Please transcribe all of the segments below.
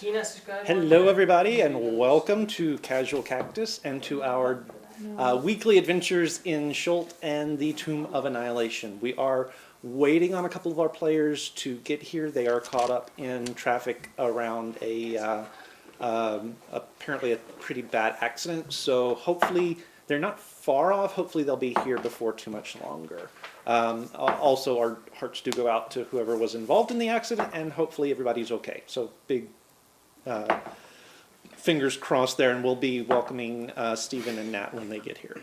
Hello, everybody, and welcome to Casual Cactus and to our weekly adventures in Schult and the Tomb of Annihilation. We are waiting on a couple of our players to get here. They are caught up in traffic around apparently a pretty bad accident, so hopefully they're not far off. Hopefully they'll be here before too much longer. Also, our hearts do go out to whoever was involved in the accident, and hopefully everybody's okay. So big fingers crossed there, and we'll be welcoming Stephen and Nat when they get here.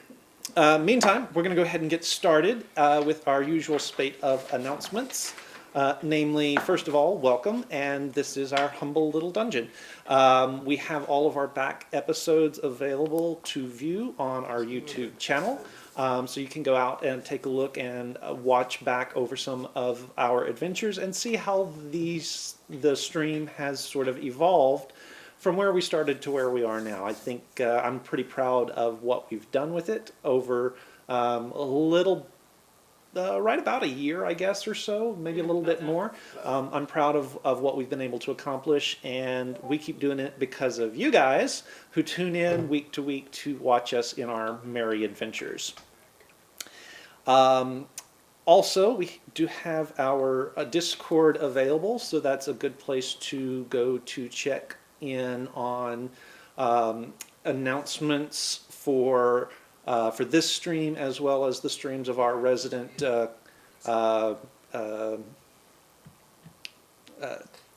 Meantime, we're going to go ahead and get started with our usual spate of announcements. Namely, first of all, welcome, and this is our humble little dungeon. We have all of our back episodes available to view on our YouTube channel. So you can go out and take a look and watch back over some of our adventures and see how the stream has sort of evolved from where we started to where we are now. I think I'm pretty proud of what we've done with it over right about a year, I guess, or so, maybe a little bit more. I'm proud of what we've been able to accomplish, and we keep doing it because of you guys who tune in week to week to watch us in our merry adventures. Also, we do have our Discord available, so that's a good place to go to check in on announcements for this stream, as well as the streams of our resident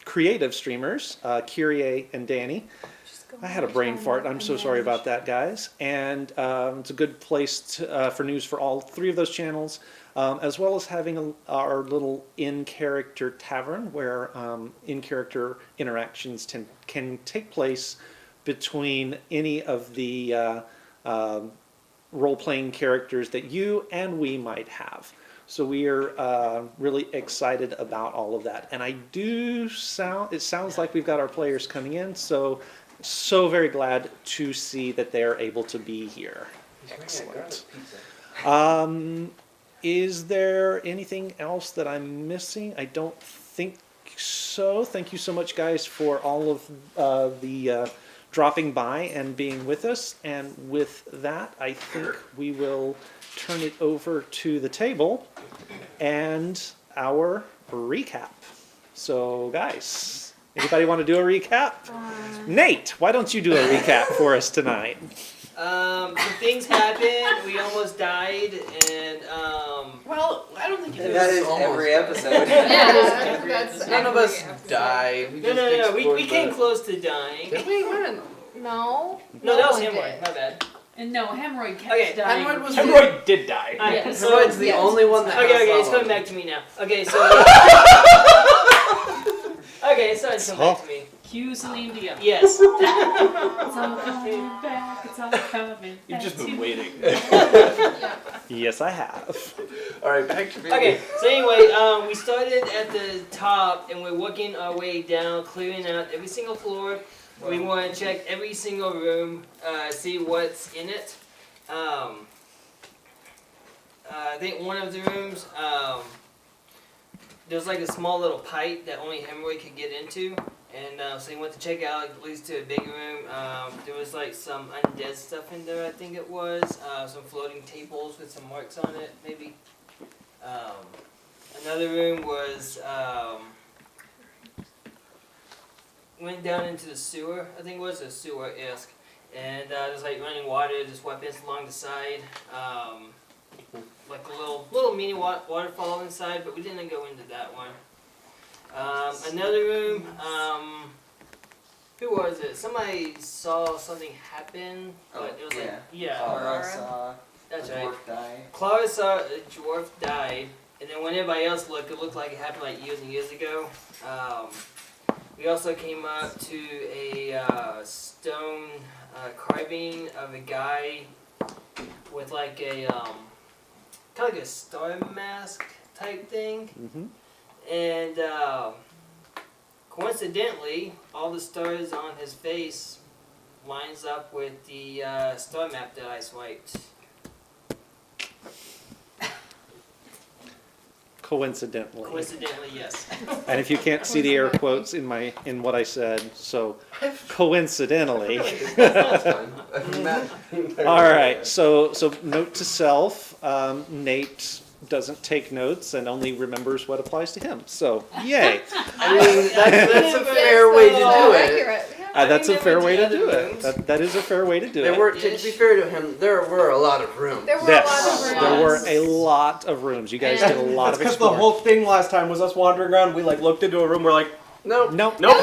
creative streamers, Kyrie and Danny. I had a brain fart. I'm so sorry about that, guys. And it's a good place for news for all three of those channels, as well as having our little in-character tavern where in-character interactions can take place between any of the role-playing characters that you and we might have. So we are really excited about all of that. And it sounds like we've got our players coming in, so very glad to see that they're able to be here. Excellent. Is there anything else that I'm missing? I don't think so. Thank you so much, guys, for all of the dropping by and being with us. And with that, I think we will turn it over to the table and our recap. So, guys, anybody want to do a recap? Nate, why don't you do a recap for us tonight? Some things happened. We almost died, and well, I don't think that is every episode. That's none of us died. No. We came close to dying. Did we? No. No, that was Hemorrhoid. My bad. And no, Hemorrhoid kept dying. Hemorrhoid did die. Hemorrhoid's the only one that. Okay, it's coming back to me now. Okay, so. Okay, so it's coming back to me. Cue Celine Dion. Yes. It's all coming back. It's all coming back. You've just been waiting. Yeah. Yes, I have. All right, back to me. Okay, so anyway, we started at the top and we're working our way down, clearing out every single floor. We want to check every single room, see what's in it. I think one of the rooms, there's like a small little pipe that only Hemorrhoid could get into. And so he went to check out, it leads to a big room. There was like some undead stuff in there, I think it was. Some floating tables with some marks on it, maybe. Another room was, went down into the sewer, I think it was a sewer-esque. And there's like running water, there's weapons along the side. Like a little mini waterfall inside, but we didn't go into that one. Another room, who was it? Somebody saw something happen, but it was Clara saw that's a right. dwarf die. Clara saw a dwarf died, and then when everybody else looked, it looked like it happened like years and years ago. We also came up to a stone carving of a guy with like a kind of like a star mask type thing. Mm-hmm. And coincidentally, all the stars on his face lines up with the star map that I swiped. coincidentally. Coincidentally, yes. And if you can't see the air quotes in what I said, so coincidentally. That's fine. All right. So note to self: Nate doesn't take notes and only remembers what applies to him. So yay! I mean, that's a fair way to do it. Accurate. That's a fair way to do other it. rooms. That is a fair way to do There it. were, to be fair to him, there were a lot of rooms. There were Yes, a lot of rooms. there were a lot of rooms. You guys did a lot That's of because the exploring. whole thing last time was us wandering around. We like looked into a room. We're like, Nope. Nope. nope,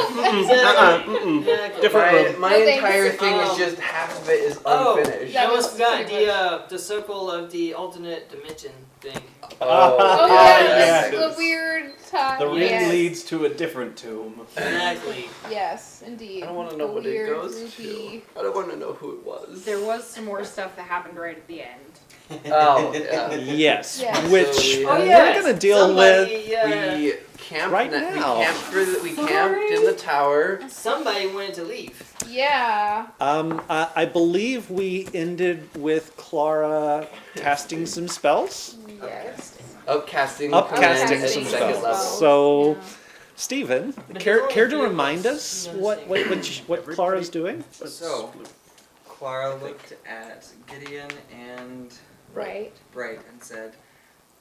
different My, room. my No thanks. entire thing is Um, just half of it is Oh, unfinished. I That almost was forgot pretty the circle of the alternate dimension thing. Oh Yeah, yes, yeah. the weird time. The ring yes. leads to a different tomb. Exactly. Yes, indeed. I don't want to know The what it weird, goes goofy- to. I don't want to know who it was. There was some more stuff that happened right at the end. Oh, yeah. Yes. Yes. Which So we- Oh, we're yes. going to deal Somebody, with. Yeah. We camped. Right we now. camped we camped in the tower. Somebody wanted to leave. Yeah. I believe we ended with Clara casting some spells. Yes. Upcasting. Upcasting command at some second spells. level. So, Yeah. Stephen, But care there's only to three of remind us. us You what understand. Clara's doing? So, Clara looked at Gideon and Right. Bright and said,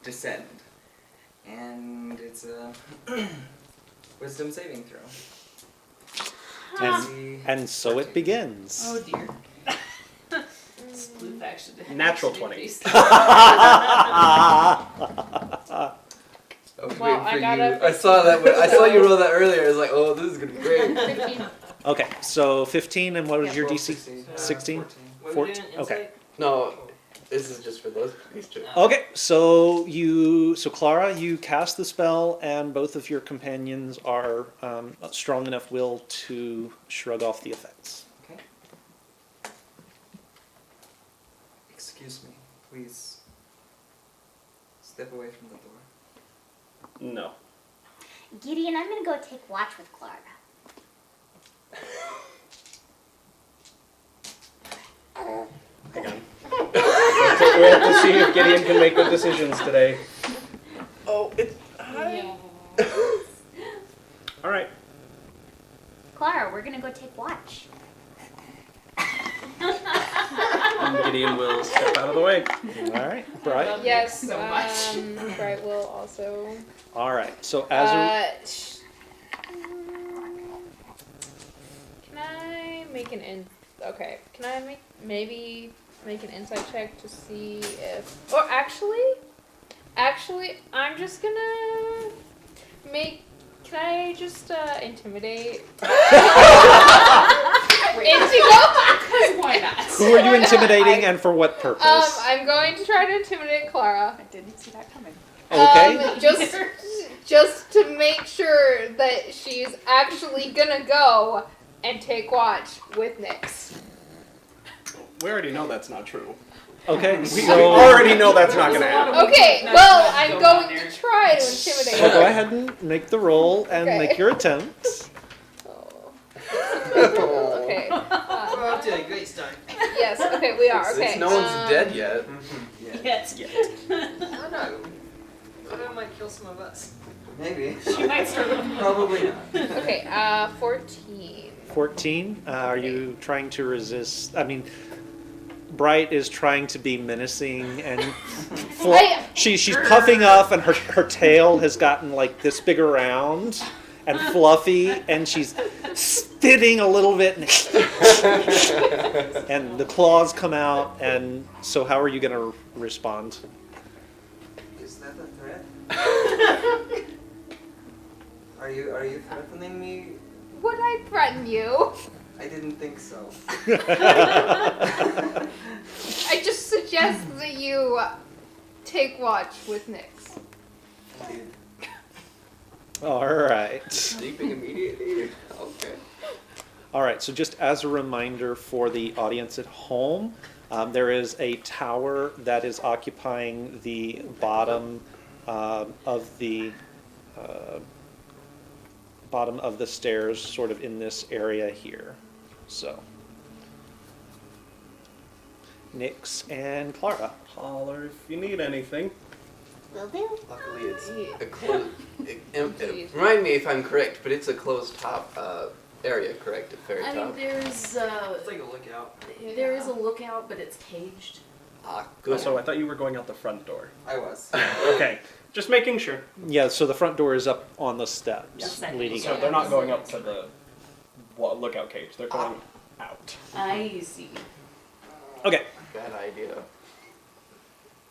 "Descend," and it's a wisdom saving throw. And, See, and so it 14. begins. Oh dear. Split faction. Natural 20. I was Well, waiting for I got you. a I saw that. I saw you roll that earlier. I was like, oh, this is gonna be great. 15. Okay, so 15, and what was your Roll DC? 16? 14. What are we 14. doing? Okay. Insight? No, this is just for these two. Okay, so Clara, you cast the spell, and both of your companions are strong enough will to shrug off the effects. Okay. Excuse me, please. Step away from the door. No. Gideon, I'm gonna go take watch with Clara. Hang on. We have to see if Gideon can make good decisions today. Oh, it's. Yeah. All right. Clara, we're gonna go take watch. And Gideon will step out of the way. All right, Bright. Yes. So much. Bright will also. All right, so as Can I make an Okay. Can I maybe make an insight check to see if? Or actually, I'm just gonna make. Can I just intimidate? Indigo? Why not? who are you intimidating, and for what purpose? I'm going to try to intimidate Clara. I didn't see that coming. Okay. Just to make sure that she's actually gonna go and take watch with Nyx. We already know that's not true. Okay, We so already know that's not going to happen. Okay, well, I'm going to try to intimidate so go her. ahead and make the roll and Okay. make your attempt. Oh. Okay. We're off to a great start. Yes. Okay, we are. Okay. Since no one's dead yet. Yes. Why not? What if I might kill some of us? Maybe. She might start with Probably not. Okay. 14. 14. Are you trying to resist? I mean, Bright is trying to be menacing, and she's puffing up, and her tail has gotten like this big around and fluffy, and she's spitting a little bit, and the claws come out. And so, how are you going to respond? Is that a threat? Are you threatening me? Would I threaten you? I didn't think so. I just suggest that you take watch with Nyx. Indeed. All right. Sleeping immediately. Okay. All right, so just as a reminder for the audience at home, there is a tower that is occupying the bottom of the stairs, sort of in this area here. So, Nyx and Clara. Holler if you need anything. Will do. Luckily, it's a closed. Remind me if I'm correct, but it's a closed top area, correct? At very I top. mean, there's It's like a lookout. there is a lookout, but it's caged. Ah, good. So I thought you were going out the front door. I was. Okay, just making sure. Yeah, so the front door is up on the steps Yes. leading So out. they're not going up to the lookout cage. They're going out. I see. Okay. Bad idea.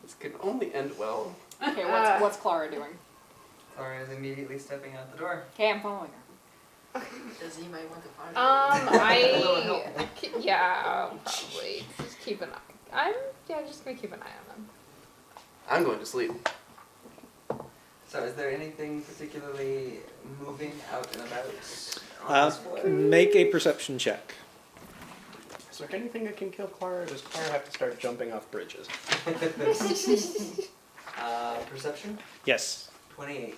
This could only end well. Okay, what's Clara doing? Clara is immediately stepping out the door. Okay, I'm following her. Does anybody want to follow? Yeah, probably. Just keep an eye. Just gonna keep an eye on them. I'm going to sleep. So is there anything particularly moving out and about on Uh, this floor? make a perception check. Is there anything that can kill Clara, or does Clara have to start jumping off bridges? Perception? Yes. 28.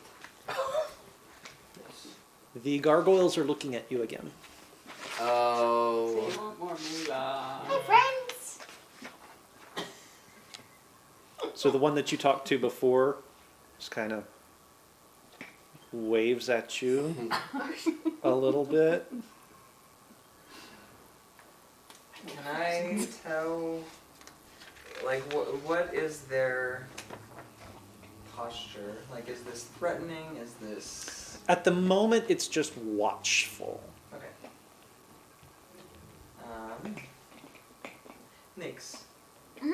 The gargoyles are looking at you again. Oh. They want more moolah. Hi, friends. So the one that you talked to before just kind of waves at you a little bit. Can I tell, like, what is their posture? Like, is this threatening? Is this... At the moment, it's just watchful. Okay. Nix. Mhm.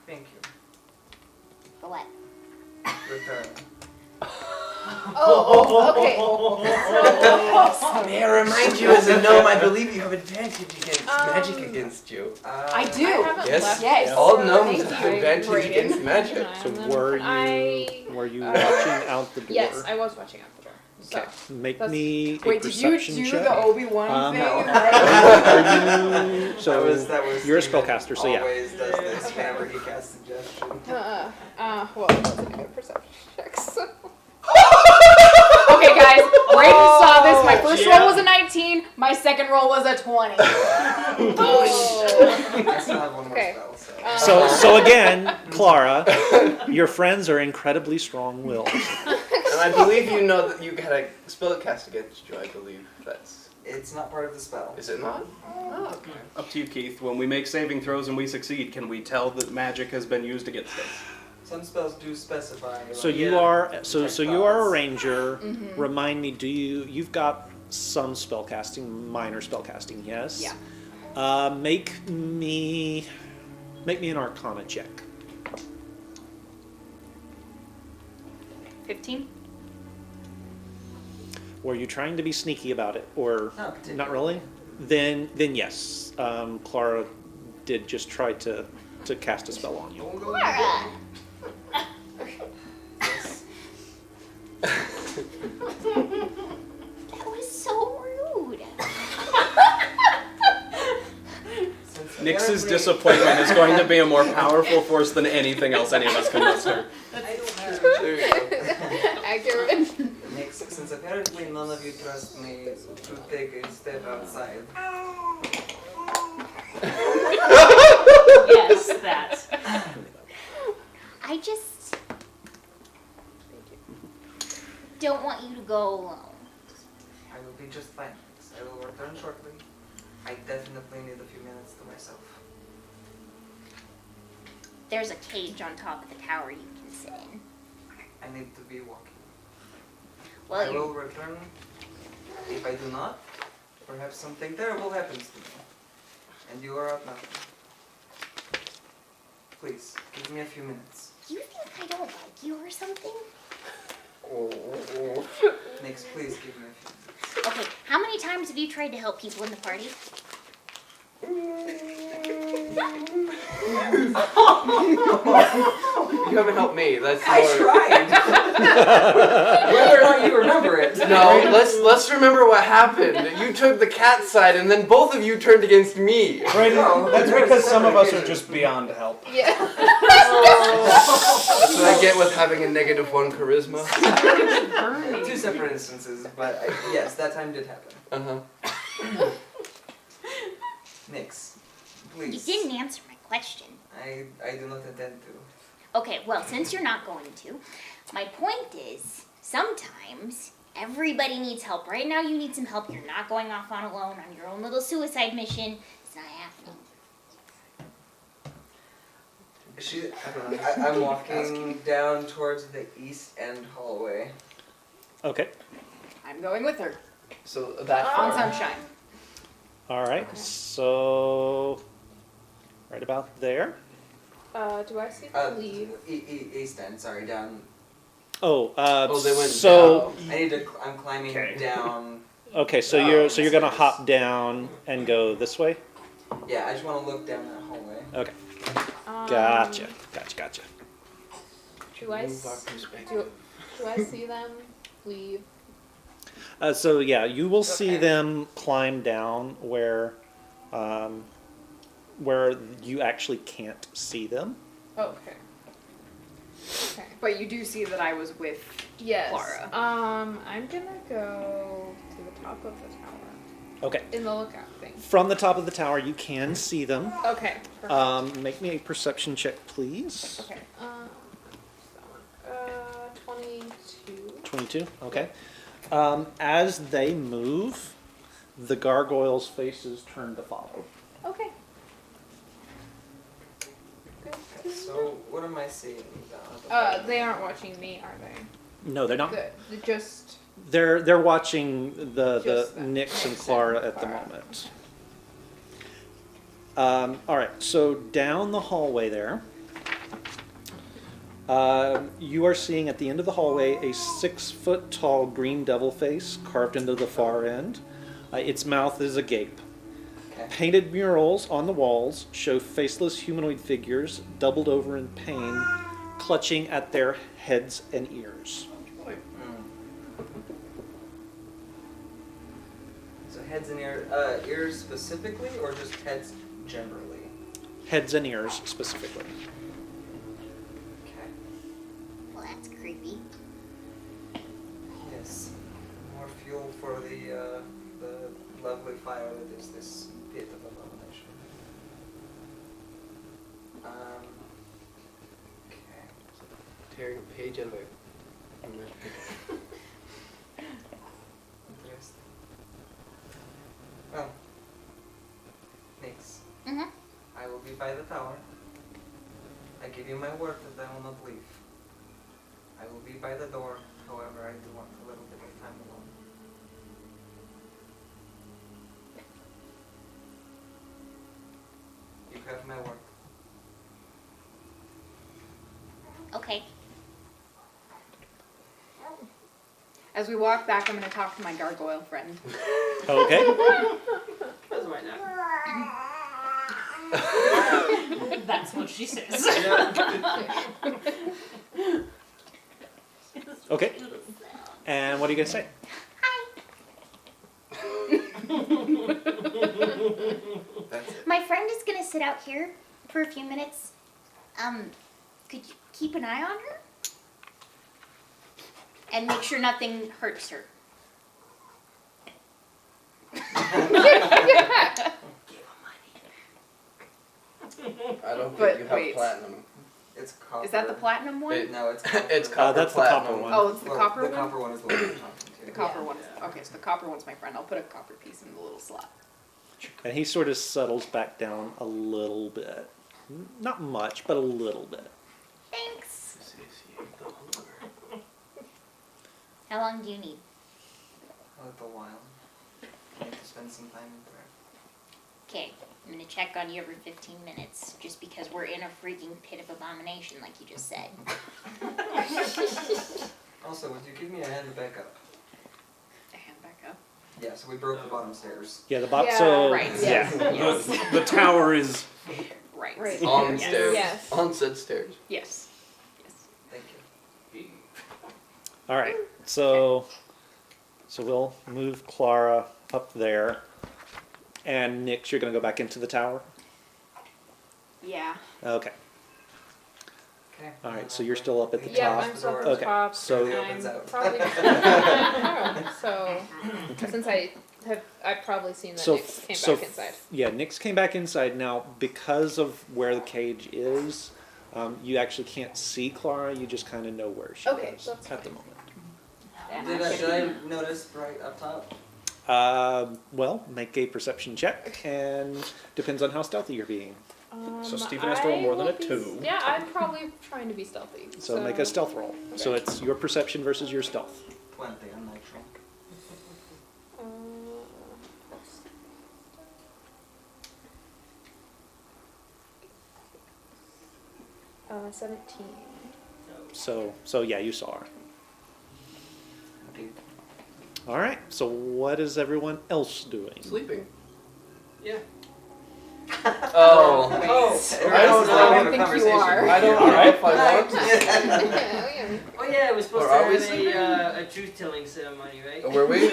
Thank you. For what? Return. Oh, okay. May I remind you, as a gnome, I believe you have advantage against magic against you. I do. I haven't Yes, left yes. yet, All so gnomes thank have you. advantage Great. against magic. So And then were you watching out the door? Yes, I was watching out the door. So. Okay. Make That's- me a Wait, did you perception do check. the Obi-Wan Um, thing? no. Like- Are you, so that was you're a Steven spellcaster, so yeah. always does this whenever he casts suggestion. Well, that's a good perception check. So. Okay, guys, Raven saw this. My first roll was a 19. My second roll was a 20. I still have one more Okay. spell, So again, Clara, your friends are incredibly strong-willed. And I believe you know that you had a spell cast against you, I believe. That's... It's not part of the spell. Is it not? Oh, okay. Up to you, Keith. When we make saving throws and we succeed, can we tell that magic has been used against us? Some spells do specify. So like, you are so protect you are a gods. ranger. Remind me, you've got some spellcasting, minor spellcasting, yes? Yeah. Make me an Arcana check. 15? Were you trying to be sneaky about it, or Not particularly. not really? Then yes, Clara did just try to cast a spell on you. Clara. That was so rude. Since Nix's apparently- disappointment is going to be a more powerful force than anything else any of us can muster. There you go. Accurate. Nix, since apparently none of you trust me to take a step outside, Yes, that. I just don't want you to go alone. I will be just fine. Nix. I will return shortly. I definitely need a few minutes to myself. There's a cage on top of the tower you can sit in. I need to be walking. I Well, will return. If I do not, perhaps something terrible happens to me. And you are out nothing. Please, give me a few minutes. you think I don't like you or something? Nix, please give me a few minutes. Okay, how many times have you tried to help people in the party? You haven't helped me. That's I more... tried! Whether or not you remember it. No, let's remember what happened. You took the cat side, and then both of you turned against me. Right, No, that's there because was some of us are separation. just beyond help. Yeah. That's what I get with having a -1 charisma. Two separate instances, but yes, that time did happen. Uh-huh. Nix, You please. didn't answer my question. I do not intend to. Okay, well, since you're not going to, my point is, sometimes everybody needs help. Right now you need some help. You're not going off on alone on your own little suicide mission. It's not happening. I'm walking down towards the east end hallway. Okay. I'm going with her. So that On far. sunshine. All right. So right about there. Do I see them leave? East end, sorry, down. Oh, they went so I'm climbing Okay. down. okay, so you're gonna hop down and go this way. Yeah, I just want to look down that hallway. Okay, Um, gotcha. Do I see them leave? So yeah, you will see Okay. them climb down where you actually can't see them. Okay. Okay. But you do see that I was with Yes. Clara. I'm gonna go to the top of the tower Okay. in the lookout thing. From the top of the tower, you can see them. Okay. Perfect. Make me a perception check, please. Okay. That one. 22. 22. Okay. As they move, the gargoyles' faces turn to follow. Okay. Good. So, what am I seeing? They aren't watching me, are they? No, they're not. Just. They're watching the Just them. Nix and Nix Clara and at the Clara. moment. All right, so down the hallway there, you are seeing at the end of the hallway a 6-foot-tall green devil face carved into the far end. Its mouth is agape. Okay. Painted murals on the walls show faceless humanoid figures doubled over in pain, clutching at their heads and ears. So heads and ears specifically, or just heads generally? Heads and ears specifically. Okay. Well, that's creepy. Yes. More fuel for the lovely fire that is this pit of abomination. Okay. Tearing a page out of it. Interesting. Well, Nix, Mm-hmm. I will be by the tower. I give you my word that I will not leave. I will be by the door, however, I do want a little bit of time alone. You have my word. Okay. As we walk back, I'm going to talk to my gargoyle friend. Okay. That's right now. That's what she says. Okay. And what are you gonna say? That's it. My friend is gonna sit out here for a few minutes. Could you keep an eye on her? And make sure nothing hurts her. I don't But think you have wait. platinum. It's copper. Is that the platinum one? No, it's copper. It's copper that's the copper platinum. one. Oh, it's the Well, copper the one? copper one is the one we're talking to. The copper one is, okay, so the copper one's my friend. I'll put a copper piece in the little slot. And he sort of settles back down a little bit. Not much, but a little bit. Thanks. How long do you need? A little while. I need to spend some time in prayer. Okay, I'm gonna check on you every 15 minutes, just because we're in a freaking pit of abomination, like you just said. Also, would you give me a hand to back up? A hand back up. Yeah, so we broke the bottom stairs. Yeah, the bot. Yeah, so right. yeah, Yes. the tower is. Right. Right. On Yes. stairs. Yes. On said stairs. Yes. Yes. Thank you. All right. So we'll move Clara up there, and Nix, you're gonna go back into the tower. Yeah. Okay. Okay. All right. So you're still up at the Yeah, top. I'm still at Okay, the top. so- It I'm opens out. probably. I know. So since I've probably seen that So Nick came so back inside. Yeah, Nix came back inside. Now, because of where the cage is, You actually can't see Clara, you just kind of know where she Okay, is that's at the fine. moment. Did I notice right up top? Well, make a perception check, and depends on how stealthy you're being. So Stephen has to roll more than a will be 2. Yeah, I'm probably trying to be stealthy. So make a stealth roll. So it's your perception versus your stealth. 20 unnatural. Uh, 17. So yeah, you saw her. All right. So what is everyone else doing? Sleeping. Yeah. Oh. I don't know. I think you are. I don't know if I want to. Yeah. Oh yeah, we're supposed Or to are we have sleeping? a truth-telling ceremony, right? Were we?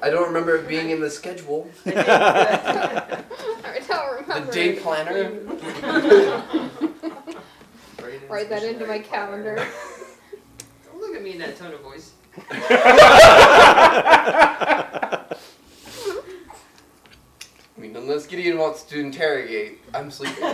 I don't remember it being in the schedule. I don't The remember. day planner. Write that into my calendar. Don't look at me in that tone of voice. I mean, unless Gideon wants to interrogate, I'm sleeping.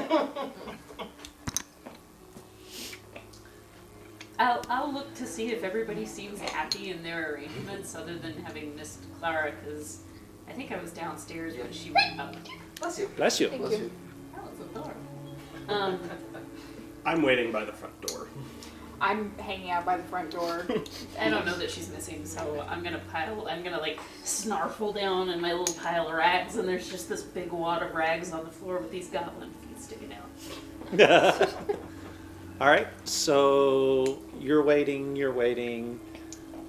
I'll look to see if everybody seems happy in their arrangements other than having missed Clara, because I think I was downstairs when she went up. Bless you. Bless you. Thank Bless you. you. Oh, it's a door. I'm waiting by the front door. I'm hanging out by the front door. I don't know that she's missing, so I'm gonna like snarfle down in my little pile of rags, and there's just this big wad of rags on the floor with these goblin feet sticking out. All right. So you're waiting.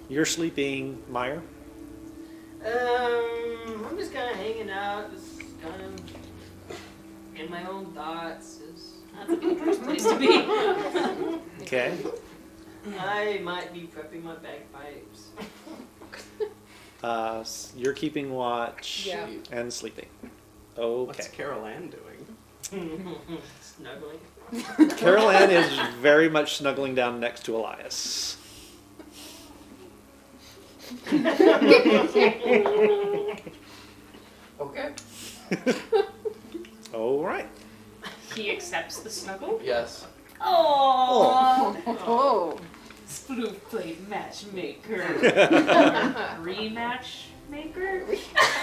You're sleeping, Meyer. I'm just kind of hanging out, just kind of in my own thoughts. That's a dangerous place to be. Okay. I might be prepping my bagpipes. You're keeping watch Yeah. and sleeping. What's Okay. Carol Ann doing? Snuggling. Carol Ann is very much snuggling down next to Elias. Okay. All right. He accepts the snuggle. Yes. Oh, Oh. Sploof played matchmaker. Rematch maker.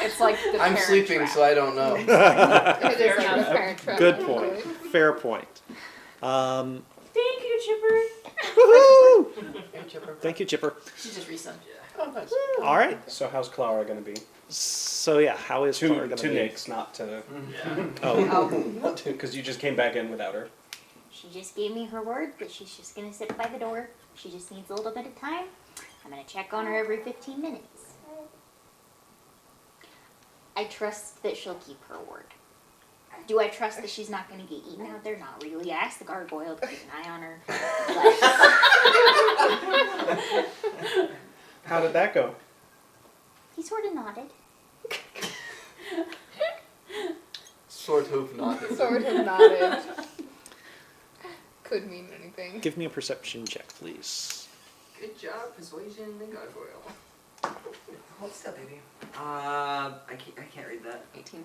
It's like the I'm Parent sleeping, Trap. so I don't know. It is like Fair the enough. Parent Trap. Good point. Fair point. Thank you, Chipper. Woohoo! Hey, Chipper. Thank you, Chipper. She just resubbed. Oh, nice. All right. So how's Clara going to be? So yeah, how is Clara To gonna be? Nick's, not to... Oh, Not to, because you just came back in without her. She just gave me her word that she's just gonna sit by the door. She just needs a little bit of time. I'm gonna check on her every 15 minutes. I trust that she'll keep her word. Do I trust that she's not gonna get eaten out there? Not really. I asked the gargoyle to keep an eye on her. But How did that go? he sort of nodded. Sort of not. Sort of nodded. Could mean anything. give me a perception check, please. Good job, persuasion and gargoyle. Hold still, baby. I can't read that. 18.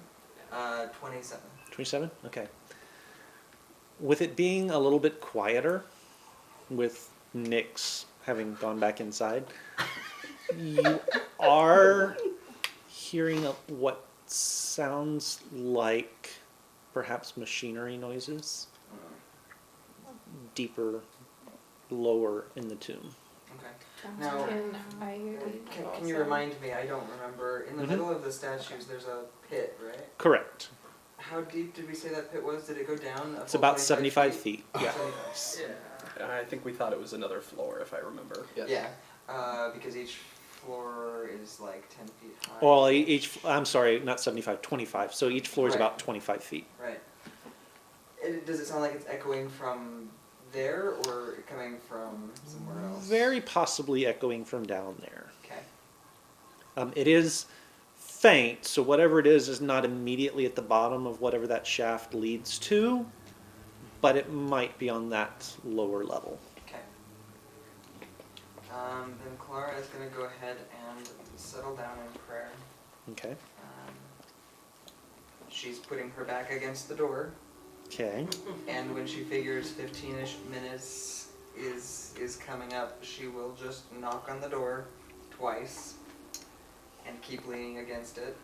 27. 27? Okay. With it being a little bit quieter, with Nyx having gone back inside, you are hearing what sounds like perhaps machinery noises deeper, lower in the tomb. Okay. Now, Can can you remind me? I don't remember. In the Mhm. middle of the statues, there's a pit, right? Correct. How deep did we say that pit was? Did it go down? It's about 75 feet. Yeah. 75. Yeah. I think we thought it was another floor, if I remember. Yes. Yeah. Because each floor is like 10 feet high. Well, I'm sorry, not 75, 25. So each floor is Right. about 25 feet. Right. Does it sound like it's echoing from there or coming from somewhere else? Very possibly echoing from down there. Okay. It is faint, so whatever it is not immediately at the bottom of whatever that shaft leads to, but it might be on that lower level. Okay. Then Clara is going to go ahead and settle down in prayer. Okay. She's putting her back against the door. Okay. And when she figures 15-ish minutes is coming up, she will just knock on the door twice and keep leaning against it.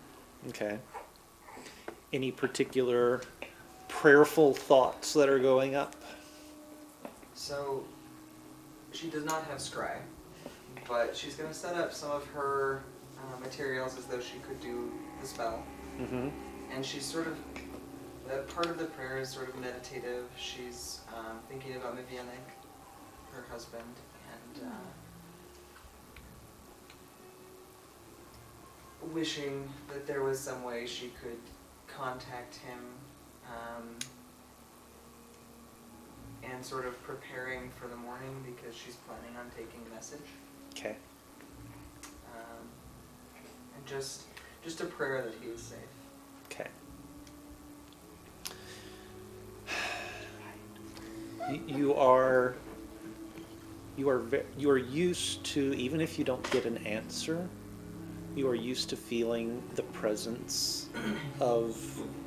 Okay. Any particular prayerful thoughts that are going up? So she does not have scry, but she's going to set up some of her materials as though she could do the spell. Mm-hmm. And she's sort of, part of the prayer is sort of meditative. She's thinking about Mivianek, her husband, and wishing that there was some way she could contact him, and sort of preparing for the morning because she's planning on taking a message. Okay. And just a prayer that he is safe. Okay. You are used to, even if you don't get an answer, you are used to feeling the presence of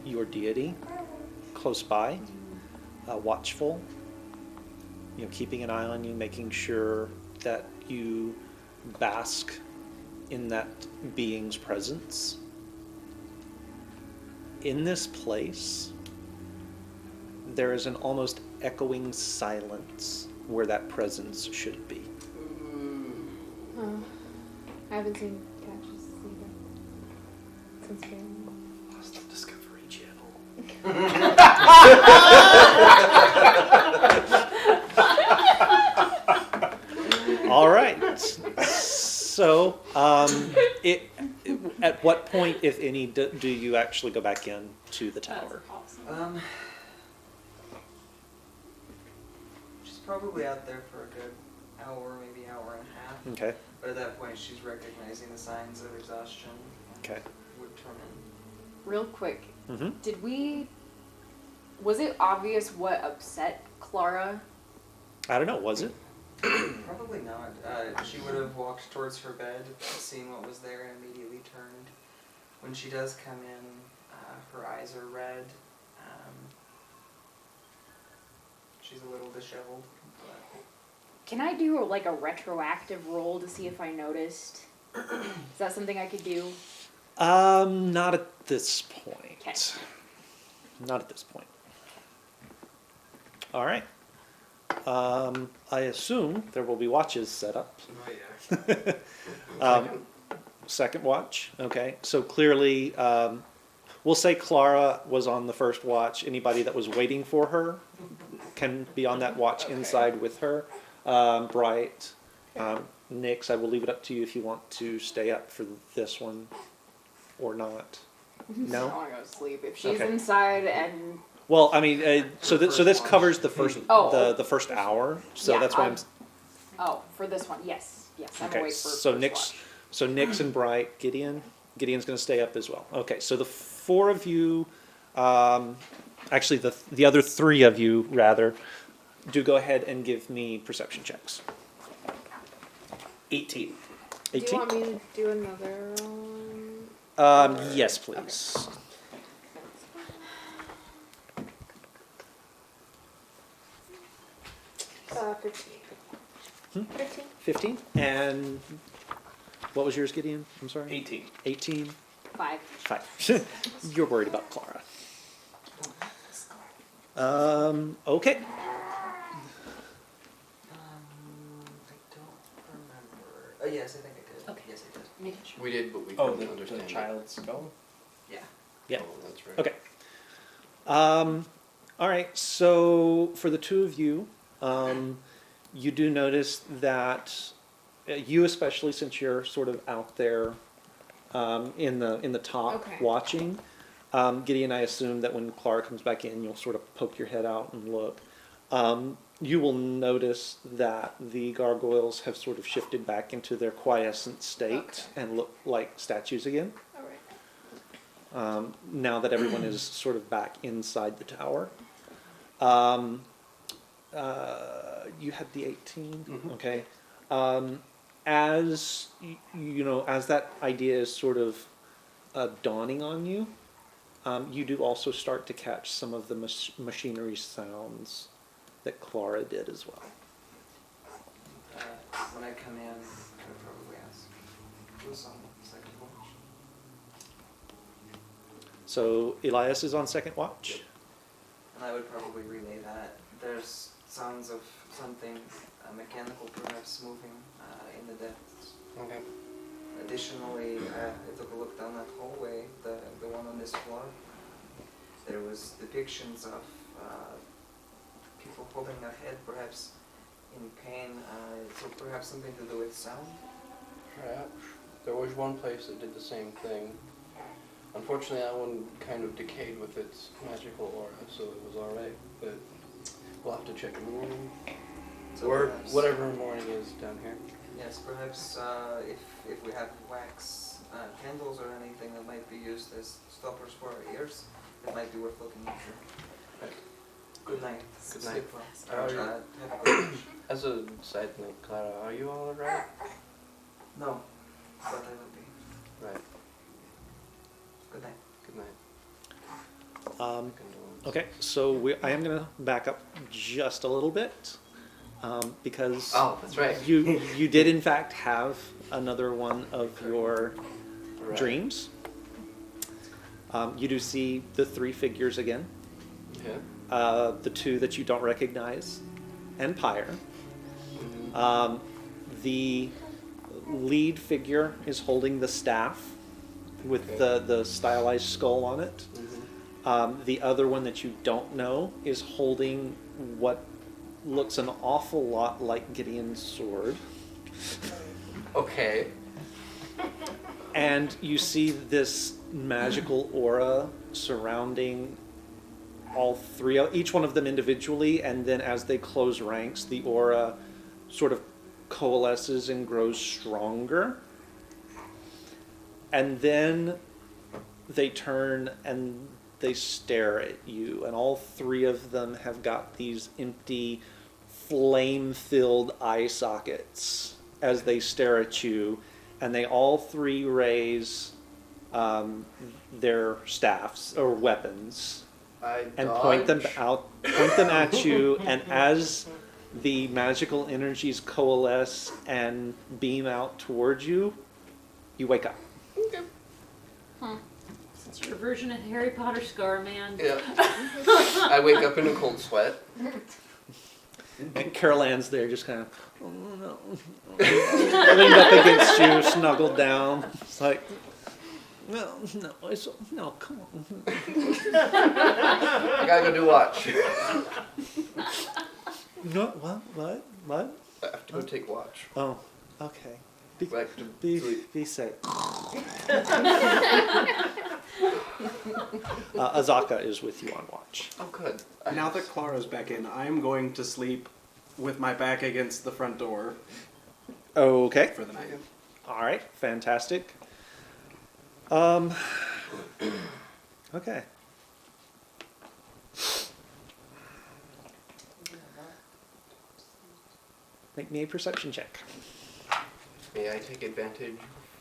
your deity close by, watchful, keeping an eye on you, making sure that you bask in that being's presence. In this place, there is an almost echoing silence where that presence should be. I haven't seen Catches either since then. Lost the Discovery Channel. All right. So, at what point, if any, do you actually go back in to the tower? That's awesome. She's probably out there for a good hour, maybe hour and a half. Okay. But at that point, she's recognizing the signs of exhaustion. Okay. Would turn in. Real quick, Mm-hmm. was it obvious what upset Clara? I don't know. Was it? Probably not. She would have walked towards her bed, seen what was there, and immediately turned. When she does come in, her eyes are red. She's a little disheveled. But Can I do a retroactive roll to see if I noticed? Is that something I could do? Not at this point. Okay. Not at this point. All right. I assume there will be watches set up. Oh, yeah. Second watch. Okay. So clearly, we'll say Clara was on the first watch. Anybody that was waiting for her can be on that watch inside with her. Bright, Nix, I will leave it up to you if you want to stay up for this one or not. I No? want to go to sleep. If she's Okay. inside and Well, I mean, so this covers the first Oh. the first hour. So Yeah, that's why I'm. for this one, yes, I'm Okay, awake for so first Nix, watch. so Nix and Bright, Gideon's going to stay up as well. Okay, so the four of you, actually the other three of you rather, do go ahead and give me perception checks. 18. Do you 18. want me to do another one? Yes, please. Okay. 15. 15. 15. And what was yours, Gideon? I'm sorry. 18. 18. 5. 5. You're worried about Clara. Okay. I don't remember. Oh, yes, I think I did. Okay. Yes, I did. Making sure. We did, but we Oh, couldn't the understand it. child's skull? Yeah. Yeah. Oh, that's right. Okay. All right. So for the two of you, you do notice that you, especially since you're sort of out there in the top Okay. watching, Gideon, I assume that when Clara comes back in, you'll sort of poke your head out and look. You will notice that the gargoyles have sort of shifted back into their quiescent state and look like statues again. All right. Now that everyone is sort of back inside the tower. You had the 18, Mhm. okay. As as that idea is sort of dawning on you, you do also start to catch some of the machinery sounds that Clara did as well. When I come in, I would probably ask, who's on second watch? So Elias is on second watch. And I would probably relay that. There's sounds of something mechanical perhaps moving in the depths. Okay. Additionally, I took a look down that hallway, the one on this floor. There was depictions of people holding their head, perhaps in pain. So perhaps something to do with sound. Perhaps. There was one place that did the same thing. Unfortunately, that one kind of decayed with its magical aura, so it was alright. But we'll have to check in the morning. So Or perhaps- whatever morning is down here. Yes, perhaps if we have wax candles or anything that might be used as stoppers for our ears, it might be worth looking into. Right. Good night. Good Sleep night. well. Are you- Have a good night. As a side note, Clara, are you all alright? No, but I will be. Right. Good night. Good night. Um, Condolences. okay, so I am going to back up just a little bit because Oh, that's right. you did in fact have another one of your Right. dreams. You do see the 3 figures again, Yeah. the 2 that you don't recognize, and Pyre. Mhm. The lead figure is holding the staff with Okay. the stylized skull on it. Mhm. The other one that you don't know is holding what looks an awful lot like Gideon's sword. Okay. And you see this magical aura surrounding all 3, each one of them individually, and then as they close ranks, the aura sort of coalesces and grows stronger. And then they turn and they stare at you, and all 3 of them have got these empty, flame-filled eye sockets as they stare at you, and they all 3 raise their staffs or weapons and point them at you, and as the magical energies coalesce and beam out towards you, you wake up. It's your version of Harry Potter scar, man. Yeah. I wake up in a cold sweat. And Carol Ann's there just kind of, oh no. Leaned up against you, snuggled down. It's like, no, come on. I gotta go do watch. No, what? I have to go take watch. Oh, okay. Back to sleep. Be safe. Azaka is with you on watch. Oh, good. Now that Clara's back in, I'm going to sleep with my back against the front door Okay. for the night. All right. Fantastic. Okay. Make me a perception check. May I take advantage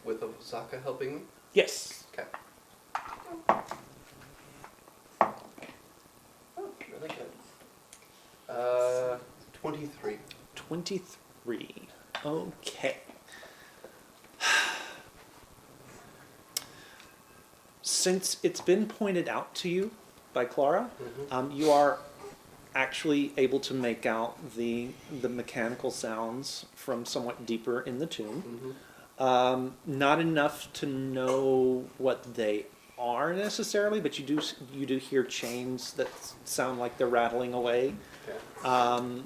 with Osaka helping me? Yes. Okay. Really good. 23. 23. Okay. Since it's been pointed out to you by Clara, you are actually able to make out the mechanical sounds from somewhat deeper in the tomb. Mm-hmm. Not enough to know what they are necessarily, but you do hear chains that sound like they're rattling away. Okay.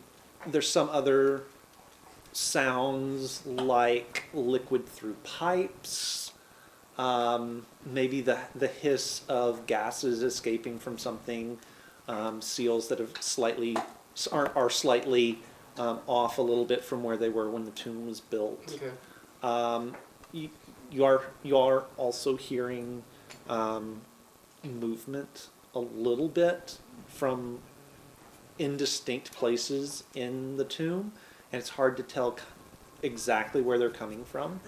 There's some other sounds like liquid through pipes, maybe the hiss of gases escaping from something, seals that have are slightly off a little bit from where they were when the tomb was built. Okay. You are also hearing movement a little bit from indistinct places in the tomb, and it's hard to tell exactly where they're coming from.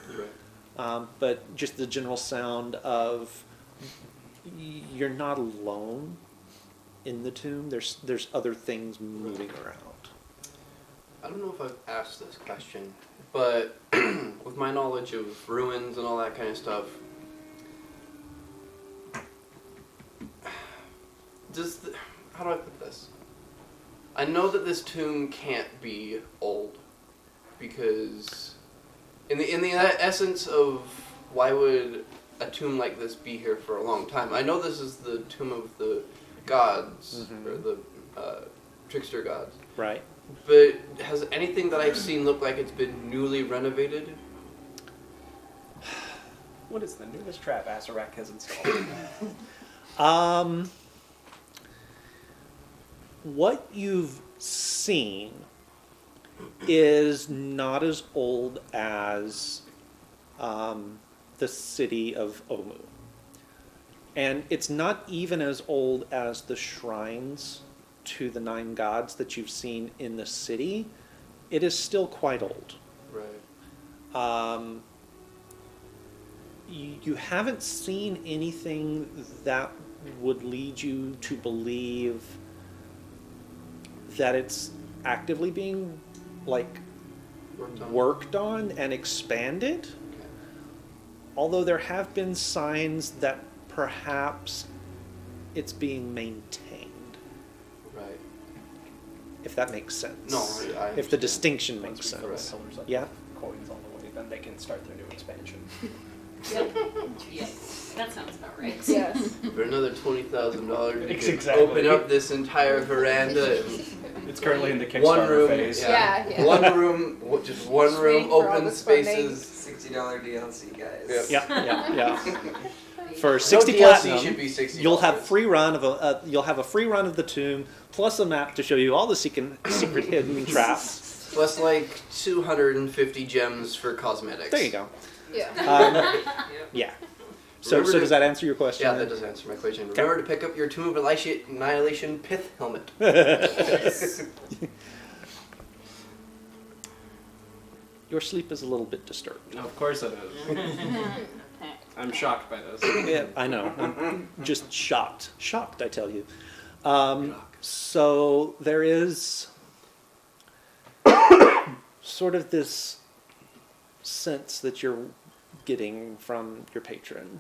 Right. But just the general sound of you're not alone in the tomb. There's other things moving around. I don't know if I've asked this question, but with my knowledge of ruins and all that kind of stuff, how do I put this? I know that this tomb can't be old, because in the essence of why would a tomb like this be here for a long time? I know this is the tomb of the gods, or the trickster gods. Right. But has anything that I've seen look like it's been newly renovated? What is the newest trap Asarak has installed? What you've seen is not as old as the city of Omu. And it's not even as old as the shrines to the 9 gods that you've seen in the city. It is still quite old. Right. You haven't seen anything that would lead you to believe that it's actively being worked on and expanded. Okay. Although there have been signs that perhaps it's being maintained. Right. If that makes sense. No, I If the understand. distinction Once makes we fill the sense. pillars up Yeah. with coins all the way, then they can start their new expansion. Yeah, that sounds about right. Yes. For another $20,000, you could Exactly. open up this entire veranda. It's currently in the One Kickstarter room, phase. Yeah. One room, just one Just room, waiting for all open this funding. spaces. $60 DLC, guys. Yep. Yeah. For No 60 DLC platinum, should be $60. you'll have a free run of the tomb, plus a map to show you all the secret hidden traps. Plus like 250 gems for cosmetics. There you go. Yeah. Yeah. So Remember to- does that answer your question? Yeah, that does answer my question. Remember to pick up your Tomb of Annihilation pith helmet. Your sleep is a little bit disturbed. Of course it is. I'm shocked by this. Yeah, I know. I'm just shocked. Shocked, I tell you. So there is sort of this sense that you're getting from your patron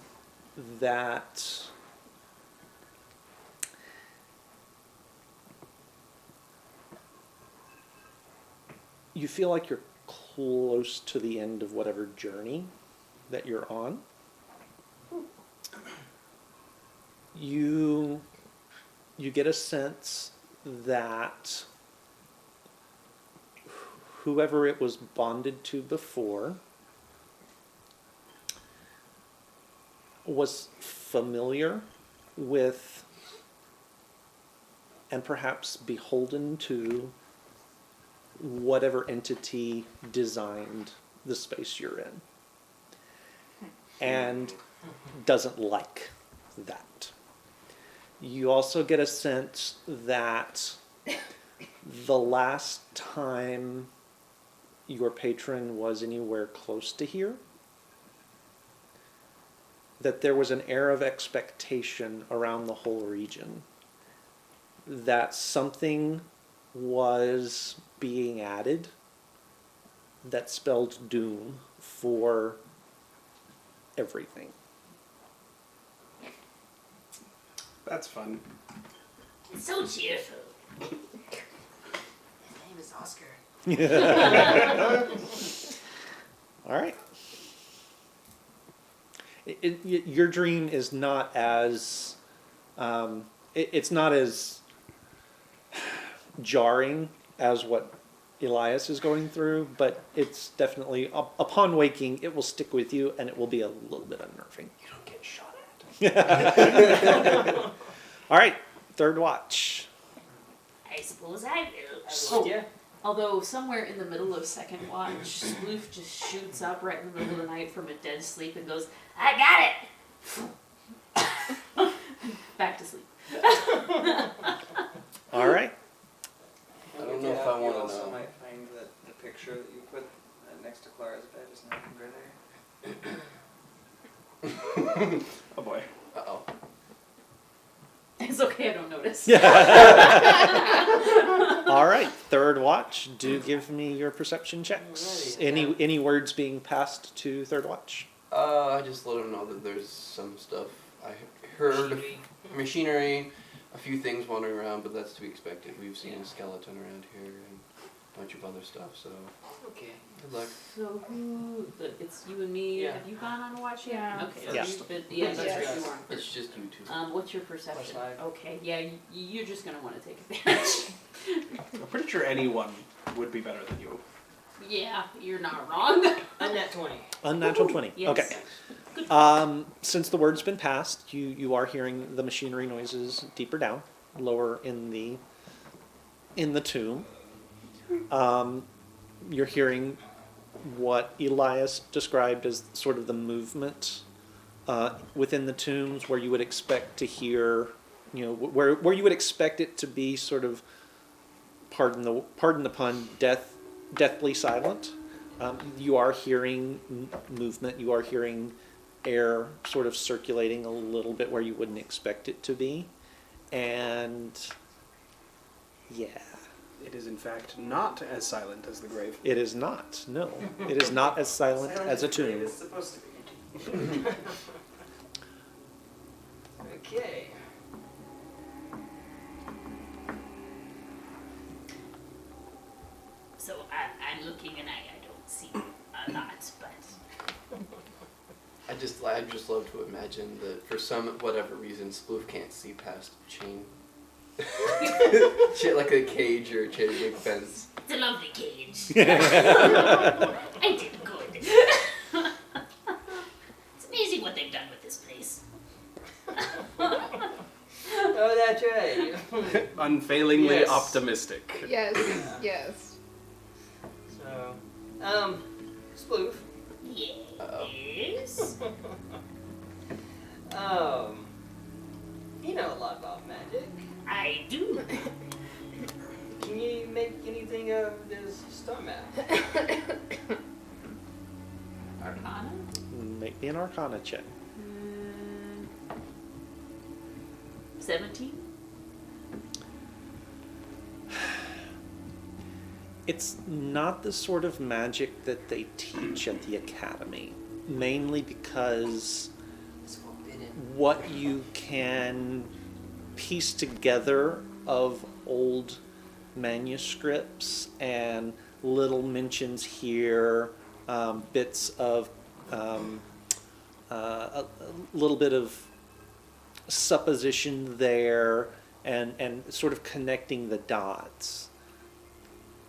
that you feel like you're close to the end of whatever journey that you're on. You get a sense that whoever it was bonded to before was familiar with and perhaps beholden to whatever entity designed the space you're in, and doesn't like that. You also get a sense that the last time your patron was anywhere close to here, that there was an air of expectation around the whole region, that something was being added that spelled doom for everything. That's fun. It's so cheerful. His name is Oscar. All right. Your dream is not as it's not as jarring as what Elias is going through, but it's definitely, upon waking, it will stick with you and it will be a little bit unnerving. You don't get shot at. All right, third watch. I suppose I will. So, yeah. Although somewhere in the middle of second watch, Sploof just shoots up right in the middle of the night from a dead sleep and goes, "I got it!" Back to sleep. All right. I don't know if I You want to also know. might find that the picture that you put next to Clara's bed is no longer there. Oh boy. Uh-oh. okay, I don't notice. All right, third watch. Do give me your perception checks. Alrighty. Any words being passed to third watch? I just let them know that there's some stuff. I heard machinery, a few things wandering around, but that's to be expected. We've seen a skeleton around here and a bunch of other stuff, so Okay. good luck. So it's you and me. Yeah. Have you gone on a watch yet? Yeah. Okay. Yeah. Yeah, that's Yes. right. You are. It's just you two. What's your perception? +5. Okay. Yeah, you're just gonna want to take advantage. I'm pretty sure anyone would be better than you. Yeah, you're not wrong. Unnat 20. Unnatural 20. Yes. Okay. Since the word's been passed, you are hearing the machinery noises deeper down, lower in the tomb. You're hearing what Elias described as sort of the movement within the tombs, where you would expect to hear, where you would expect it to be sort of, pardon the pun, deathly silent. You are hearing movement. You are hearing air sort of circulating a little bit where you wouldn't expect it to be, and yeah. It is in fact not as silent as the grave. It is not. No, it is not as silent as a tomb. It's supposed to be. Okay. So I'm looking and I don't see a lot, but I just love to imagine that for some whatever reason, Sploof can't see past chain. Shit like a cage or a chain link fence. it's a lovely cage. I did good. It's amazing what they've done with this place. Oh, that's right. Unfailingly Yes. optimistic. Yes, yes. So, Sploof. Yes. You know a lot about magic. I do. Can you make anything of this star map? Arcana? Make me an Arcana check. 17? It's not the sort of magic that they teach at the academy, mainly because It's forbidden. what you can piece together of old manuscripts and little mentions here, bits of a little bit of supposition there, and sort of connecting the dots.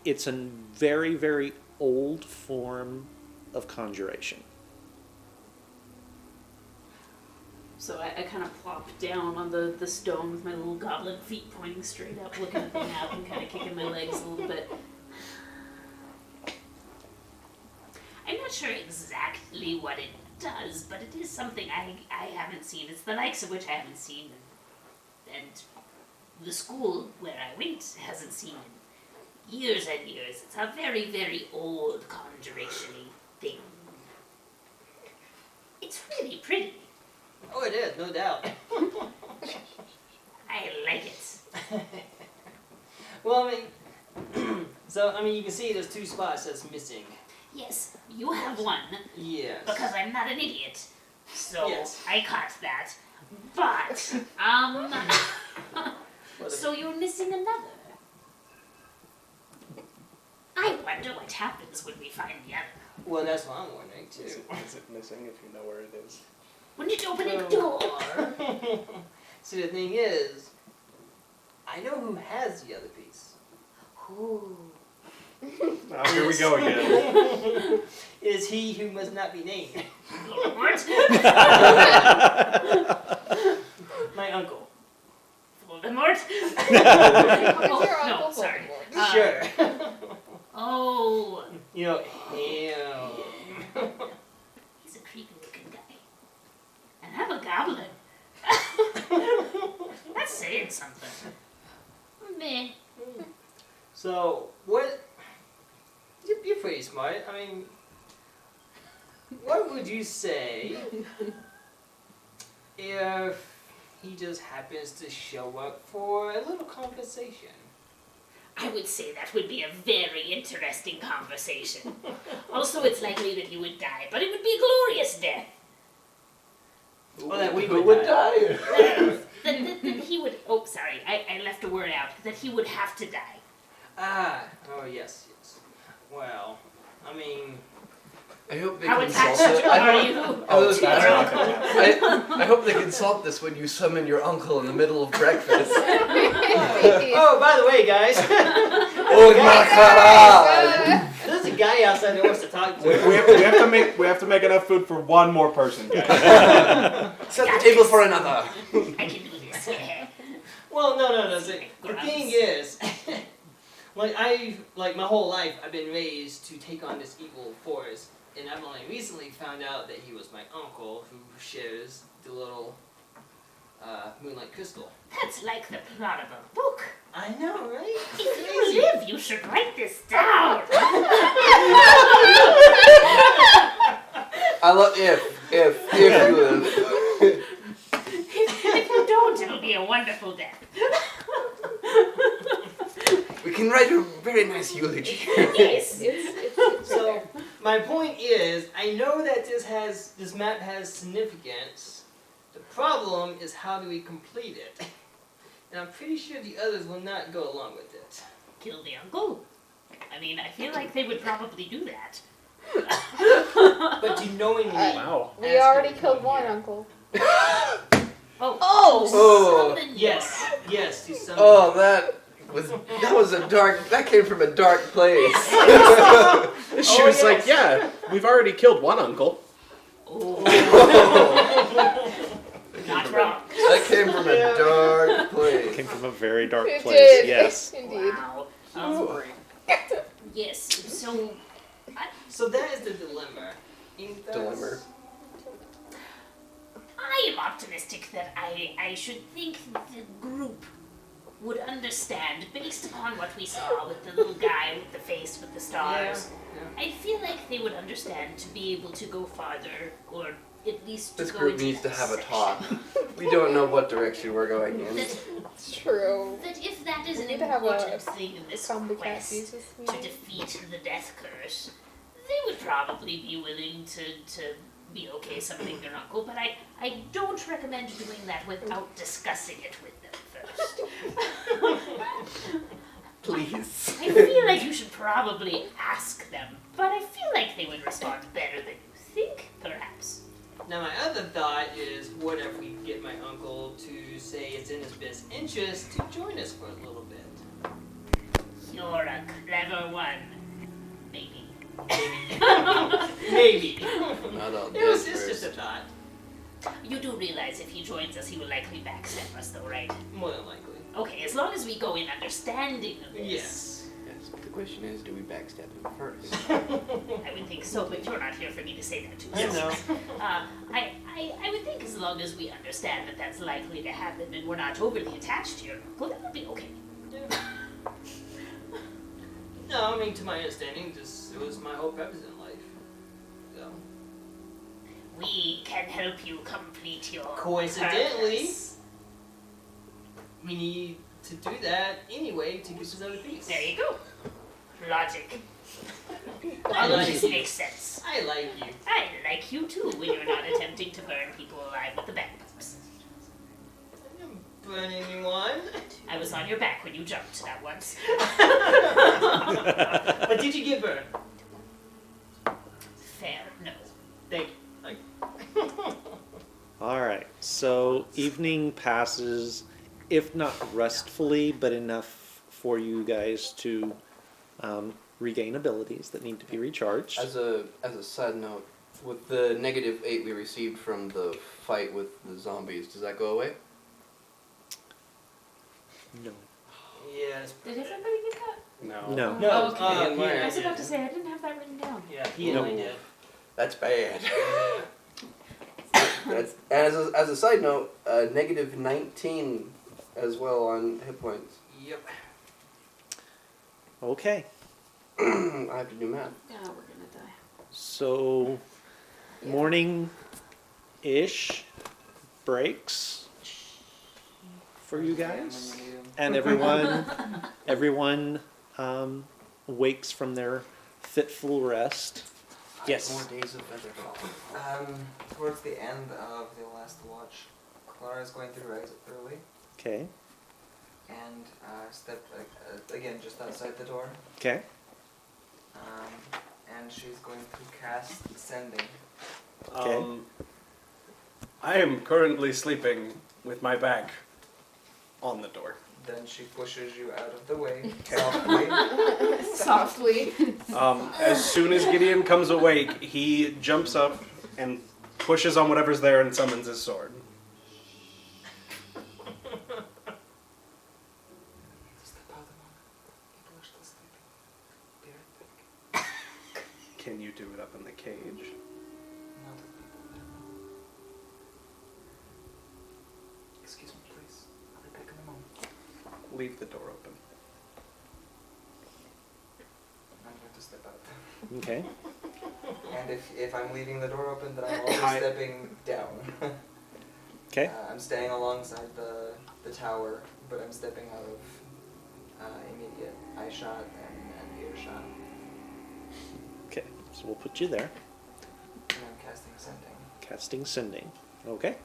It's a very, very old form of conjuration. So I kind of plop down on the stone with my little goblin feet pointing straight up, looking at the map and kind of kicking my legs a little bit. I'm not sure exactly what it does, but it is something I haven't seen. It's the likes of which I haven't seen, and the school where I went hasn't seen in years and years. It's a very, very old conjuration-y thing. It's really pretty. Oh, it is, no doubt. I like it. Well, I mean, you can see there's 2 spots that's missing. Yes, you have one, Yes. because I'm not an idiot. So Yes. I caught that. But, so you're missing another. I wonder what happens when we find the other. Well, that's what I'm wondering too. Is it missing if you know where it is? When you open a door. See, the thing is, I know who has the other piece. Ooh. Oh, here we go again. It is he who must not be named. What? My uncle. Voldemort? Is your no, uncle sorry. Voldemort? Sure. Oh. You know, him. He's a creepy looking guy. And I'm a goblin. That's saying something. Meh. So, what? You're pretty smart. I mean, what would you say if he just happens to show up for a little conversation. I would say that would be a very interesting conversation. Also, it's likely that he would die, but it would be a glorious death. Well, that we Who would would die. die? That he would. Oh, sorry, I left a word out. That he would have to die. Oh yes. Well, I mean, I hope they How consult attached it. are you? Oh, that's not gonna happen. I hope they consult this when you summon your uncle in the middle of breakfast. oh, by the way, guys, Oh my god! there's a guy outside that wants to talk to We you. have to make enough food for one more person, guys. Set the table for another. I can do this. Well, no. The thing is, like my whole life, I've been raised to take on this evil force, and I've only recently found out that he was my uncle who shares the little moonlight crystal. That's like the plot of a book. I know, right? If you live, you should write this down. I love if you live. If you don't, it'll be a wonderful death. We can write a very nice eulogy. Yes. It's So my point is, I know that this map has significance. The problem is how do we complete it? And I'm pretty sure the others will not go along with it. Kill the uncle. I mean, I feel like they would probably do that. But do knowingly Wow. we ask already him to killed come one here. uncle. Oh. Oh. Summon Yes, your- yes, you summoned Oh, that was a dark. That came from a dark place. She was like, yeah, we've already killed one uncle. Oh. Not wrong. That came from a dark place. Came from a very dark It place. did. Yes. Indeed. Wow. Oh. Yes. So So that is the dilemma. And thus- Dilemma. I am optimistic that I should think the group would understand based upon what we saw with the little guy with the face with the stars. Yeah. I feel like they would understand to be able to go farther, or at least to This go group into needs to that have a section. talk. We don't know what direction we're going in. It's true. That if that is We an need to have important a thing in this Come to quest Jesus to meeting. defeat the death curse, they would probably be willing to be okay summoning their uncle, but I don't recommend doing that without discussing it with them first. Please. I feel like you should probably ask them, but I feel like they would respond better than you think, perhaps. Now my other thought is, what if we get my uncle to say it's in his best interest to join us for a little bit? You're a clever one. Maybe. Maybe. Not all It's dead just a first. thought. You do realize if he joins us, he will likely backstab us, though, right? More than likely. Okay, as long as we go in understanding of this. Yes. Yes, but the question is, do we backstab him first? I would think so, but you're not here for me to say that to. I know. I would think as long as we understand that that's likely to happen and we're not overly attached to your uncle, that would be okay. Yeah. No, I mean, to my understanding, it was my whole purpose in life. So. We can help you complete your Coincidentally, purpose. we need to do that anyway to get to know the peace. There you go. Logic. I All of like this you. makes sense. I like you. I like you too when you're not attempting to burn people alive with the bagpipes. I didn't burn anyone. I was on your back when you jumped that once. But did you get burned? Fair, no. Thank you. All right. So evening passes, if not restfully, but enough for you guys to regain abilities that need to be recharged. As a side note, with the -8 we received from the fight with the zombies, does that go away? No. Yes. Did everybody get that? No. No. No. Oh, okay. yeah, I was yeah. about to say I didn't have that written down. Yeah, he and I did. That's bad. That's as a side note, -19 as well on hit points. Yep. Okay. I have to do math. Yeah, we're gonna die. So morning-ish breaks. for you guys. When you need 'em. And everyone wakes from their fitful rest. Yes. More days of featherfall. Towards the end of the last watch, Clara is going to rise early Okay. and step again just outside the door. Okay. And she's going to cast Sending. Okay. I am currently sleeping with my back on the door. Then she pushes you out of the way Softly. softly. As soon as Gideon comes awake, he jumps up and pushes on whatever's there and summons his sword. Step out a moment. People are still sleeping. Be right back. Can you do it up in the cage? Not with people there. Excuse me, please. I'll be back in a moment. Leave the door open. I'm going to step out. Okay. And if I'm leaving the door open, then I'm also stepping down. Okay. I'm staying alongside the tower, but I'm stepping out of immediate eye shot and ear shot. Okay. So we'll put you there. And I'm casting Sending. Casting sending. Okay.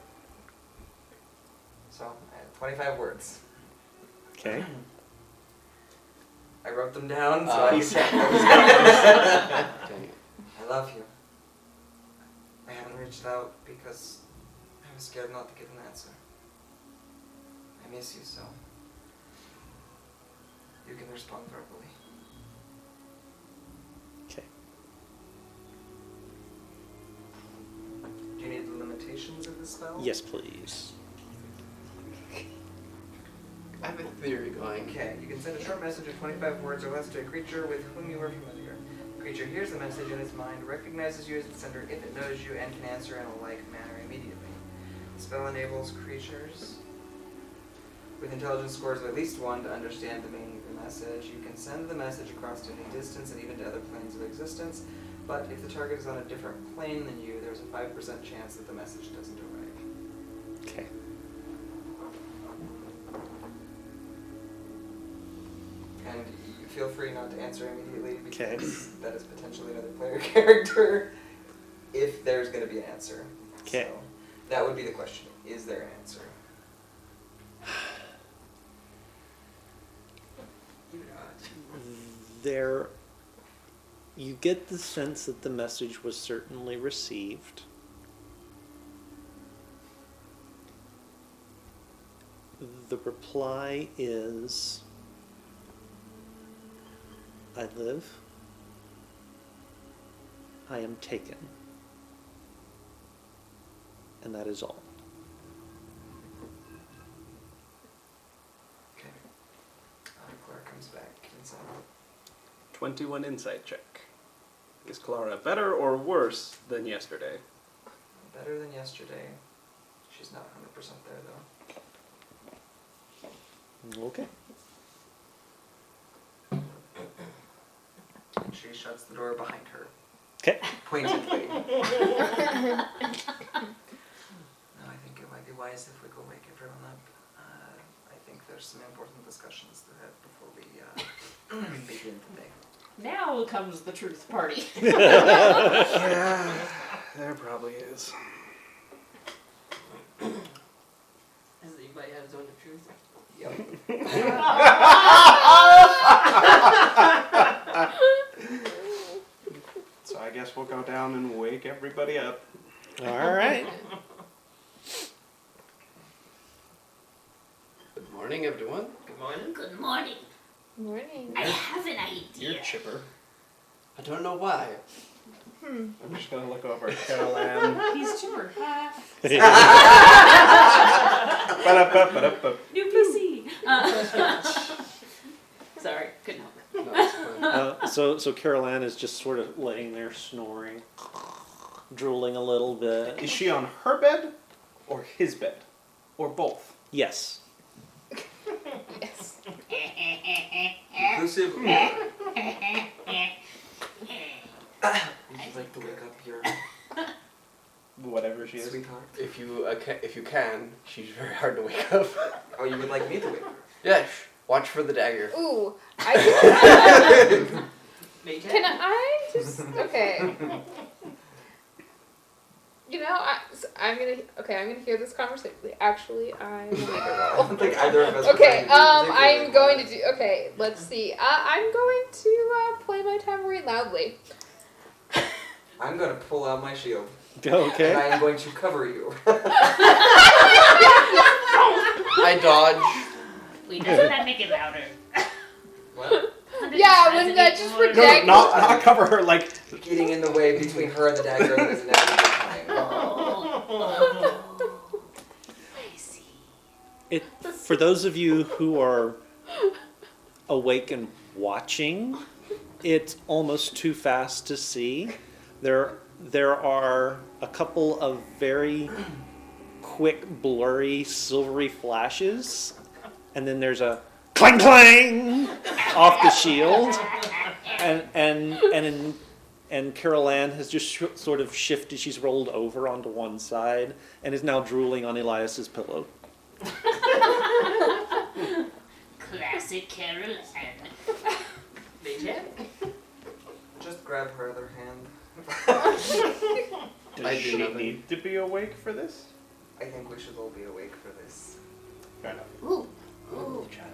So, I have 25 words. Okay. I wrote them down, so Uh, I Dang it. I love you. I haven't reached out because I was scared not to get an answer. I miss you so. You can respond verbally. Okay. Do you need the limitations of the spell? Yes, please. I have a theory going. Okay, you can send a short message of 25 words or less to a creature with whom you are familiar. The creature hears the message in its mind, recognizes you as its sender if it knows you, and can answer in a like manner immediately. The spell enables creatures with intelligence scores of at least 1 to understand the meaning of the message. You can send the message across to any distance and even to other planes of existence, but if the target is on a different plane than you, there's a 5% chance that the message doesn't arrive. Okay. And you feel free not to answer immediately Okay. because that is potentially another player character if there's going to be an answer. Okay. So that would be the question. Is there an answer? There, you get the sense that the message was certainly received. The reply is, I live, I am taken, and that is all. Okay. Clara comes back inside. 21 insight check. Is Clara better or worse than yesterday? Better than yesterday. She's not 100% there though. Okay. And she shuts the door behind her. Okay. Pointedly. No, I think it might be wise if we go wake everyone up. I think there's some important discussions to have before we begin today. Now comes the truth party. Yeah, there probably is. Has anybody had his own truth? Yep. So I guess we'll go down and wake everybody up. All right. Good morning, everyone. Good morning. Good morning. Morning. I have an idea. You're chipper. I don't know why. I'm just gonna look over at Carol Ann. He's chipper. Ba-da-ba-ba-da-ba. New PC. Sorry, couldn't help it. No, it's fine. So Carol Ann is just sort of laying there snoring, drooling a little bit. Is she on her bed or his bed? Or both? Yes. Yes. Inclusive. Would you like to wake up your... Whatever she She is. Sweetheart. If you can, she's very hard to wake up. Oh, you would like me to wake her? Yes. Watch for the dagger. Ooh, I Mage can hand? I just okay? You know, I'm gonna hear this conversation. Actually, I will make a I roll. don't think either of us. are Okay, trying to be I'm particularly going to do. Okay, let's see. I'm going to play my tambourine loudly. I'm gonna pull out my shield. Okay. And I am going to cover you. I dodge. Wait, doesn't that make it louder? What? Yeah, wouldn't that just No, project? not cover her. Like Getting in the way between her and the dagger that is inevitably coming. Oh. I see. For those of you who are awake and watching, it's almost too fast to see. There are a couple of very quick, blurry, silvery flashes, and then there's a clang clang off the shield, and Carol Ann has just sort of shifted. She's rolled over onto one side and is now drooling on Elias's pillow. Classic Carol Ann. Mage hand? Just grab her other hand. does I do she nothing. need to be awake for this? I think we should all be awake for this. Fair enough. Ooh. Oh, Ooh. child.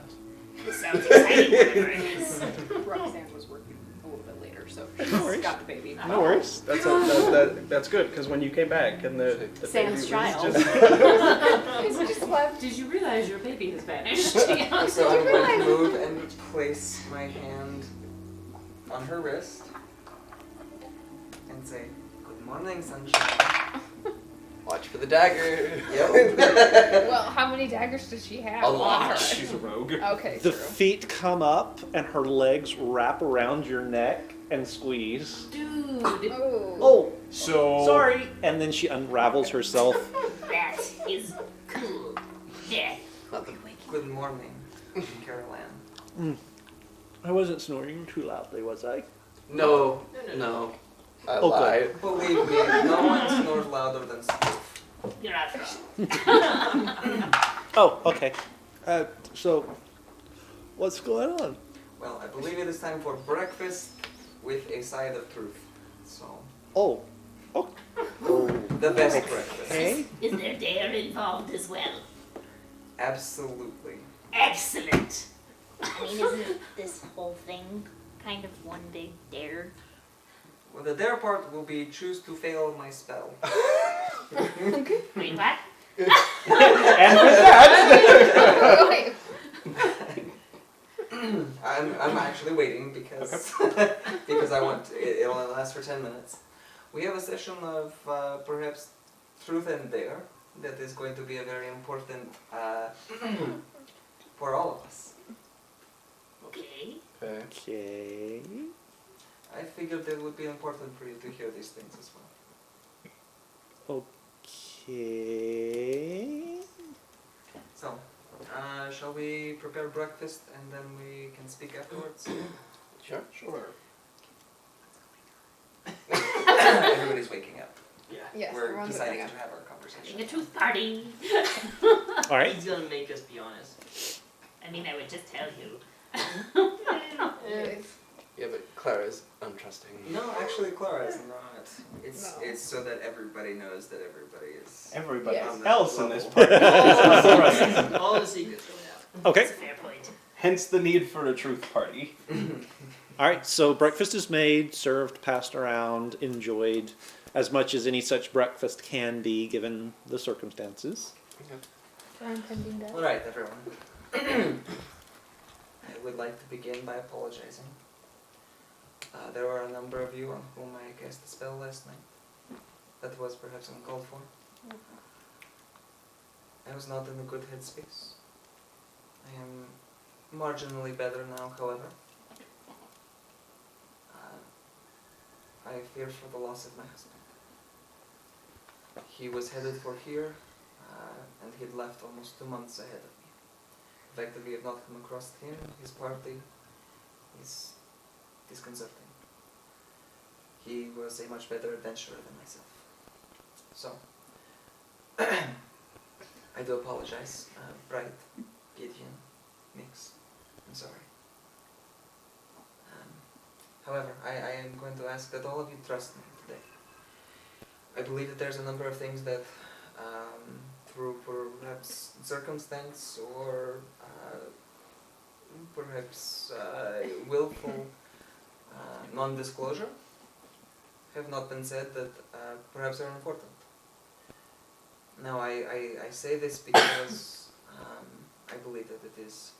This sounds exciting, whatever it is. Roxanne was working a little bit later, so No she's worries. got the baby. No worries. That's good because when you came back and the Sam's baby was child. just- It's just left. Did you realize your baby has vanished? So Did I'm you going to realize- move and place my hand on her wrist and say, "Good morning, sunshine." Watch for the dagger. Yep. Well, how many daggers does she have? A lot. She's a rogue. Okay, The true. feet come up and her legs wrap around your neck and squeeze. Dude. Oh. Oh, So sorry. And then she unravels herself. That is cool. Yeah. Good morning, Carol Ann. I wasn't snoring too loudly, was I? No. I Okay. lied. Believe me, no one snores louder than Spoof. You're not wrong. Oh, okay. So, what's going on? Well, I believe it is time for breakfast with a side of truth. So, Oh. Oh. the best breakfast. Hey. Is there dare involved as well? Absolutely. Excellent. I mean, isn't this whole thing kind of one big dare? Well, the dare part will be choose to fail my spell. Wait, what? And with that, Wait. I'm actually waiting because because I want it only lasts for 10 minutes. We have a session of perhaps truth and dare that is going to be a very important for all of us. Okay. Okay. okay. I figured it would be important for you to hear these things as well. Okay. So, shall we prepare breakfast and then we can speak afterwards? Sure. Everybody's waking up. Yeah. Yes, We're everyone's deciding waking to up. have our conversation. Having a truth party. All right. He's gonna make us be honest. I mean, I would just tell you. Yes. Yeah, but Clara's untrusting. No, actually, Clara is not. It's No. it's so that everybody knows that everybody is. everybody Yes. on that else in this level. party. All the secrets coming out. Okay. That's a fair point. Hence the need for a truth party. All right. So breakfast is made, served, passed around, enjoyed as much as any such breakfast can be given the circumstances. For impending death. All right, everyone. I would like to begin by apologizing. There were a number of you on whom I cast a spell last night. That was perhaps uncalled for. I was not in a good headspace. I am marginally better now, however. I fear for the loss of my husband. He was headed for here, and he had left almost 2 months ahead of me. The fact that we have not come across him, his party, is disconcerting. He was a much better adventurer than myself. So, I do apologize, Bright, Gideon, Nix. I'm sorry. However, I am going to ask that all of you trust me today. I believe that there's a number of things that, through perhaps circumstance or perhaps willful non-disclosure, have not been said that perhaps are important. Now, I say this because I believe that it is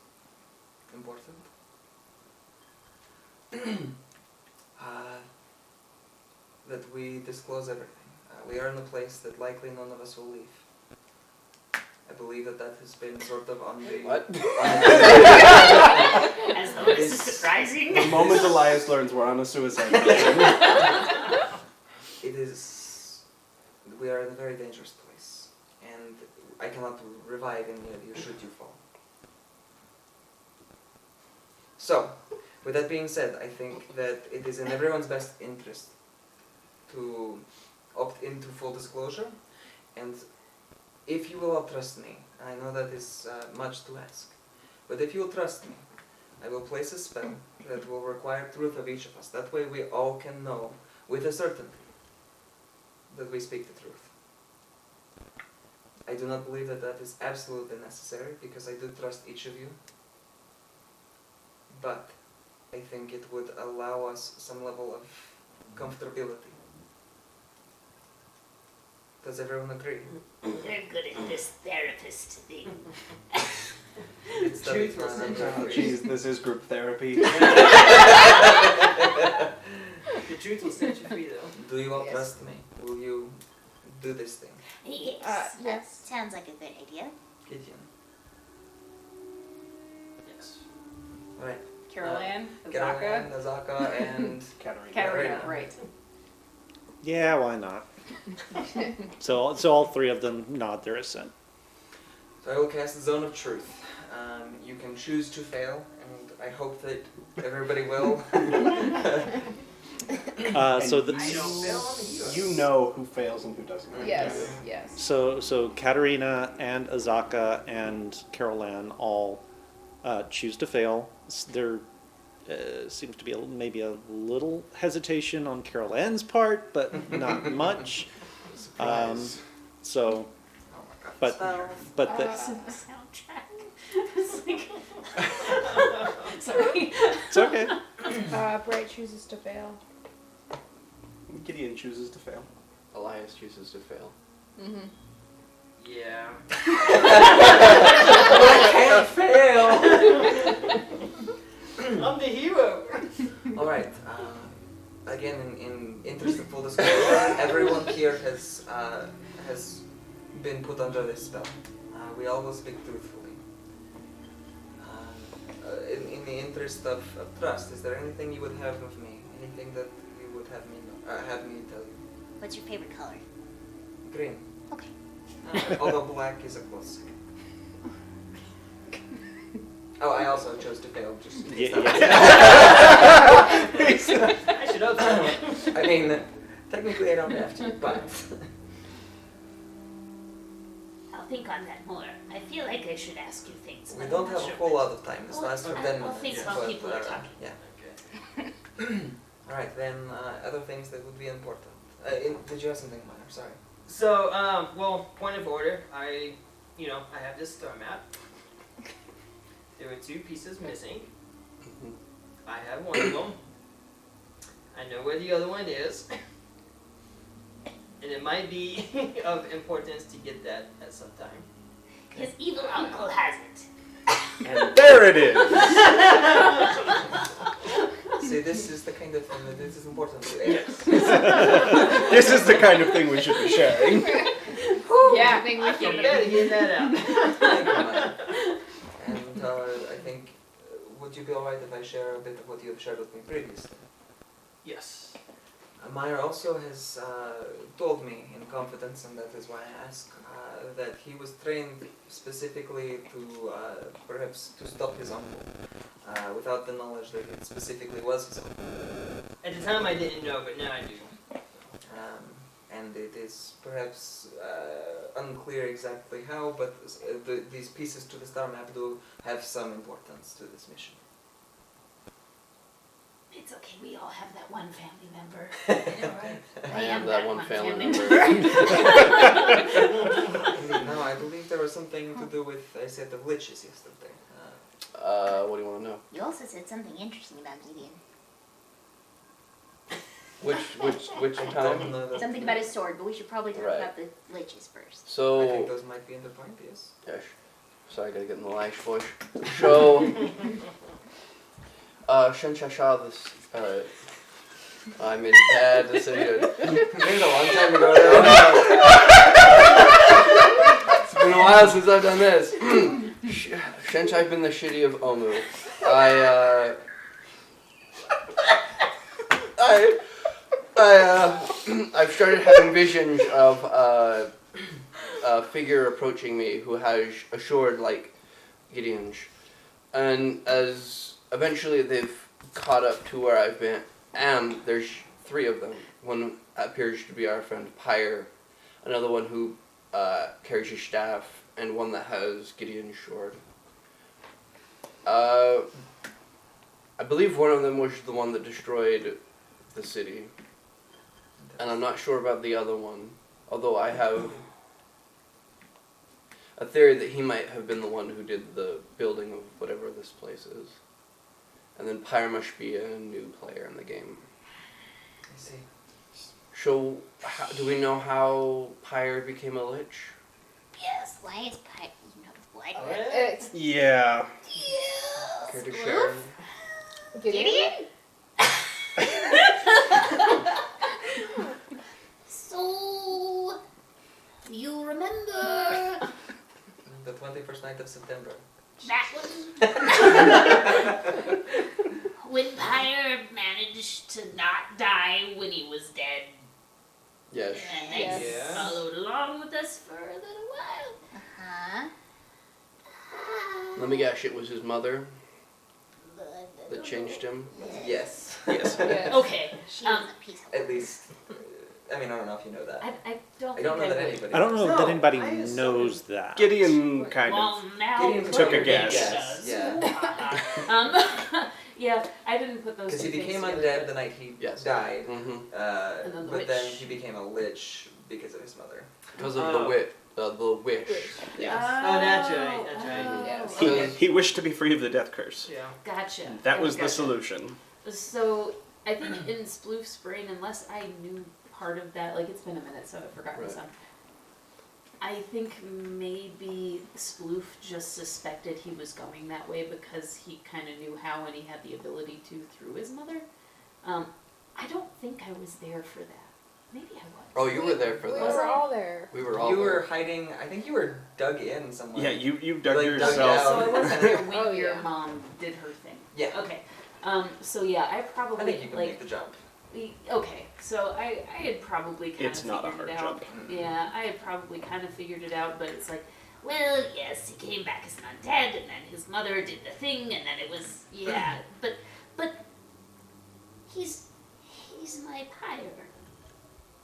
important. That we disclose everything. We are in a place that likely none of us will leave. I believe that that has been sort of on the... What? As though this is surprising. The moment Elias learns we're on a suicide mission. It is... We are in a very dangerous place. And I cannot revive any of you should you fall. So, with that being said, I think that it is in everyone's best interest to opt into full disclosure, and if you will all trust me, I know that is much to ask, but if you will trust me, I will place a spell that will require truth of each of us. That way we all can know with a certainty that we speak the truth. I do not believe that that is absolutely necessary, because I do trust each of you, but I think it would allow us some level of comfortability. Does everyone agree? They're good at this therapist thing. It's studied Truth will for a set number you of Oh, free. jeez, this is group therapy. The truth will set you free, though. Do you all Yes. trust me? Will you do this thing? Yes. That Yes. sounds like a good idea. Gideon. Yes. Alright. Carol Ann, Caroline, Azaka, Azaka, and Katarina. Katarina, Katarina. right. Yeah, why not? So all three of them nod their assent. so I will cast the Zone of Truth. You can choose to fail, and I hope that everybody will. So And the, I don't fail on the hero. You know who fails and who doesn't. Yes, yes. so Katarina and Azaka and Carol Ann all choose to fail. There seems to be maybe a little hesitation on Carol Ann's part, but not much. Surprise. So, Oh my god. but but the, Soundtrack. It's like- Sorry. it's okay. Bright chooses to fail. Gideon chooses to fail. Elias chooses to fail. Mm-hmm. Yeah. I can't fail! I'm the hero. Alright, again, in interest of full disclosure, everyone here has been put under this spell. We all will speak truthfully. In the interest of trust, is there anything you would have of me? Anything that you would have me tell you? What's your favorite color? Green. Okay. Although black is a close second. Oh, I also chose to fail. Just Yeah, I should have done it. I mean, technically I don't have to, but I'll think on that more. I feel like I should ask you things. we but don't I'm have not a sure whole that- lot of time. This Well, lasts for I'll 10 minutes. think while but, people are talking. Yeah. Okay. All right, then other things that would be important. Did you have something, Minor? Sorry. So, well, point of order. I have this star map. There were 2 pieces missing. I have one of them. I know where the other one is. And it might be of importance to get that at some time. His evil uncle has it. And there it is! See, this is the kind of thing that this is important to. This is the kind of thing we should be sharing. Yeah, I think we I feel can. better getting that out. Thank you, Minor. And I think, would you be alright if I share a bit of what you have shared with me previously? Yes. Meyer also has told me in confidence, and that is why I ask, that he was trained specifically to perhaps to stop his uncle, without the knowledge that it specifically was his uncle. At the time I didn't know, but now I do. And and it is perhaps unclear exactly how, but these pieces to the star map do have some importance to this mission. It's okay, we all have that one family member. I am that one family member. Indeed, no, I believe there was something to do with a set of liches yesterday. What do you want to know? You also said something interesting about Gideon. Which I time? don't know that- Something about his sword, but we should probably talk Right. about the liches first. I So, think those might be in the point, yes. yes. Sorry, I gotta get in the lash voice. So, Shen Shasha, this, I'm in bad decision. It's a long time ago. It's been a while since I've done this. Shenchai's been the shitty of Omu. I've started having visions of a figure approaching me who has a sword like Gideon's, and as eventually they've caught up to where I've been, there's 3 of them. One appears to be our friend Pyre, another one who carries a staff, and one that has Gideon's sword. I believe one of them was the one that destroyed the city, and I'm not sure about the other one, although I have a theory that he might have been the one who did the building of whatever this place is. And then Pyre must be a new player in the game. I see. So, do we know how Pyre became a lich? Yes. Why is Pyre? You know what? It's Yeah. Yes. Care to share? Gideon? So, you remember The 21st night of September. That one? When Pyre managed to not die when he was dead. Yes. And Yes. they Yeah. followed along with us for a little while. huh? Let me guess, it was his mother that changed him? Yes. Yes. yes. Okay. She was a piece of At least, I mean, I don't know if you know that. I don't I don't know think that would. anybody I don't know knows. that anybody I assumed- knows that. Gideon kind Well, of. now Gideon took a clearly guess. does. Yeah. Yeah, I didn't put those Because he two things became together, undead but- the night he Yes. died, Mm-hmm. And then the but then witch. he became a lich because of his mother. Because of the Oh. wish. The wish. Oh, that's right, that's right. Oh, Yes. He, okay. he wished to be free of the death curse. Yeah. Gotcha. That was the Gotcha. solution. So I think in Sploof's brain, unless I knew part of that, like it's been a minute, so I've forgotten Right. some. I think maybe Sploof just suspected he was going that way because he kind of knew how and he had the ability to through his mother. I don't think I was there for that. Maybe I was. Oh, you were there for We that. were all there. We were all You there. were hiding, I think you were dug in somewhere. Yeah, you dug Like, dug yourself. out. So I wasn't there when Oh, your yeah. mom did her thing. Yeah. Okay. So yeah, I probably I think you can like make the jump. okay. So I had probably kind It's of not a figured hard it out. jump. Yeah, I had probably kind of figured it out, but it's like, well, yes, he came back as an undead, and then his mother did the thing, and then it was yeah, but he's my Pyre.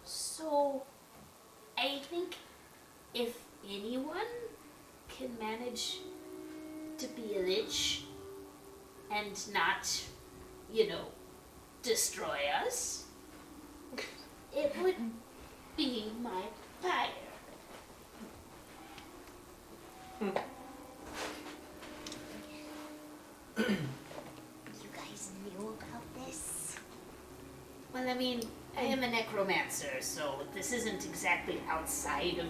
So I think if anyone can manage to be a lich and not, destroy us, it would be my Pyre. You guys knew about this? Well, I mean, I am a necromancer, so this isn't exactly outside of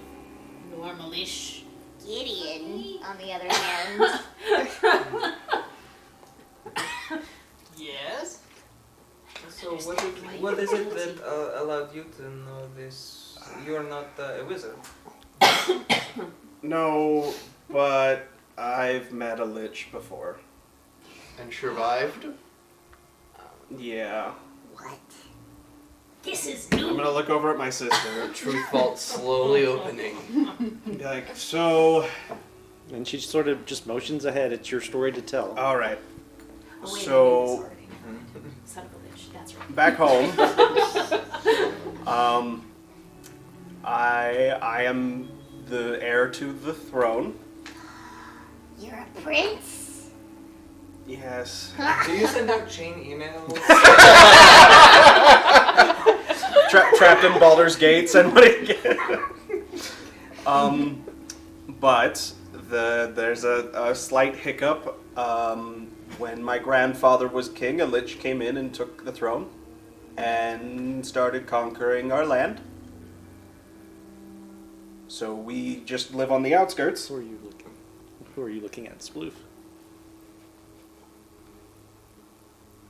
normal-ish. Gideon, on the other hand. Yes. So what is it that allowed you to know this? You're not a wizard. No, but I've met a lich before. And survived? Yeah. What? This is I'm new. gonna look over at my sister Truth vault slowly opening. and be like, so, And she sort of just motions ahead. It's your story to tell. alright. Oh, wait, So- sorry. Son of a bitch, that's right. Back home, I am the heir to the throne. You're a prince? Yes. Do you send out chain emails? Trapped in Baldur's Gates and what but there's a slight hiccup. When my grandfather was king, a lich came in and took the throne and started conquering our land. So we just live on the outskirts. Who are you looking? Who are you looking at, Sploof?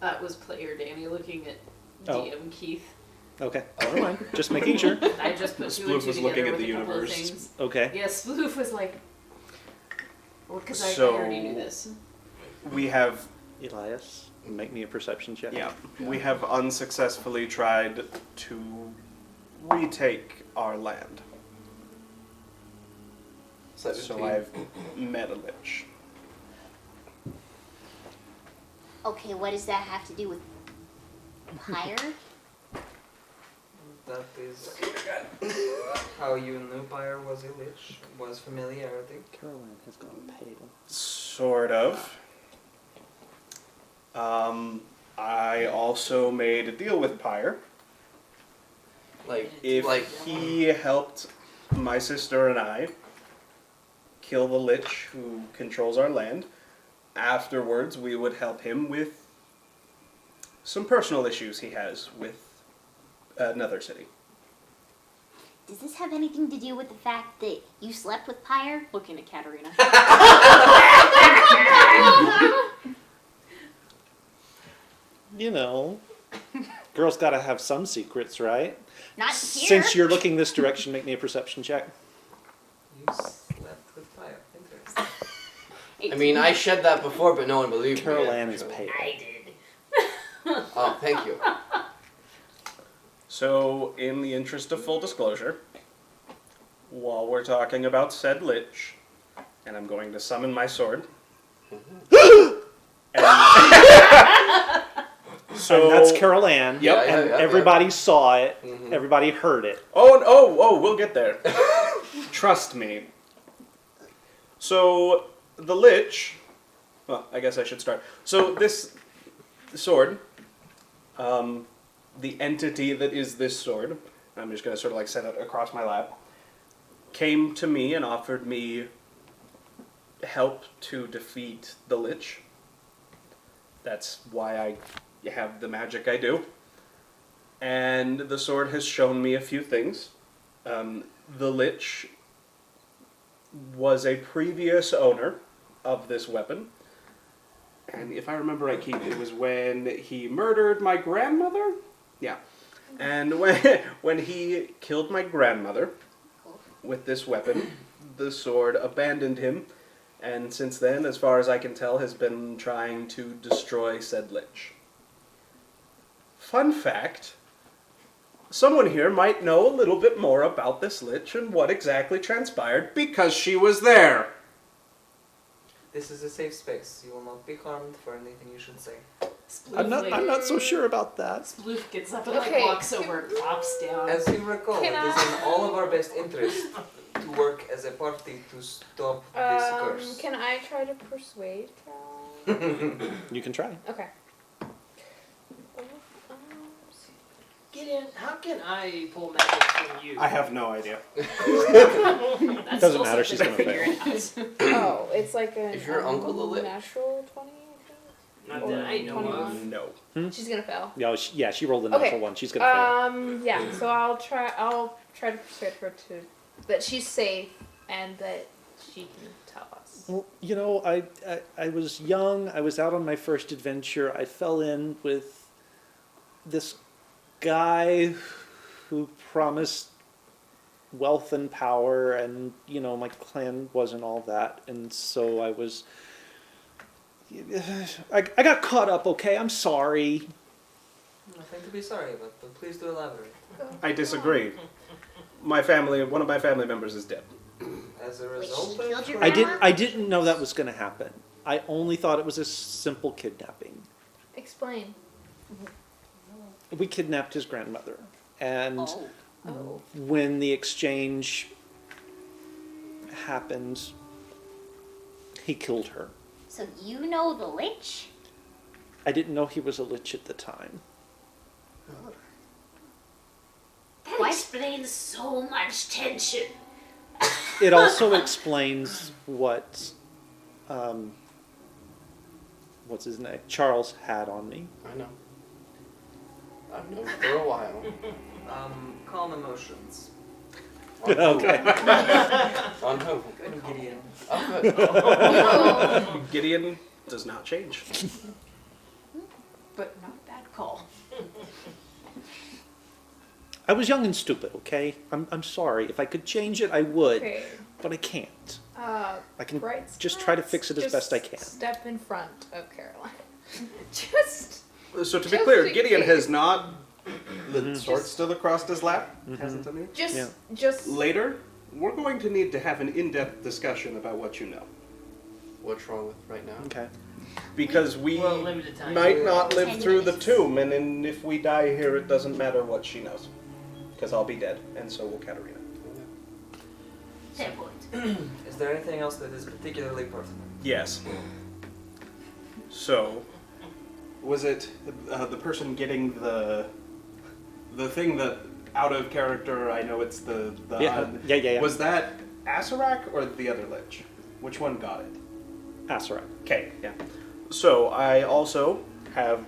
That was player Danny looking at Oh. DM Keith. Okay, never mind. Just making sure. I just put two and Sploof two was together looking at with the a couple of universe. things. Okay. Yeah, Sploof was like, well, because I So- already knew this. We have, Elias, make me a perception check. yeah, we have unsuccessfully tried to retake our land. 17. So I've met a lich. Okay, what does that have to do with Pyre? That is how you knew Pyre was a lich, was familiarity. Caroline has gone pale. Sort of. I also made a deal with Pyre. If he helped my sister and I kill the lich who controls our land, afterwards we would help him with some personal issues he has with another city. Does this have anything to do with the fact that you slept with Pyre? Looking at Katarina. You know, girls gotta have some secrets, right? Not here. Since you're looking this direction, make me a perception check. You slept with Pyre. Interesting. I mean, I shed that before, but no one believed me. Caroline is so- pale. I did. Oh, thank you. So, in the interest of full disclosure, while we're talking about said lich, and I'm going to summon my sword. So And that's Carol Ann. Yep. And Yeah, everybody saw it. Mhm. Everybody heard it. Oh, we'll get there. Trust me. So, the lich... Well, I guess I should start. So, this sword, the entity that is this sword, I'm just going to sort of like set it across my lap, came to me and offered me help to defeat the lich. That's why I have the magic I do. And the sword has shown me a few things. The lich was a previous owner of this weapon. And if I remember right, Keith, it was when he murdered my grandmother? Yeah. And when he killed my grandmother with this weapon, the sword abandoned him. And since then, as far as I can tell, has been trying to destroy said lich. Fun fact, someone here might know a little bit more about this lich and what exactly transpired because she was there. This is a safe space. You will not be harmed for anything you should say. I'm not so sure about that. Sploof gets up and like Okay. walks over and plops down. As you recall, Can it is in all of our best interest to work as a party to stop this curse. Can I try to persuade Carol? You can try. Okay. Gideon, how can I pull magic from you? I have no idea. That's Doesn't still matter, she's something gonna to figure out. Oh, it's like a Is your uncle the lich? natural 20, I Not that I know of. 21. No. think. She's gonna fail. Yeah, she rolled a natural Okay. one. She's gonna fail. Yeah. So I'll try to persuade her to that she's safe and that she can tell us. Well, you know, I was young. I was out on my first adventure. I fell in with this guy who promised wealth and power, and you know, my clan wasn't all that, and so I was. I got caught up. Okay, I'm sorry. Nothing to be sorry about, but please do elaborate. I disagree. One of my family members is dead. As a Wait, result she killed of... your I grandma? didn't know that was going to happen. I only thought it was a simple kidnapping. Explain. We kidnapped his grandmother, and Oh. Oh. when the exchange happened, he killed her. So you know the Lich? I didn't know he was a lich at the time. That What? explains so much tension. It also explains what, what's his name? Charles had on me. I know. I've known for a while. Calm emotions. On who? Okay. On who? Good Gideon. Oh, good. Gideon does not change. But not that call. I was young and stupid, okay? I'm sorry. If I could change it, I would, Okay. but I can't. I can Bright just try to spots, fix it as just best I can. Step in front of Caroline. Just. So to be Just clear, in Gideon case. has not. The sword still across his lap. Hasn't to me. Just. Yeah. Just. Later, we're going to need to have an in-depth discussion about what you know, What's wrong with right now? Okay. because we Well, limited time. might not live 10 through the minutes. tomb, and then if we die here, it doesn't matter what she knows, because I'll be dead, and so will Katarina. Fair point. Is there anything else that is particularly pertinent? Yes. So, was it the person getting the thing that out of character? I know it's the Yeah. Was that Asarak or the other lich? Which one got it? Asarak. Okay, yeah. So I also have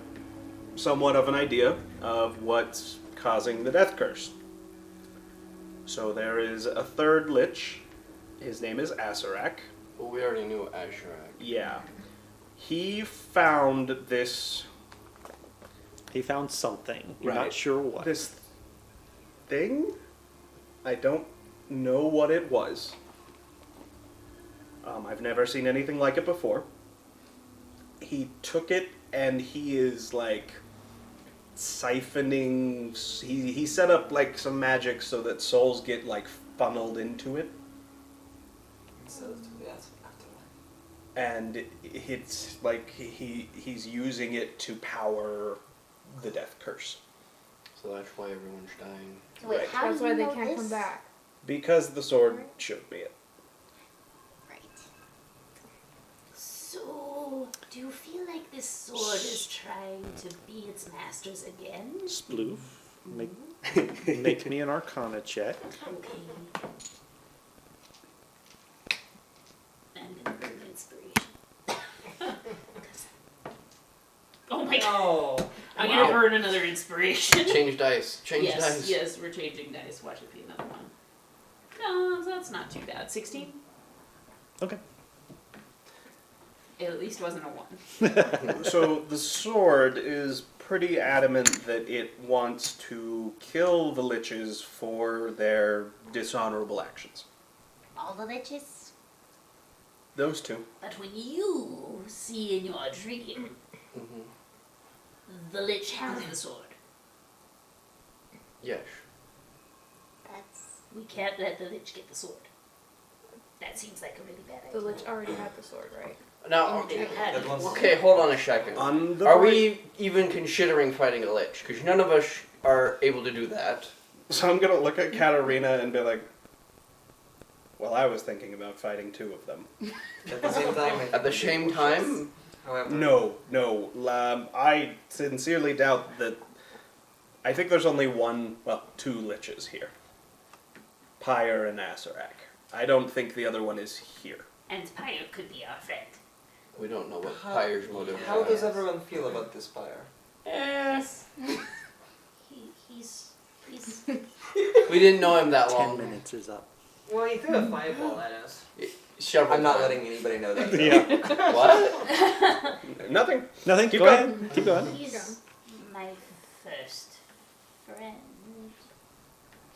somewhat of an idea of what's causing the death curse. So there is a third lich. His name is Asarak. Well, we already knew Asherak. Yeah. He found this He found something. You're Right. not sure what. this thing. I don't know what it was. I've never seen anything like it before. He took it and he is like siphoning. He set up like some magic so that souls get like funneled into it, Instead of to the afterlife. and it's like he's using it to power the death curse. So that's why everyone's dying. So wait, Right. how That's do why you they know can't this? come back. Because the sword showed me it. Right. So, do you feel like this sword is trying to be its master's again? Sploof. Make me an Arcana check. Okay. I'm gonna burn inspiration. Oh my god. Oh. I'm Wow. gonna burn another inspiration. Change dice. Change yes, dice. yes, we're changing dice. Watch it be another one. No, that's not too bad. 16? Okay. It at least wasn't a 1. So the sword is pretty adamant that it wants to kill the liches for their dishonorable actions. All the liches? Those two. But when you see in your dream, Mm-hmm. the lich has the sword. Yes. That's. We can't let the lich get the sword. That seems like a really bad The idea. Lich already had the sword, right? Now, They had That it. one's- okay, hold on a second. On the Are right- we even considering fighting a lich? Because none of us are able to do that. So I'm gonna look at Katarina and be like, well, I was thinking about fighting two of them. At the same time. I At the think same we time, should- However. No. I sincerely doubt that. I think there's only two liches here. Pyre and Asarak. I don't think the other one is here. And Pyre could be our friend. we don't know what How- Pyre's motive How is. does everyone feel about this fire? Yes. He's We didn't know him that 10 long. minutes is up. Well, he threw a fireball at us. Several I'm not times. letting anybody know that. Yeah. What? Nothing. Nothing. Keep Go going. ahead. Keep going. He's my first friend.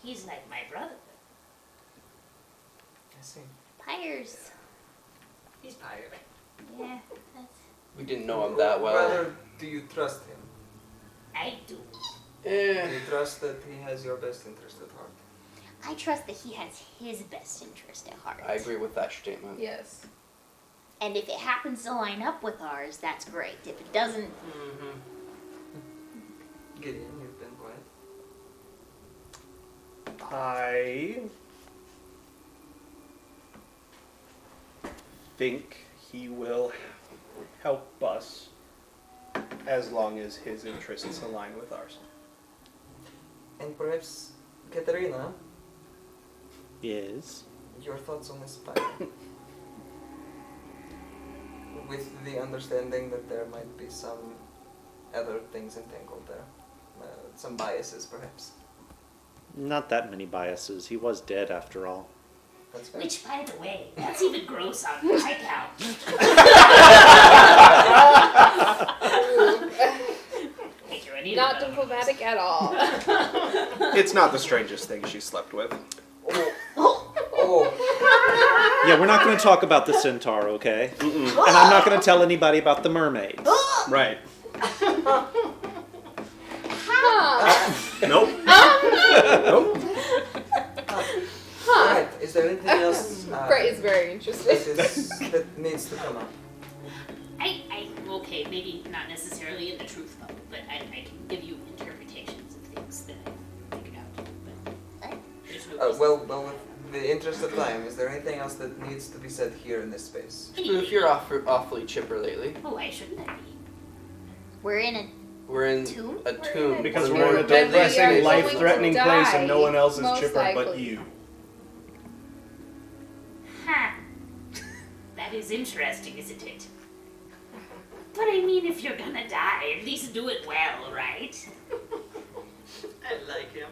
He's like my brother. I see. Pyres. He's Pyre. Yeah, that's. We didn't know him that well. Rather, do you trust him? I do. Do Eh. you trust that he has your best interest at heart? I trust that he has his best interest at heart. I agree with that statement. Yes. And if it happens to line up with ours, that's great. If it doesn't, Mm-hmm. Gideon, you've been quiet. I think he will help us as long as his interests align with ours. And perhaps, Katerina, Yes. your thoughts on this spy? With the understanding that there might be some other things entangled there. Some biases, perhaps. Not that many biases. He was dead after all. That's fair. Which, by the way, that's even gross on my count. Thank you, I needed Not that. diplomatic at all. It's not the strangest thing she slept with. Oh, Yeah, we're not going to talk about the centaur, okay? And I'm not going to tell anybody about the mermaids. Right. Huh. Nope. Nope. alright. Is there anything else Bray is very interested. that needs to come up? Okay, maybe not necessarily in the truth bubble, but I can give you interpretations of things that I figured out. But there's no reason. Well, with the interest of time, is there anything else that needs to be said here in this space? Spoof, you're awfully chipper lately. Oh, why shouldn't I be? We're in a We're in tomb. a tomb. Because We're we're in a a deadly Then we are depressing, going life-threatening to place and no die, one else is most chipper but likely. you. Ha! That is interesting, isn't it? But I mean, if you're gonna die, at least do it well, right? I like him.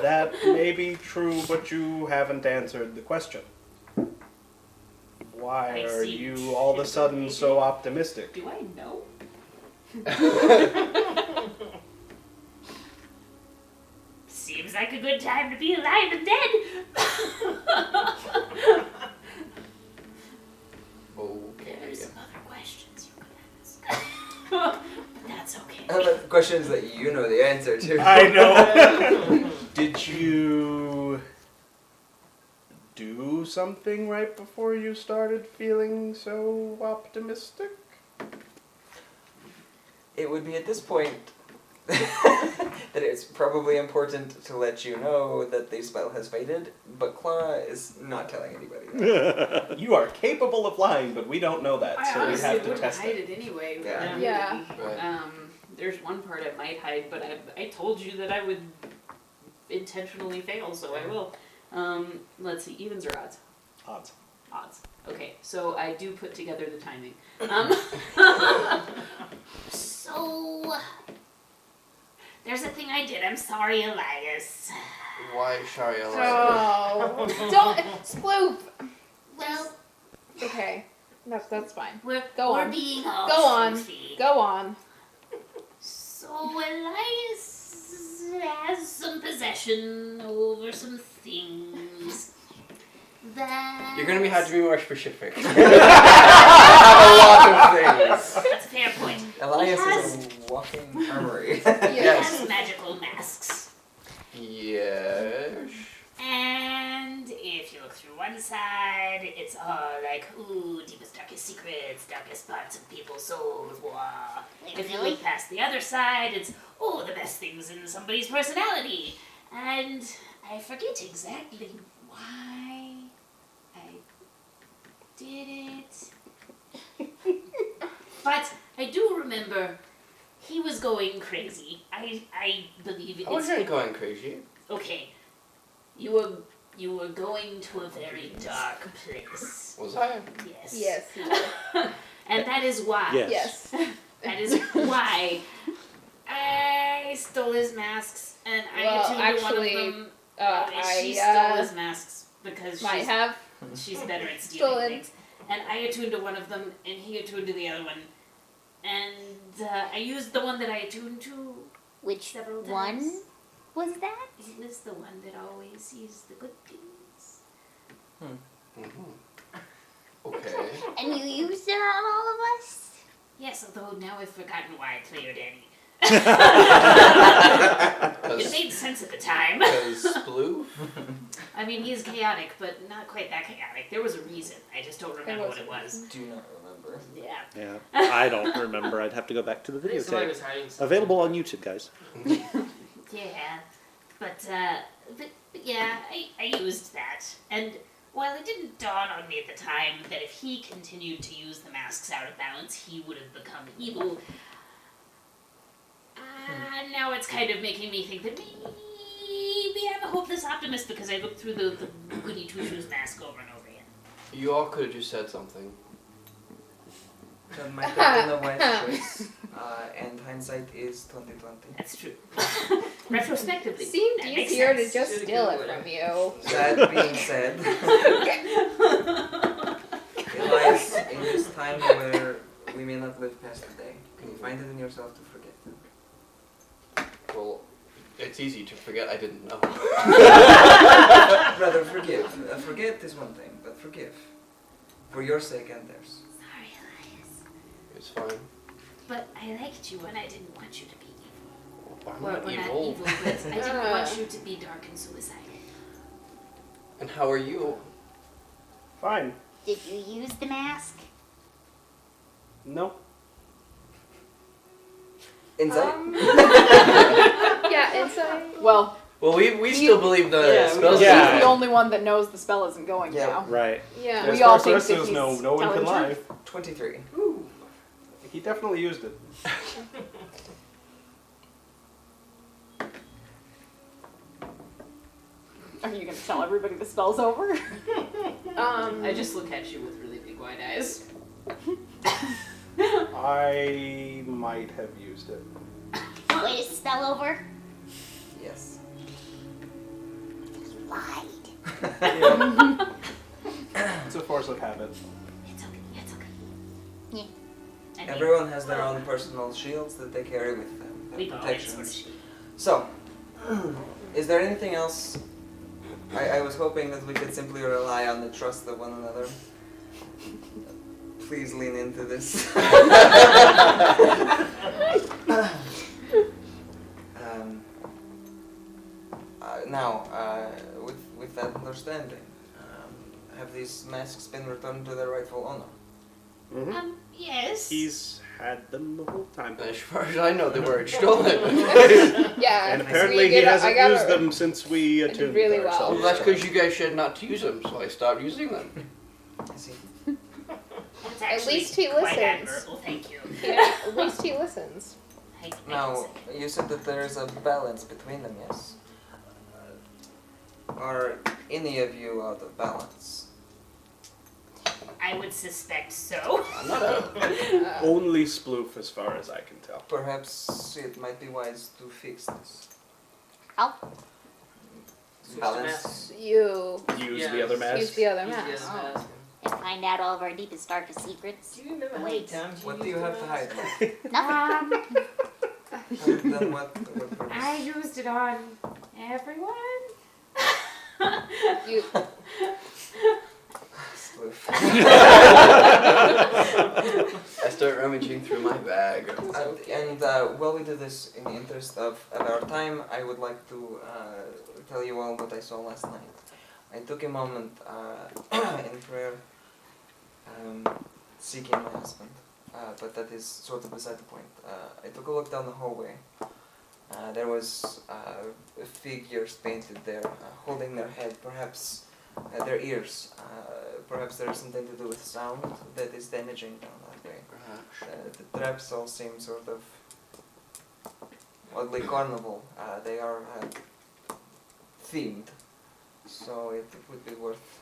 That may be true, but you haven't answered the question. Why I are see. you all of a sudden so optimistic? Do I know? Seems like a good time to be alive and dead. Okay. There's some other questions you could ask. But that's okay. Questions that you know the answer to. I know. Did you do something right before you started feeling so optimistic? It would be at this point that it's probably important to let you know that the spell has faded, but Clara is not telling anybody. You are capable of lying, but we don't know that, I so we honestly have to wouldn't test hide it. it anyway. Yeah. Yeah. Right. There's one part I might hide, but I told you that I would intentionally fail, so I will. Let's see, evens or odds? Odds. Odds. Okay, so I do put together the timing. So, there's a thing I did. I'm sorry, Elias. Why Sharia? Oh, don't sploof. Well, Okay, that's fine. we're Go we're on. being all Go on. truthy. Go on. So Elias has some possession over some things that... You're gonna have to be more specific. A lot of things. That's a fair point. Elias He is a walking armory. He Yes. has magical masks. Yes. And if you look through one side, it's all like, ooh, deepest, darkest secrets, darkest parts of people's souls, blah. If you look past the other side, it's, oh, the best things in somebody's personality. And I forget exactly why I did it. But I do remember he was going crazy. I believe I it's... wasn't going crazy. Okay. You were going to a very dark place. Was I? Yes. Yes. And that is why. Yes. Yes. That is why I stole his masks and I Well, attuned to actually, one of them. She stole I his masks because might have. she's better at stealing Stolen. things. And I attuned to one of them and he attuned to the other one. And I used the one that I attuned to Which several times. one was that? It was the one that always sees the good things. Mm-hmm. Okay. And you used it on all of us? Yes, although now I've forgotten why I played Danny. It Because made sense at the time. Sploof. I mean, he's chaotic, but not quite that chaotic. There was a reason. I just don't remember what it was. Do not remember. Yeah. Yeah, I don't remember. I'd have to go back to the I think somebody videotape. was hiding something. Available on YouTube, guys. Yeah. But yeah, I used that. And while it didn't dawn on me at the time that if he continued to use the masks out of balance, he would have become evil, now it's kind of making me think that maybe I'm a hopeless optimist because I looked through the goody two-shoes mask over and over again. You all could have just said something. That might have been a wise choice. And hindsight is 2020. That's true. Retrospectively, Seemed that makes easier to sense. just steal it from you. That being said, it lies in this time where we may not live past the day. Can you find it in yourself to forget? Well, it's easy to forget I didn't know. Rather forgive. Forget is one thing, but forgive. For your sake and theirs. Sorry, Elias. It's fine. But I liked you and I didn't want you to be evil. I'm Well, not not evil. evil, but I didn't want you to be dark and suicidal. And how are you? Fine. Did you use the mask? No. Insight? Yeah, insight. Well, Well, we still believe the Yeah, spells. Yeah. he's the only one that knows the spell isn't going Yeah. now. Right. Yeah. As We far all as the think rest that of us know, he's no one can telling lie. the 23. He definitely used it. Are you gonna tell everybody the spell's over? I just look at you with really big wide eyes. I might have used it. Wait, is the spell over? Yes. You lied. It's a force of habit. It's okay, it's okay. Yeah. I mean, Everyone has their own personal shields that they carry with them. we've Their always sort of protections. shit. So, is there anything else? I was hoping that we could simply rely on the trust of one another. Please lean into this. Now, with that understanding, have these masks been returned to their rightful owner? Mm-hmm. Yes. He's had them the whole time. As far as I know, they were stolen. Yeah. And I apparently we he get- I hasn't got used it. them since we did attuned really well. ourselves. Well, that's because you guys said not to use them, so I stopped using them. I see. That's actually least he quite listens. admirable, thank you. Yeah, at least he listens. I can Now, say. you said that there is a balance between them, yes? Are any of you out of balance? I would suspect so. I'm not a... Only sploof as far as I can tell. Perhaps it might be wise to fix this. How? Switch Balance. You Use Yeah, the other use mask. use the other Use the mask. other mask. And find out all of our deepest, darkest secrets. Do you remember how many Wait. times you What do used you the have to mask? hide? Nothing. Then what purpose? I used it on everyone. You Sleuth. I start rummaging through my bag. And while we do this in the interest of our time, I would like to tell you all what I saw last night. I took a moment in prayer seeking my husband, but that is sort of beside the point. I took a look down the hallway. There was figures painted there, holding their head, perhaps their ears. Perhaps there is something to do with sound that is damaging down that way. The traps all seem sort of oddly carnival. They are themed, so it would be worth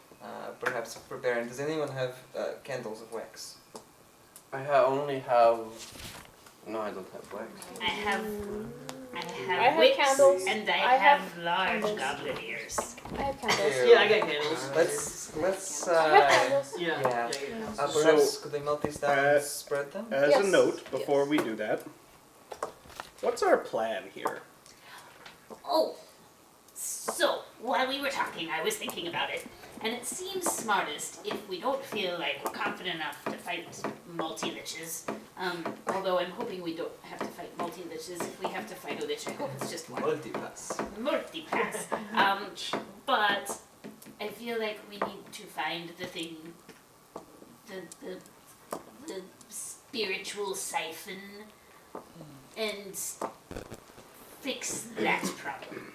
perhaps preparing. Does anyone have candles of wax? only have... No, I don't have wax. I have I have wicks candles. and I I have have large candles. goblin ears. I have candles. Here. Yeah, I got candles. Let's I have candles. Yeah. Yeah. I got candles. perhaps could they melt these down and spread them? As Yes. a note, before Yes. we do that, what's our plan here? Oh, so while we were talking, I was thinking about it, and it seems smartest if we don't feel like we're confident enough to fight multi-liches. Although I'm hoping we don't have to fight multi-liches. If we have to fight a lich, I hope it's just one. Multipass. Multi-pass. But I feel like we need to find the thing, the spiritual siphon, and fix that problem.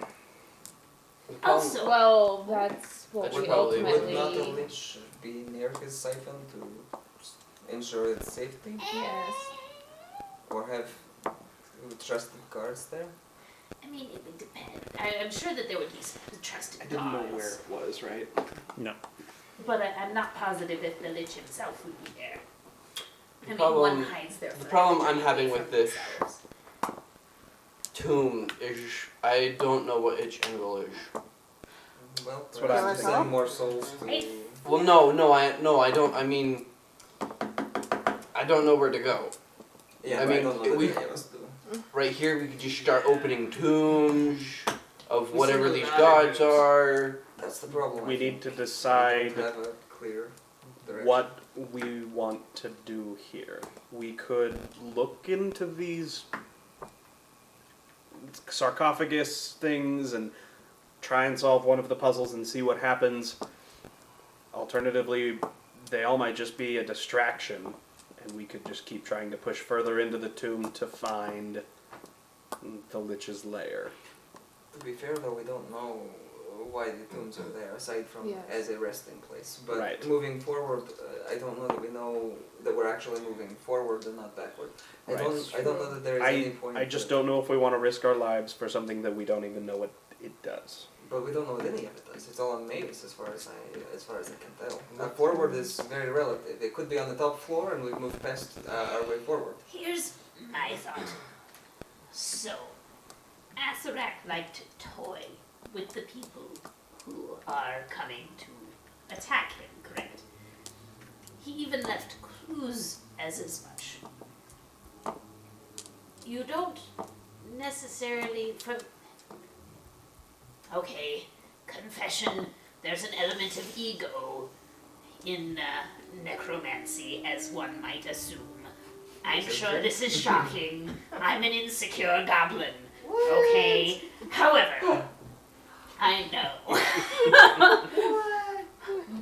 The problem- Also, Well, that's what That's we probably- Would not a ultimately. lich be near his siphon to ensure its safety? Yes. Or have trusted guards there? I mean, it would depend. I'm sure that there would be some trusted I didn't know guards. where it was, right? No. But I'm not positive if the Lich himself would be there. I mean, problem- one hides their the problem friends I'm having away with from this- themselves. Tomb is, I don't know what its end goal is. Well, That's what I perhaps was to send thinking. more souls to... Hey. Well, no, I don't. I mean, I don't know where to go. Yeah, I mean, don't know that we- any of us do. Right here, we could just start opening tombs of We whatever still these don't gods have are. That's the problem. We I need think. to We decide don't have a clear direction. what we want to do here. We could look into these sarcophagus things and try and solve one of the puzzles and see what happens. Alternatively, they all might just be a distraction, and we could just keep trying to push further into the tomb to find the Lich's lair. To be fair though, we don't know why the tombs are there, aside from Yes. as a resting place. But Right. moving forward, I don't know that we know that we're actually moving forward and not backward. I Right. don't know that there is any point. I just to- don't know if we want to risk our lives for something that we don't even know what it does. But we don't know what any of it does. It's all on maze as far as I can tell. Forward is very relative. It could be on the top floor and we've moved past our way forward. Here's my thought. So, Asarak liked to toy with the people who are coming to attack him, correct? He even left clues as much. You don't necessarily... Okay, confession, there's an element of ego in necromancy, as one might assume. I'm sure this is shocking. I'm an insecure goblin. Okay? However, I know.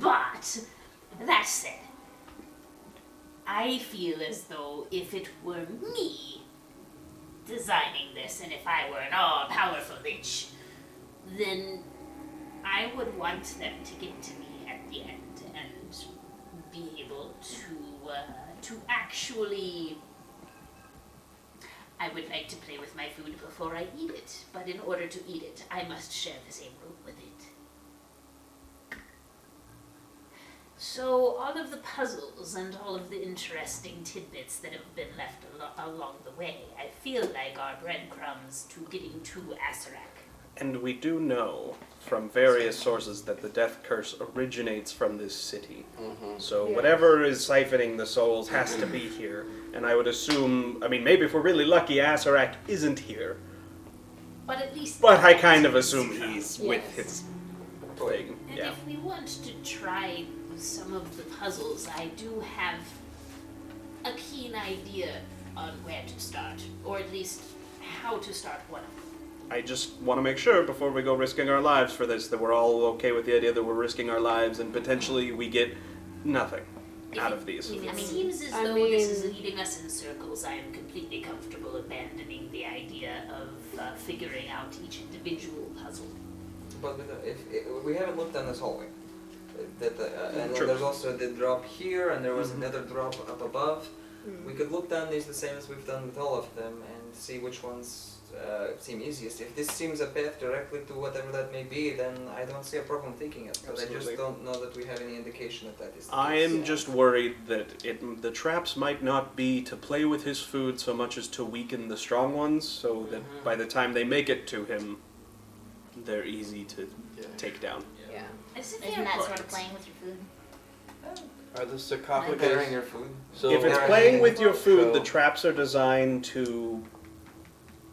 But, that said, I feel as though if it were me designing this, and if I were an all-powerful lich, then I would want them to get to me at the end and be able to actually... I would like to play with my food before I eat it, but in order to eat it, I must share the same room with it. So all of the puzzles and all of the interesting tidbits that have been left along the way, I feel like are breadcrumbs to getting to Asarak. And we do know from various sources that the death curse originates from this city. So Yes. whatever is siphoning the souls has to be here. And I would assume, I mean, maybe if we're really lucky, Asarak isn't here. But at least... But I kind of assume he's with Yes. his thing. And Yeah. if we want to try some of the puzzles, I do have a keen idea on where to start, or at least how to start one of them. I just want to make sure before we go risking our lives for this that we're all okay with the idea that we're risking our lives and potentially we get nothing out of these. If it I mean- seems as I though this is mean- leading us in circles, I am completely comfortable abandoning the idea of figuring out each individual puzzle. But if we haven't looked down this hallway. And then True. there's also the drop here, and there was another drop up above. Hmm. We could look down these the same as we've done with all of them and see which ones seem easiest. If this seems a path directly to whatever that may be, then I don't see a problem taking it. But I Absolutely. just don't know that we have any indication that that is the I case. am just worried that the traps might not be to play with his food so much as to weaken the strong ones, so that by the time they make it to him, they're easy to take down. Yeah. It's a Isn't fair that point. sort of playing with your food? Are the Preparing sarcophagus? your food. So If it's They're playing actually- with your food, the So- traps are designed to...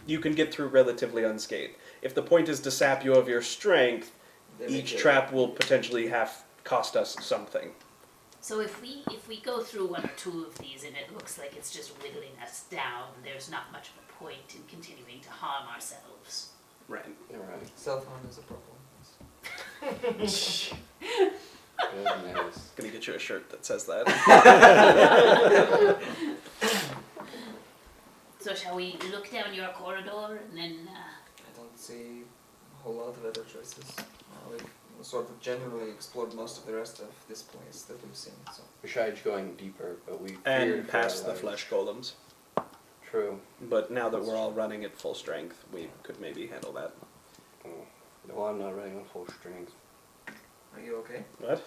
You can get through relatively unscathed. If the point is to sap you of your strength, They make each it- trap will potentially cost us something. So if we go through one or two of these and it looks like it's just whittling us down, there's not much of a point in continuing to harm ourselves. Right. You're right. Self-harm is a problem. Goodness. Gonna get you a shirt that says that. So shall we look down your corridor and then I don't see a whole lot of other choices. We've sort of generally explored most of the rest of this place that we've seen. So Besides going deeper, but we feared And for past our the lives. flesh golems. True. But now that we're all running at full strength, we could maybe handle that. Well, I'm not running on full strength. are you okay? What?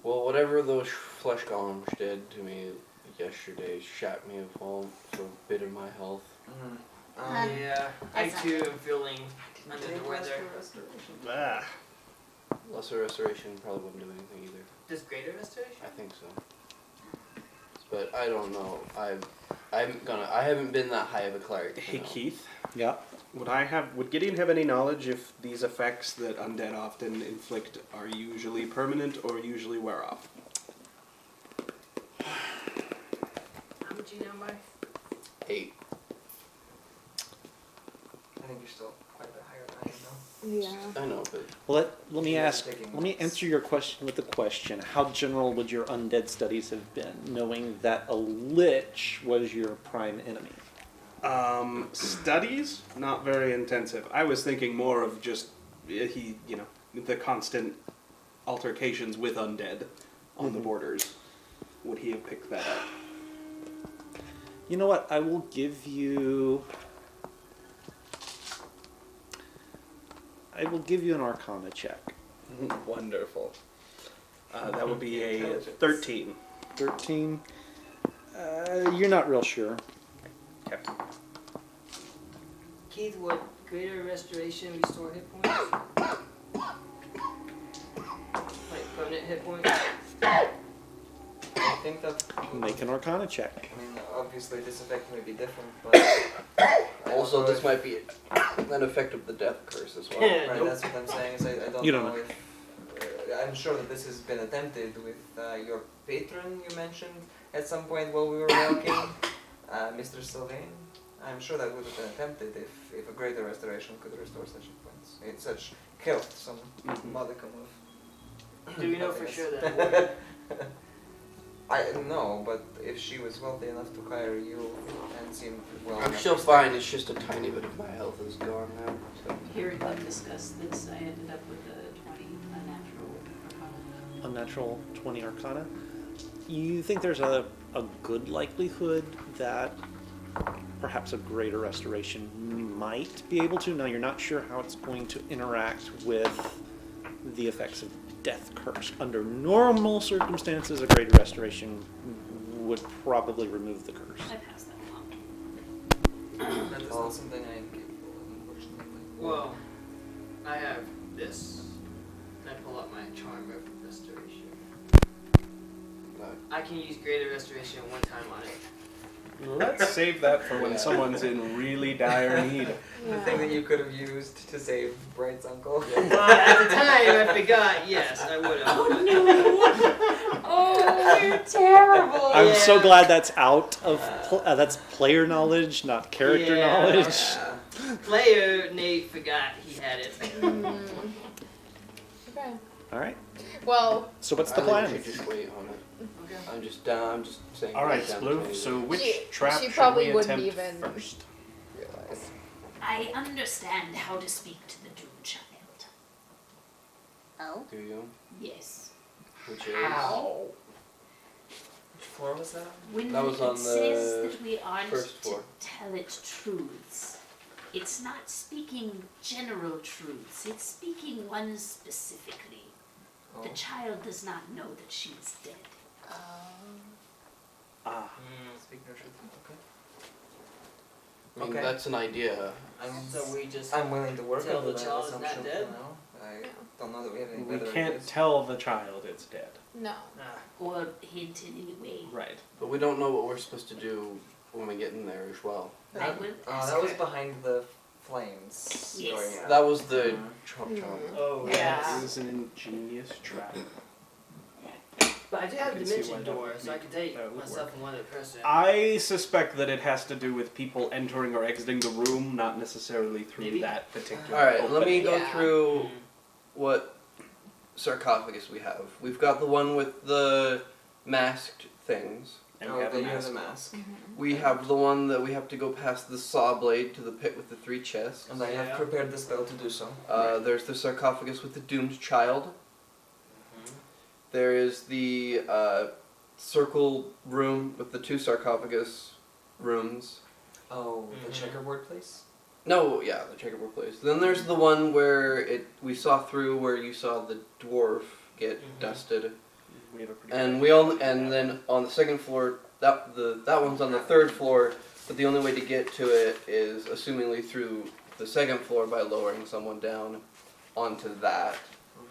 Well, whatever those flesh golems did to me yesterday shot me of all so bit of my health. Yeah, I That's too am feeling under the weather. Ah. Lesser restoration probably wouldn't do anything either. Just greater restoration? I think so. But I don't know. I haven't been that high of a cleric. Hey, Keith. Yeah. Would Gideon have any knowledge if these effects that undead often inflict are usually permanent or usually wear off? How much you know by? 8. I think you're still quite a bit higher than I am now. Yeah. I know, but Let me Yeah, ask. taking Let me notes. answer your question with a question. How general would your undead studies have been, knowing that a lich was your prime enemy? Studies? Not very intensive. I was thinking more of just, the constant altercations with undead on the borders. Would he have picked that up? You know what? I will give you. An Arcana check. Wonderful. That would be a Intelligence. 13. 13. You're not real sure. Okay. Keith, would greater restoration restore hit points? Like permanent hit points? I think that. Make an Arcana check. I mean, obviously this effect may be different, but I don't also know this if- might be an effect of the death curse as well. Yeah. Right, Nope. that's what I'm saying. Is I don't You know, don't know. if I'm sure that this has been attempted with your patron you mentioned at some point while we were walking, Mr. Sylvain. I'm sure that would have been attempted if a greater restoration could restore such hit points. It's such health, some modicum of. Do we know for healthiness. sure that it would? I know, but if she was wealthy enough to hire you and seemed well I'm enough still to- fine. It's just a tiny bit of my health is gone now. So. Hearing them discuss this, I ended up with a 20 unnatural arcana. Unnatural 20 Arcana. You think there's a good likelihood that perhaps a greater restoration might be able to. Now, you're not sure how it's going to interact with the effects of Death Curse. Under normal circumstances, a greater restoration would probably remove the curse. I passed that along. That is not something I am capable of, unfortunately. Well, I have this. And I pull up my charm of restoration. I can use greater restoration one time on it. Let's save that for when someone's in really dire need. The thing that you could have used to save Bright's uncle. Well, at the time, I forgot. Yes, I would have. Oh, you're terrible. I'm so Yeah. glad that's out of that's player knowledge, not character Yeah. knowledge. Player Nate forgot he had it. Okay. All right. Well, So what's the I plan? think we should just wait on it. Okay. I'm just down. I'm just saying. All right, down to Sploof. 20. So which She- trap she should probably we wouldn't attempt even- first? realize. I understand how to speak to the Doom Child. Oh. Do you? Yes. Which is? Which floor was that? When That was it on says the that we aren't first to floor. tell it truths, it's not speaking general truths. It's speaking one specifically. The child does not know that she is dead. Ah. Speak no truth. Okay. I mean, Okay. that's an idea. So we just. I'm willing to work Tell under the that child is not assumption dead? for now. I don't know that we have any We better can't ideas. tell the child it's dead. No. Or hint in any way. Right. But we don't know what we're supposed to do when we get in there as well. I will ask that was her. behind the flames. Yes. Going out. That was the Mhm. chomp chomp. Oh, Yeah. This is an ingenious trap. But I do have I a can see why dimension that door, would so I make- can take that would myself work. and one other person. I suspect that it has to do with people entering or exiting the room, not necessarily through Maybe. that particular. All right, let me go Yeah. through what sarcophagus we have. We've got the one with the masked things. And Oh, we have a then you have mask. the mask. We have the one that we have to go past the saw blade to the pit with the 3 chests. And I have Yeah. prepared the spell to do so. There's the sarcophagus with the doomed child. There is the circle room with the 2 sarcophagus rooms. Oh, the Mhm. checkerboard place? No, yeah, the checkerboard place. Then there's the one where we saw through where you saw the dwarf get Mhm. dusted. We have a pretty And good we all idea. and then on the second floor, that one's on the 3rd floor, but the only way to get to it is assumingly through the 2nd floor by lowering someone down onto that.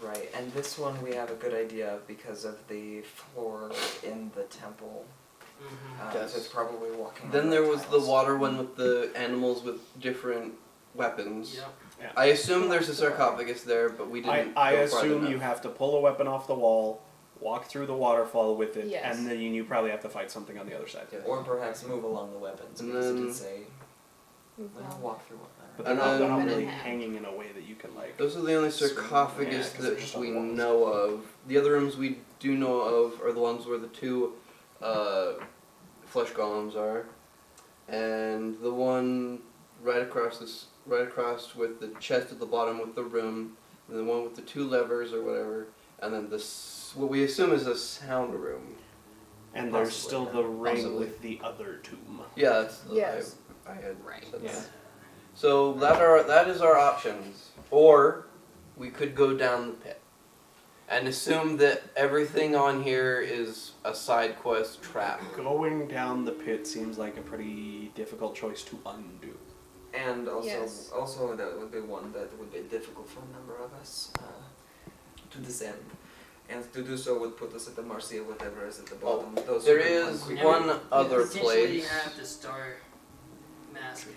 Right, and this one we have a good idea of because of the floor in the temple. Yes. So it's probably walking Then on there red was the tiles. water one with the animals with different weapons. Yep. I assume there's a sarcophagus there, but we didn't. I go far assume enough. you have to pull a weapon off the wall, walk through the waterfall with it, Yes. and then you probably have to fight something on the other side. Yeah. Or perhaps move along the weapons, And because it then- did say, well, walk through one. But they're And not then- really hanging in a way that you can like. Those are the only Yeah, sarcophagus 'cause they're that just on we walls. know of. The other rooms we do know of are the ones where the 2 flesh golems are, and the one right across with the chest at the bottom with the room, and the one with the 2 levers or whatever, and then what we assume is a sound room. And there's Possibly, still yeah. the ring Possibly. with the other tomb. Yeah, that's the, Yes. I had Right. said Yeah. that. So that is our options. Or we could go down the pit and assume that everything on here is a side quest trap. Going down the pit seems like a pretty difficult choice to undo. And also, Yes. also that would be one that would be difficult for a number of us to descend. And to do so would put us at the mercy of whatever is at the bottom. Those There who can is climb quickly. one other Potentially place. have the star mask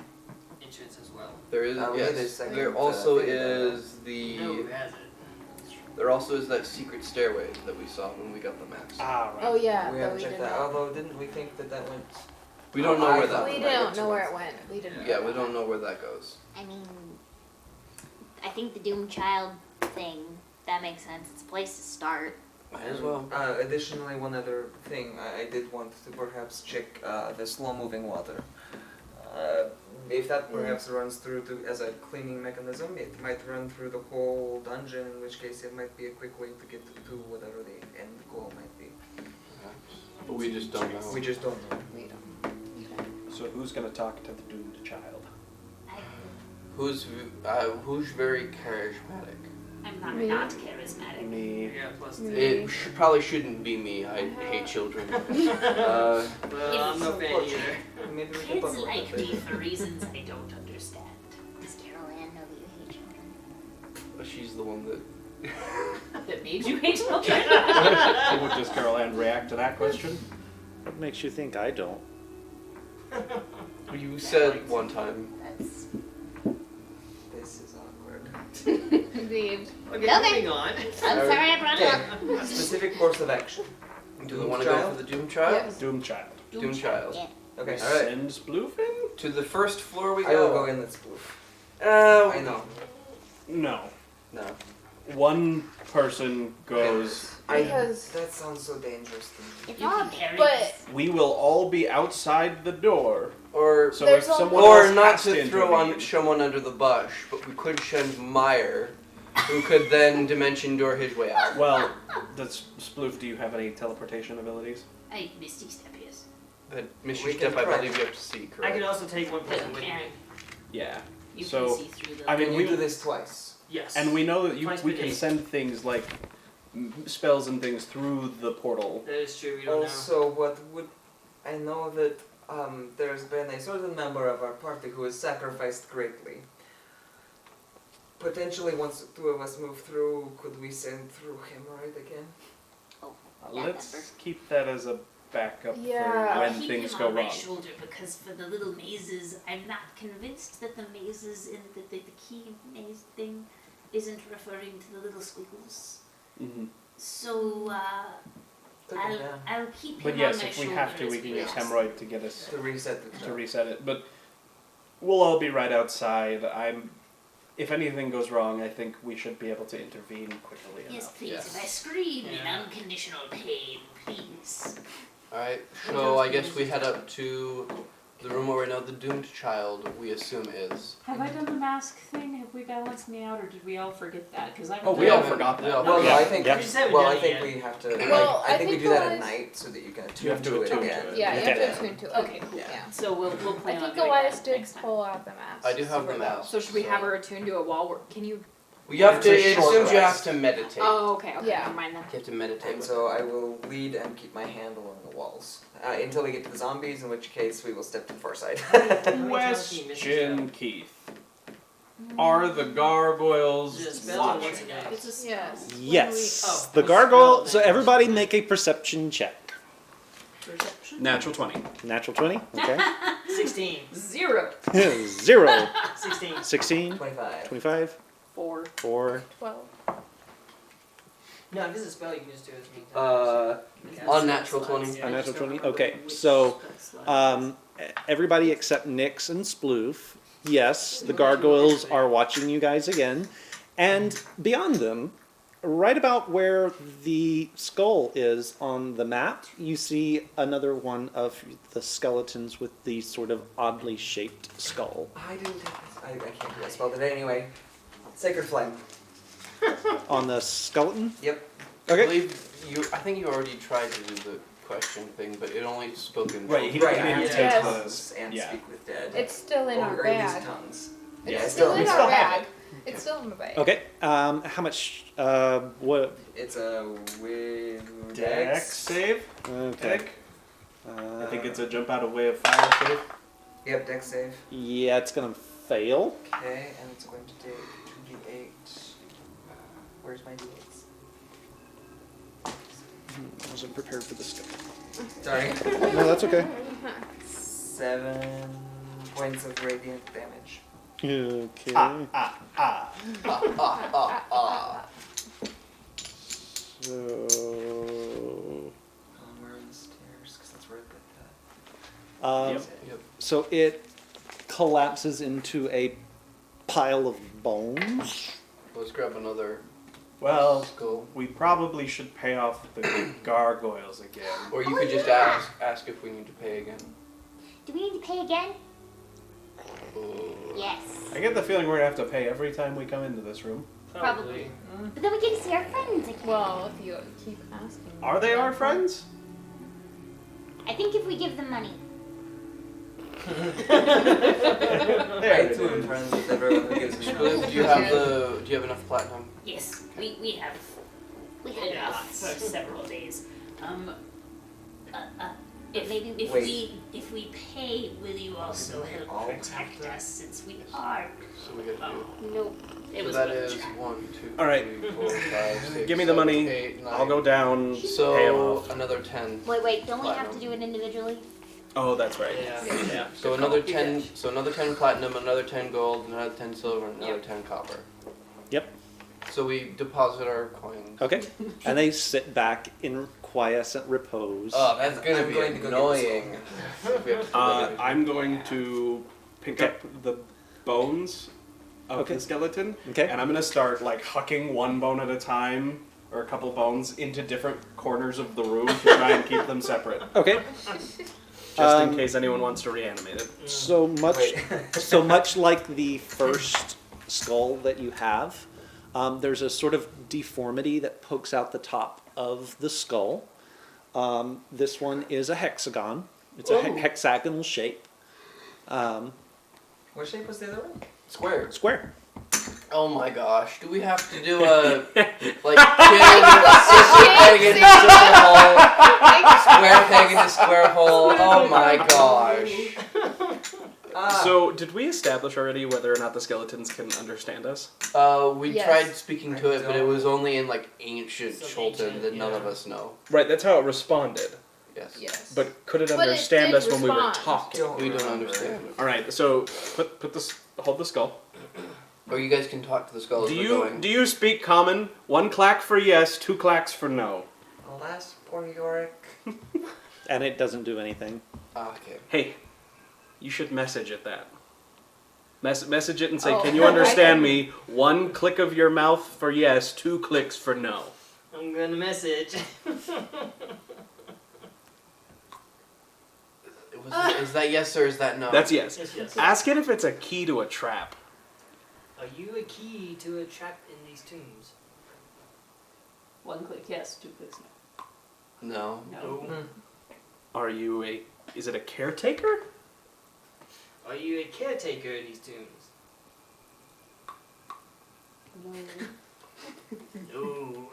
entrance as well. There is we yes. need a second, There also thing there. is the. No, who has it? There also is that secret stairway that we saw when we got the maps. Ah, right. Oh yeah, We but haven't we checked didn't. that. Although, didn't we think that went? We don't know I where thought that. We might don't have know where two it went. We didn't. Yeah, we don't know where that goes. I mean, I think the Doom Child thing, that makes sense. It's a place to start. Might as well. Additionally, one other thing I did want to perhaps check the slow-moving water. If that perhaps runs through as a cleaning mechanism, it might run through the whole dungeon, in which case it might be a quick way to get to whatever the end goal might be. But we just don't know. We just don't know. We don't. So who's gonna talk to the doomed child? Who's very charismatic? I'm Me? not charismatic. Me. Yeah, plus Me. 2. It probably shouldn't be me. I hate children. Well, I'm no fan either. Maybe we can Kids talk about like that me later. for reasons I don't understand. Does Carol Ann know that you hate children? She's the one that. That made you hate children? Does Carol Ann react to that question? What makes you think I don't? You said one time. That's This is awkward. Indeed. Okay, Okay. moving on. I'm sorry I brought it up. Okay, specific course of action. Do we want to go for the Doom Child? Yes. Doomed child. Doom Child. Yeah. Okay, All right. Sends Bluefin? To the first floor we go. I will go in that spoof. I I know. No. No. One person goes. Because That sounds so dangerous to me. If You can not, carry but this. We will all be outside the door. Or So There's if someone or else not has to throw intervene- someone under the bush, but we could send Meyer, who could then dimension door his way out. Well, does Sploof, do you have any teleportation abilities? I Misty Step, yes. But Mr. We Step, can I try. believe you have to see, I correct? can also take one person with me. Karen, Yeah. you So, can see through the. I mean, Can we you do this twice? Yes. And we know that Twice we per can day. send things like spells and things through the portal. That is true. We don't know. Also, what would I know that there's been a certain member of our party who has sacrificed greatly. Potentially, once the 2 of us move through, could we send through hemorrhoid again? Yeah, Let's member. keep that as a backup Yeah. for when Keep things him go on my wrong. shoulder because for the little mazes, I'm not convinced that the mazes in the key maze thing isn't referring to the little squiggles. Hmm. So Took him down I'll keep him But on yes, my if we shoulder have to, as we can we use go. hemorrhoid to get us to reset the to jump. reset it. But we'll all be right outside. If anything goes wrong, I think we should be able to intervene quickly Yes, enough. please. Yes. If I scream Yeah. in unconditional pain, please. Alright, so I guess we head up to the room where we know the doomed child, we assume, is. Have I done the mask thing? Have we balanced me out, or did we all forget that? Because I. Oh, we all forgot We that. all Well, no, forgot. I think. Yeah. We just haven't Well, done I it think yet. we have to. Well, I think we do that at Elias- night so that you can attune have to to it attune to again. it. Yeah, you Okay. have to attune to it. Okay, cool. Yeah. So we'll I plan on think doing Elias that did next time. pull out the mask. I do have the though. mask. So should we have her attuned to it while we're? Can you? You have to, It's a it short assumes you have rest. to meditate. Oh, okay. Yeah. Never mind then. You have to meditate. And so I will lead and keep my hand along the walls until we get to the zombies, in which case we will step to the far side. Question, Keith. Are the gargoyles Just spell it once watching? again. It's just Yes. Yes. Oh, The what's gargoyle. the So everybody make a perception check. perception. Natural 20. Natural 20. Okay. 16. 0. 0. 16. 16. 25. 25. 4. 4. 12. No, if it's a spell, you can just do it as many times. Unnatural 20. A natural 20. Okay. So everybody except Nyx and Sploof. Yes, the gargoyles are watching you guys again. And beyond them, right about where the skull is on the map, you see another one of the skeletons with the sort of oddly shaped skull. I didn't take this. I can't do that spell today anyway. Sacred Flame. On the skeleton? Yep. I Okay. believe you. I think you already tried to do the question thing, but it only spoke in Right, he Right, didn't I take Yes. those. and Yeah. speak with dead. It's still in our or at least bag. tongues. It's Yeah, still it's in still- our we still bag. It's still in the bag. Okay. How much? What? It's a with Dex save? Okay. Deck. I think it's a jump out of way of fire save. Yep, Dex save. Yeah, it's gonna fail. Okay, and it's going to take 2d8. Where's my d8s? I wasn't prepared for this stuff. Sorry. No, that's okay. 7 points of radiant damage. Okay. So. We're on the stairs, because that's where I put Um, Yep. So it collapses into a pile of bones. Let's grab another Well, skull. we probably should pay off the gargoyles again. Or you could just ask if we need to pay again. Do we need to pay again? Oh. Yes. I get the feeling we're gonna have to pay every time we come into this room. Probably. But then we get to see our friends again. Well, if you keep asking. Are they our friends? I think if we give them money. There I it too am is. friends with everyone who gives me Spliff, money. do you have enough platinum? Yes, we have We had enough for enough. several days. If Maybe if we pay, will you also help all protect us since we are? So we gotta do. Nope. It So was that worth a is try. 1, 2, All right. 3, 4, 5, 6, Give me the 7, money. 8, 9. I'll go down. Pay 'em So off. another 10. Wait, don't we have Platinum. to do it individually? Oh, that's right. Yeah. Yeah. So another 10. So another 10 platinum, another 10 gold, another 10 silver, and another 10 copper. Yep. So we deposit our coins. Okay. And they sit back in quiescent repose. Oh, that's gonna I'm be going to go get the annoying. If we have to do that. I'm going to pick Okay. up the bones of Okay. the skeleton, Okay. and I'm gonna start like hucking one bone at a time, or a couple bones, into different corners of the room to try and keep them separate, Okay. just in case anyone wants to reanimate it. So much, Wait. so much like the first skull that you have, there's a sort of deformity that pokes out the top of the skull. This one is a hexagon. It's a hexagonal shape. What shape was the other one? Square. Square. Oh my gosh. Do we have to do a like scissor peg into scissor hole? Square peg into square hole. Oh my gosh. So, did we establish already whether or not the skeletons can understand us? We Yes. tried speaking to I it, but it don't- was only in like ancient Some Cholton ancient, that none of yeah. us know. Right, that's how it responded. Yes. Yes. But could it But it understand did us when we were respond. talking? We don't remember. understand. All right, so hold the skull. Or you guys can talk to the skull as Do we're you going. do you speak common? 1 clack for yes, 2 clacks for no. Alas, poor Yorick. And it doesn't do anything. Okay. Hey, you should message it that. Message it and say, Oh. "Can you understand me?" 1 click of your mouth for yes, 2 clicks for no. I'm gonna message. Is that yes or is that no? That's yes. Yes. Ask it if it's a key to a trap. Are you a key to a trap in these tombs? 1 click yes, 2 clicks No. no. No. Are you a... Is it a caretaker? Are you a caretaker in these tombs? No.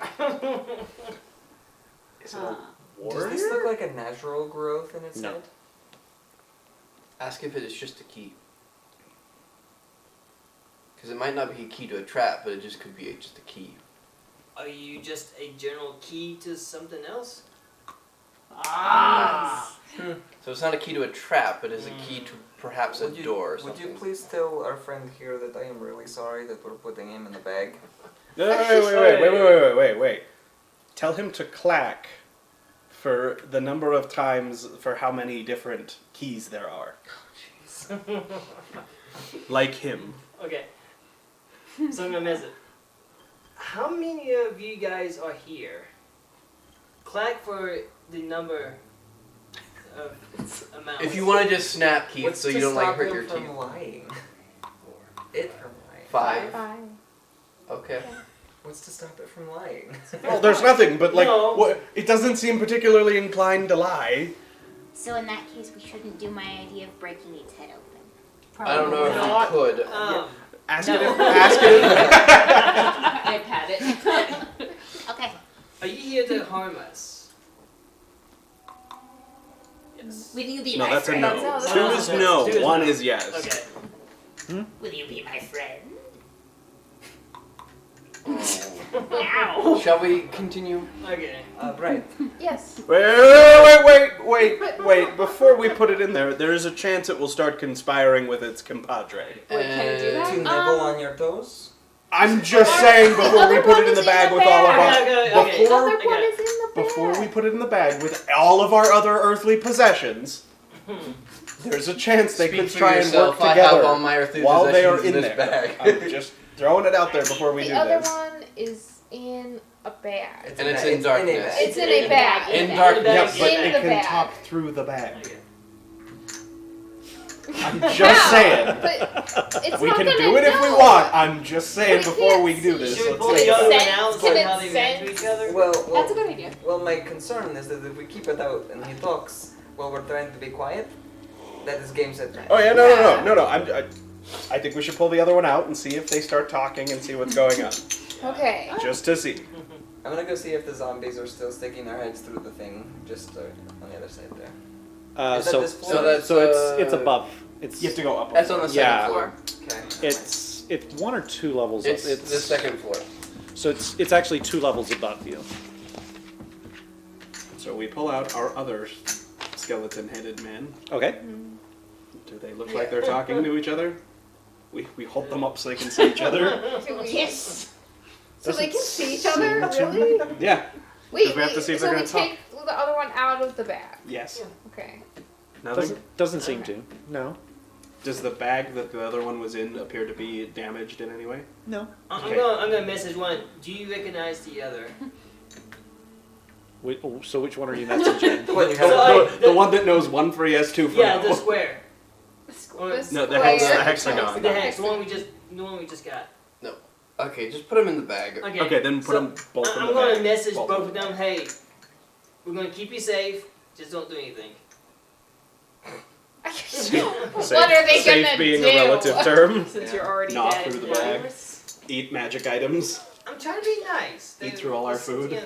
Is it Huh. a, does this look like a natural growth in its No. head? Ask if it is just a key. Because it might not be a key to a trap, but it just could be just a key. Are you just a general key to something else? Ah! So it's not a key to a trap, but it's a key to perhaps a Would you- door or Would something. you please tell our friend here that I am really sorry that we're putting him in the bag? No, wait. Tell him to clack for the number of times for how many different keys there are. Like him. Okay. So I'm gonna miss it. How many of you guys are here? Clack for the number of amounts. If you want to just snap, Keith, What's so to you don't like stop hurt him your from teeth. lying? It from lying. 5. 5. Okay. What's to stop it from lying? Well, there's nothing, but like, No. what, it doesn't seem particularly inclined to lie. So in that case, we shouldn't do my idea of breaking its head open. I don't know if not. you could. Ask No. it. Ask it. I pat it. Okay. Are you here to harm us? Yes. Will you be No, my that's a friend? no. That's Two no. is no. Two is One no. is yes. Okay. Will you be my friend? Oh. Shall we continue? Okay. Right. Yes. Wait. Before we put it in there, there is a chance it will start conspiring with its compadre. Wait, can it do that? To nibble on your toes? I'm just saying before we other put one it in is the in bag the with all of bag. our... Okay. The Before, other I one got is in the bag. before we put it in the bag with all of our other earthly possessions, there's a chance they Speak could for try and yourself. work I have together all my earthly while they are possessions in this there. bag. I'm just throwing it out there before we The do other this. one is in a bag. And it's in darkness. It's in a bag. In In darkness. darkness. Yeah, but In it the can bag. talk through the bag. Okay. I'm just saying. But it's We not can gonna do it if we know. want. I'm just saying We before can't we do see. this. Should we Let's pull say the other one sense- out and can see it how they react to sense- each other? That's a good idea. Well, my concern is that if we keep it out and he talks while we're trying to be quiet, that is game set match. Oh yeah, no. I think we should pull the other one out and see if they start talking and see what's going on, Okay. just to see. I'm gonna go see if the zombies are still sticking their heads through the thing, just on the other side there. Is that So this floor? So that's it's above. It's You have to go up. That's on the second Yeah. floor. Okay. it's one or two levels It's up. the second floor. So it's actually 2 levels above you. So we pull out our other skeleton-headed men. Okay. Do they look like they're talking to each other? We hold them up so they can see each other. Do we- Yes. So they can Doesn't see each other? seem to. Really? Yeah. Wait, we have to see if so they're we gonna talk. take the other one out of the bag. Yes. Okay. Nothing. Doesn't seem to. No. Does the bag that the other one was in appear to be damaged in any way? No. I'm Okay. gonna message one. Do you recognize the other? So which one are you messaging? What, you So have The one that knows 1 for yes, 2 for Yeah, no. the square. Or No, the hexagon. the hex. The one we just got. Okay, just put them in the bag. Okay. Okay, then put so them both in I'm the gonna bag. message Both. both of them. Hey, we're gonna keep you safe. Just don't do anything. What are they safe gonna being do? a relative term. Since you're already Not dead. through the bag. Eat magic items. I'm trying to be nice. Eat through all our food. Yeah,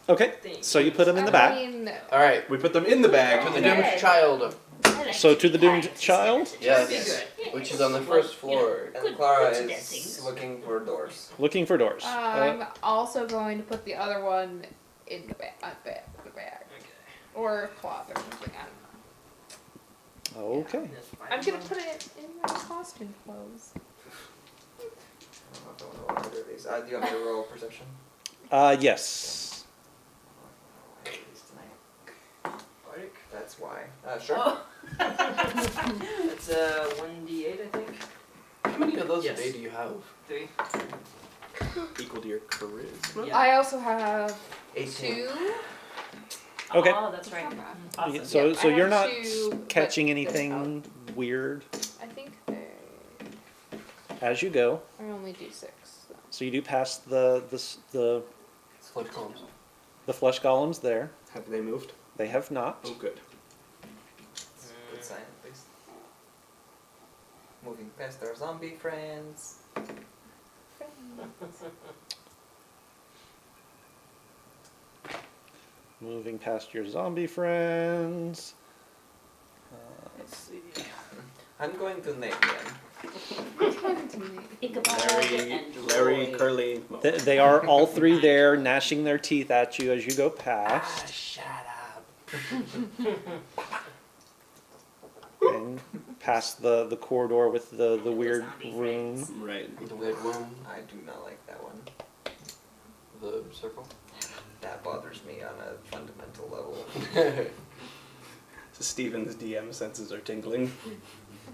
Okay. thing. So you put them in the I bag. mean, no. All right, We put them in the bag. to the doomed child, I like So to the doomed carrots. child? That'd be yes, good. which is on the first floor. And Clara good is things. looking for doors. Looking for doors. I'm also going to put the other one in the bag. The bag. Or cloth or something. I don't know. Okay. That's fine. I'm gonna put it in my costume clothes. I don't know if I want to roll either of these. Do you want me to roll perception? Yes. Bardic. That's why. Sure. Oh. That's 1d8, I think. How many of those Yes. a day do you have? 3. Equal to your charisma. Yeah. I also have 18. 2. Okay. Oh, that's right. Awesome. So Yep, so I you're have not two, but catching they're anything weird I think they. as you go. I only do 6. So. So you do pass the Sludge columns. flesh golems there. Have they moved? They have not. Oh, good. Good sign, at least. Moving past our zombie friends. Moving past your zombie friends. Let's see. I'm going to name them. Ichabod Larry, and Larry, Roy. Curly. They are all 3 there, gnashing their teeth at you as you go past. Shut up. And past the corridor with the weird Zombie room. friends. Right. The weird room, I do not like that one. the circle. That bothers me on a fundamental level. So Steven's DM senses are tingling.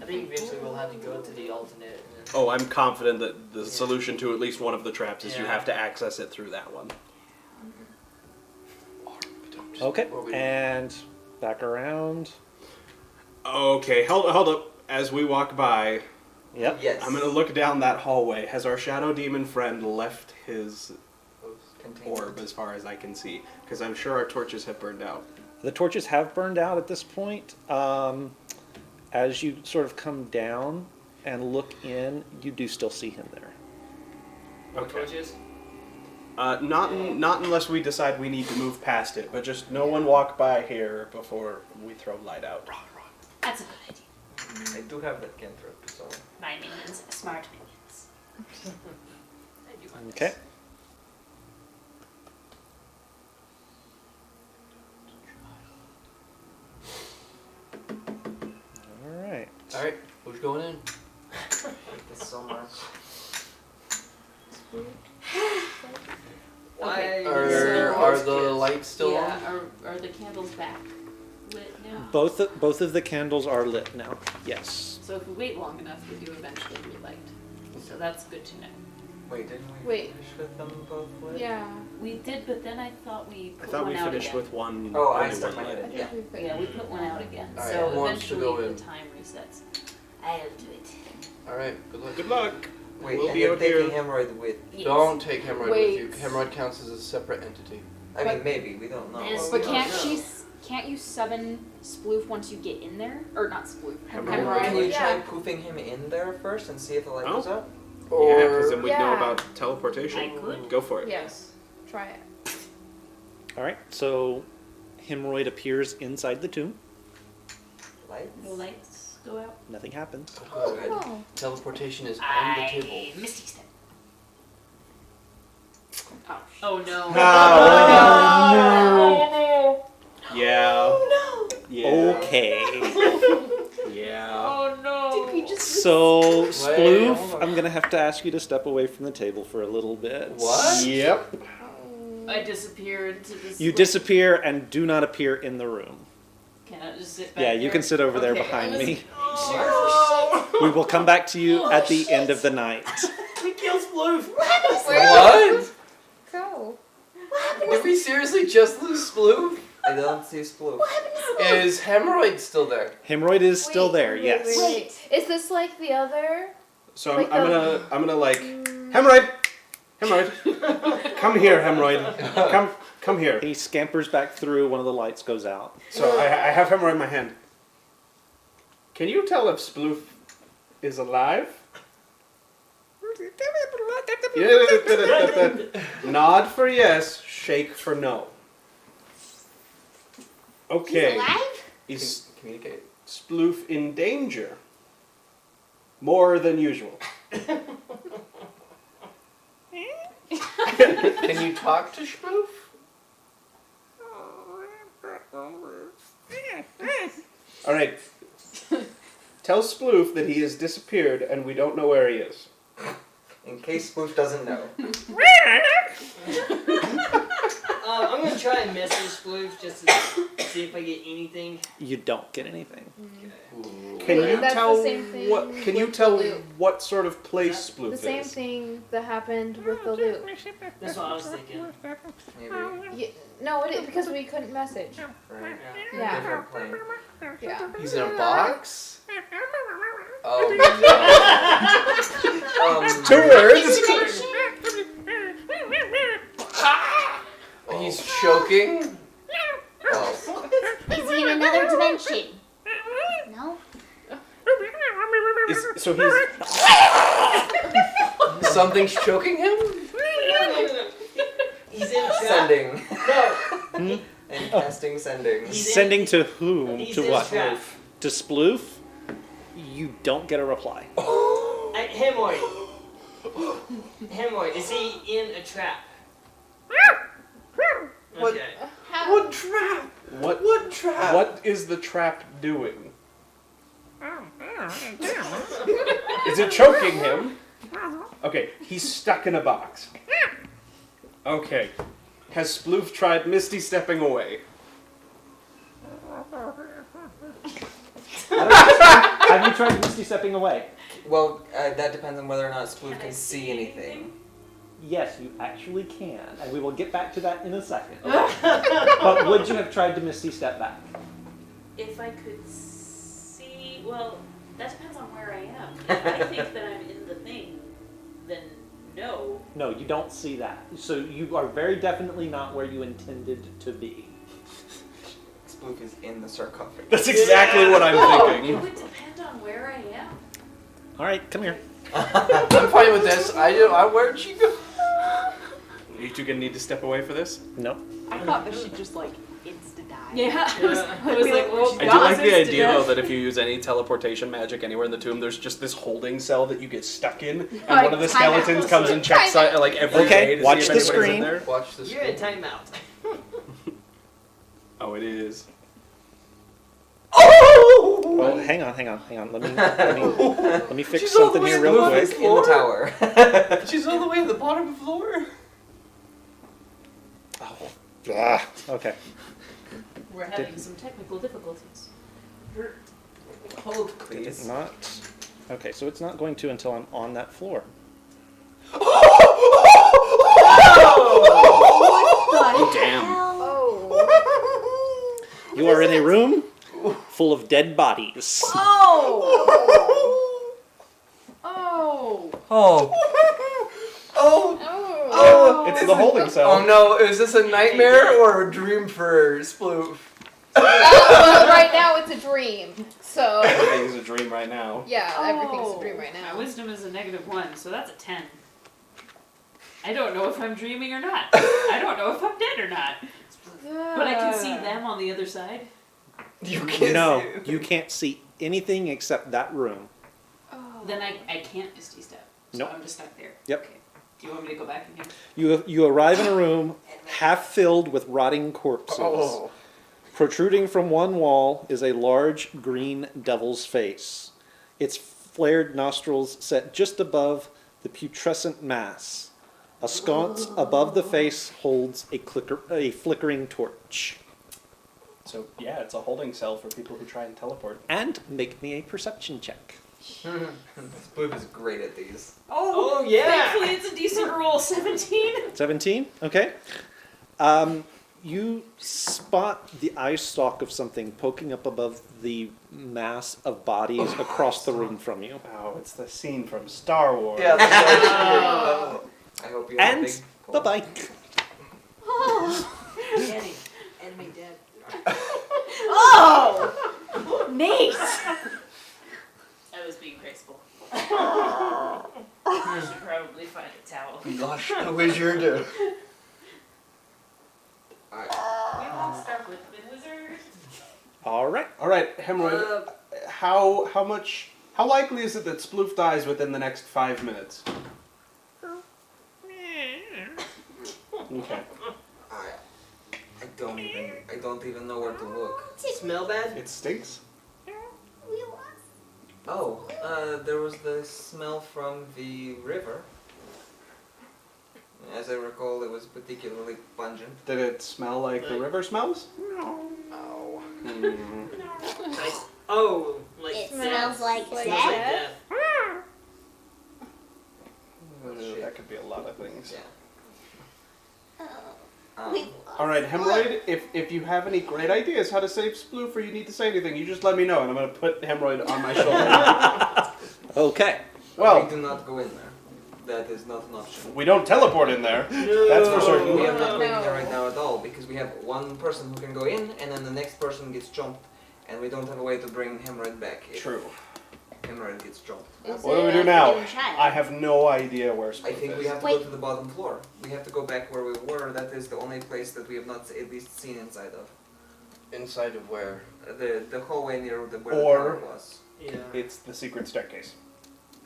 I think eventually we'll have to go to the alternate. And then, Oh, I'm confident that the solution to at least one of the traps is you Yeah. have to access it through that one. Okay, What we- and back around. Okay, hold up. As we walk by, Yep. Yes. I'm gonna look down that hallway. Has our shadow demon friend left his Containment. orb as far as I can see? Because I'm sure our torches have burned out. The torches have burned out at this point. As you sort of come down and look in, you do still see him there. what Okay. torches? Not unless we decide we need to move past it, but just no one walk by here before we throw light out. That's a good idea. I do have that cantrip, so. My minions, smart minions. I do want Okay. this. All right. Alright, who's going in? I like this so much. Why? Are the lights still yeah, on? are the candles back lit now? Both of the candles are lit now. Yes. So if we wait long enough, we do eventually relight. So that's good to know. Wait, didn't we Wait. finish with them both lit? Yeah. We did, but then I thought we I put thought one we out finished again. with one. Oh, I only stuck one my light. head in. I think we Yeah, we put one out again. Alright, So who wants to eventually go the in? time resets. I'll do it. Alright, good luck. Good luck. Wait, We'll and be you're out here. taking hemorrhoid with. Yes. Don't take hemorrhoid Wait. with you. Hemorrhoid counts as a separate entity. I mean, But- maybe, we don't know. There's- But No, can't no. can't you summon Sploof once you get in there? Or not Sploof. Hemorrhoid. Can you Yeah. try poofing him in there first and see if the light Oh. goes up? Yeah, because then Or we'd know Yeah. about teleportation. I could. Go for it. Yes. Try it. All right. So, hemorrhoid appears inside the tomb. Lights? No lights go out. Nothing happens. oh, good. Oh. Teleportation is on the table. I Misty Step. Oh no. Yeah. Yeah. Okay. Yeah. Oh no. Did we just? So, hold Sploof, on. I'm gonna have to ask you to step away from the table for a little bit. What? Yep. I disappear into this. You disappear and do not appear in the room. Can I just sit back Yeah, you there? can sit over there Okay, behind I was- me. Oh, We will come back to you at the end of the night. We killed Sploof! What? Go. Did we seriously just lose Sploof? I don't see Sploof. Is hemorrhoid still there? Hemorrhoid is still Wait, there, wait, yes. Wait. Is this like the other? So Like I'm the- gonna like hemorrhoid, hemorrhoid, come here, hemorrhoid, come here. He scampers back through, one of the lights goes out. So I have hemorrhoid in my hand. Can you tell if Sploof is alive? Nod for yes, shake for no. Okay. He's alive? Is Communicate. Sploof in danger? More than usual. Can you talk to Sploof? All right. Tell Sploof that he has disappeared and we don't know where he is. In case Sploof doesn't know. I'm gonna try and message Sploof just to see if I get anything. You don't get anything. Can you That's tell the same thing what? Can you with tell the loop. what sort of place Sploof The is? same thing that happened with the loop. That's what I was thinking. Maybe. No, it is because we couldn't message. Right. Yeah. Different plane. Yeah. He's in a box? Oh, no. 2 words. He's choking? Oh. Is he in another dimension? No? So he's. Something's choking him? No. He's in trap. Sending. No. And casting sending. He's in- Sending to whom? He's To in what? trap. To Sploof? You don't get a reply. Hemorrhoid. Hemorrhoid. Is he in a trap? What? Okay. What trap? What trap? What is the trap doing? Is it choking him? Okay, he's stuck in a box. Okay. Has Sploof tried Misty stepping away? Have you tried Misty stepping away? Well, that depends on whether or not Sploof can see anything. Yes, you actually can, and we will get back to that in a second. But would you have tried to Misty step back? If I could see, well, that depends on where I am. If I think that I'm in the thing, then no. No, you don't see that. So you are very definitely not where you intended to be. Sploof is in the sarcophagus. That's exactly what I'm It thinking. would depend on where I am. All right, come here. I'm fine with this. Where'd she go? You two gonna need to step away for this? No. I thought that she'd just like insta die. Yeah, I was Yeah. like, well, I do like the idea though that if you use any teleportation magic anywhere in the tomb, there's just this holding cell that you get stuck in, and Like, one of the time out. skeletons comes and checks out like every Okay, day to watch see the if anybody's screen. in there. Watch this. You're in timeout. Oh, it is. Well, hang on. Let me fix She's all the something way here in real the quick. Sploof is in the tower. She's all the way at the bottom floor. Okay. we're having some technical difficulties. Hold, Did please. it not? Okay, so it's not going to until I'm on that floor. Oh, damn. Oh. You are in a room full of dead bodies. Oh! Oh! Oh. Oh. Oh. It's the holding cell. Oh no, is this a nightmare or a dream for Sploof? Well, right now it's a dream. So Everything's a dream right now. yeah, everything's a dream right My now. wisdom is a -1, so that's a 10. I don't know if I'm dreaming or not. I don't know if I'm dead or not. But I can see them on the other side. You can't No, see. you can't see anything except that room. Then I can't Misty Step. So Nope. I'm just stuck there. Yep. Okay. Do you want me to go back again? You arrive in a room half filled with rotting corpses. Oh. Protruding from one wall is a large green devil's face. Its flared nostrils set just above the putrescent mass. A sconce above the face holds a flickering torch. So yeah, it's a holding cell for people who try and teleport. And make me a perception check. Sploof is great at these. Oh, yeah. Thankfully, it's a decent roll. 17. 17? Okay. You spot the eye stalk of something poking up above the mass of bodies across the room from you. Oh, it's the scene from Star Wars. Yeah, that's I hope you have a And big bye-bye. Eddie. Enemy dead. Oh! Nate! I was being graceful. I should probably find a towel. We Gosh, the wizard. lost our Whitman wizard. All right. All right, Hemorrhoid. How likely is it that Sploof dies within the next 5 minutes? Okay. I don't even know where to look. Smell bad? It stinks. Oh, there was the smell from the river. As I recall, it was particularly pungent. Did it smell like the river smells? Ow. Like, oh, like It death. smells like Smells death? like death. That could be a lot of things. Yeah. We All right, Hemorrhoid, if you have any great ideas how to save Sploof or you need to say anything, you just let me know, and I'm going to put Hemorrhoid on my shoulder. Okay. Well, we do not go in there. That is not an option. we don't teleport in there. That's for certain. We are not going in No. there right now at all because we have one person who can go in, and then the next person gets jumped, and we don't have a way to bring Hemorrhoid back. If True. Hemorrhoid gets jumped. Is What do we it do a now? young child? I have no idea where I Sploof think we is. have to Wait. go to the bottom floor. We have to go back where we were. That is the only place that we have not at least seen inside of. Inside of where? The hallway near where Or- the tower was. Yeah. It's the secret staircase.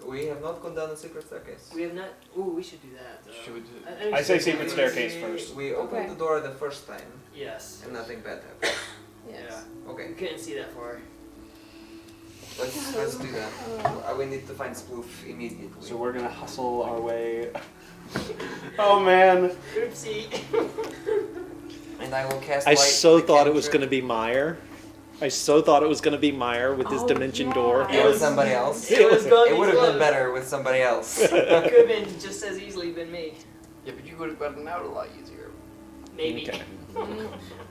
We have not gone down the secret staircase. We have not. Ooh, we should do that. Though. Should we do? I say secret staircase first. We opened Okay. the door the first time, Yes. and nothing bad happened. Yes. Okay, We couldn't see that far. let's do that. We need to find Sploof immediately. So we're going to hustle our way. Oh, man. Oopsie. And I will cast I light. so the thought it was cantrip. going to be Meyer. I so thought it was going to be Meyer with his Oh, dimension yeah. door. It was somebody else. It was gonna It be would have been close. better with somebody else. It could have been just as easily been me. Yeah, but you would have gotten out a lot easier. Maybe. Okay.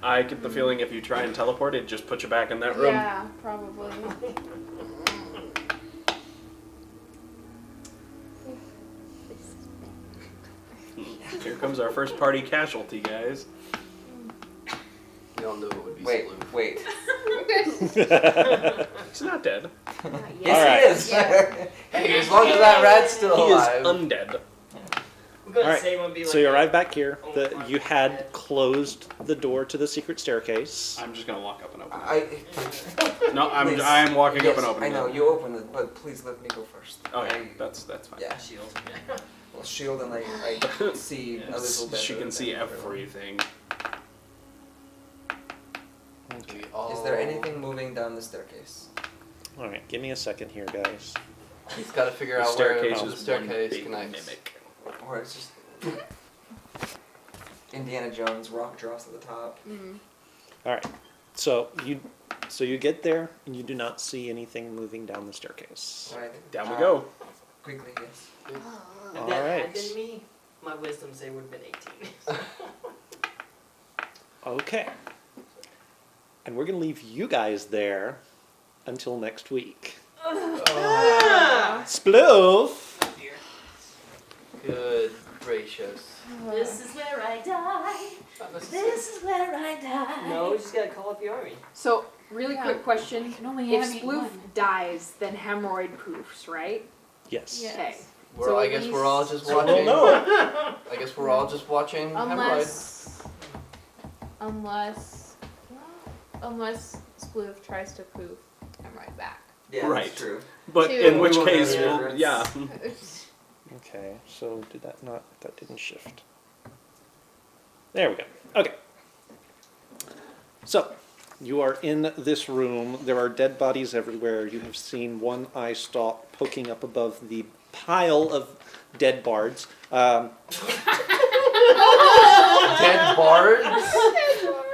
I get the feeling if you try and teleport, it just puts you back in that room. Yeah, probably. Here comes our first party casualty, guys. We all knew it would be Wait, Sploof. wait. He's not dead. Yes, he is. Hey, as long as that rat's still He is alive. undead. We're gonna Alright, say one be like So you that. arrive back here. Oh my You had God. closed the door to the secret staircase. I'm just gonna walk up and open it. I. No, Please. I'm walking Yes, up and opening I know it. you open it, but please let me go first. Oh yeah, I- that's fine. Yeah. Shield. Well, shield and I see a little better. She can see than everyone. everything. We all... Is there anything moving down the staircase? All right, give me a second here, guys. He's got to figure The out where staircase the is one staircase big connects. mimic. Or it's just Indiana Jones rock drops at the top. All right. So you get there and you do not see anything moving down the staircase. Right. Down we go. Quickly, yes. If All that right. had been me, my wisdom say would have been 18. Okay. And we're going to leave you guys there until next week. Sploof! Dear. Good gracious. This is where I die. This is where I die. No, we just gotta call up the army. So, really Yeah. quick question. can only If animate Sploof one. dies, then hemorrhoid poofs, right? Yes. Yeah. Okay. Well, I at guess we're all least- just So watching. we'll know. I guess we're all just watching hemorrhoids. Unless Sploof tries to poof hemorrhoid back. Yeah, Right. that's true. But Two. in which We will case, know the we'll, difference. yeah. Okay, so did that not, that didn't shift. There we go. Okay. So, you are in this room. There are dead bodies everywhere. You have seen one eye stalk poking up above the pile of dead bards. Dead bards?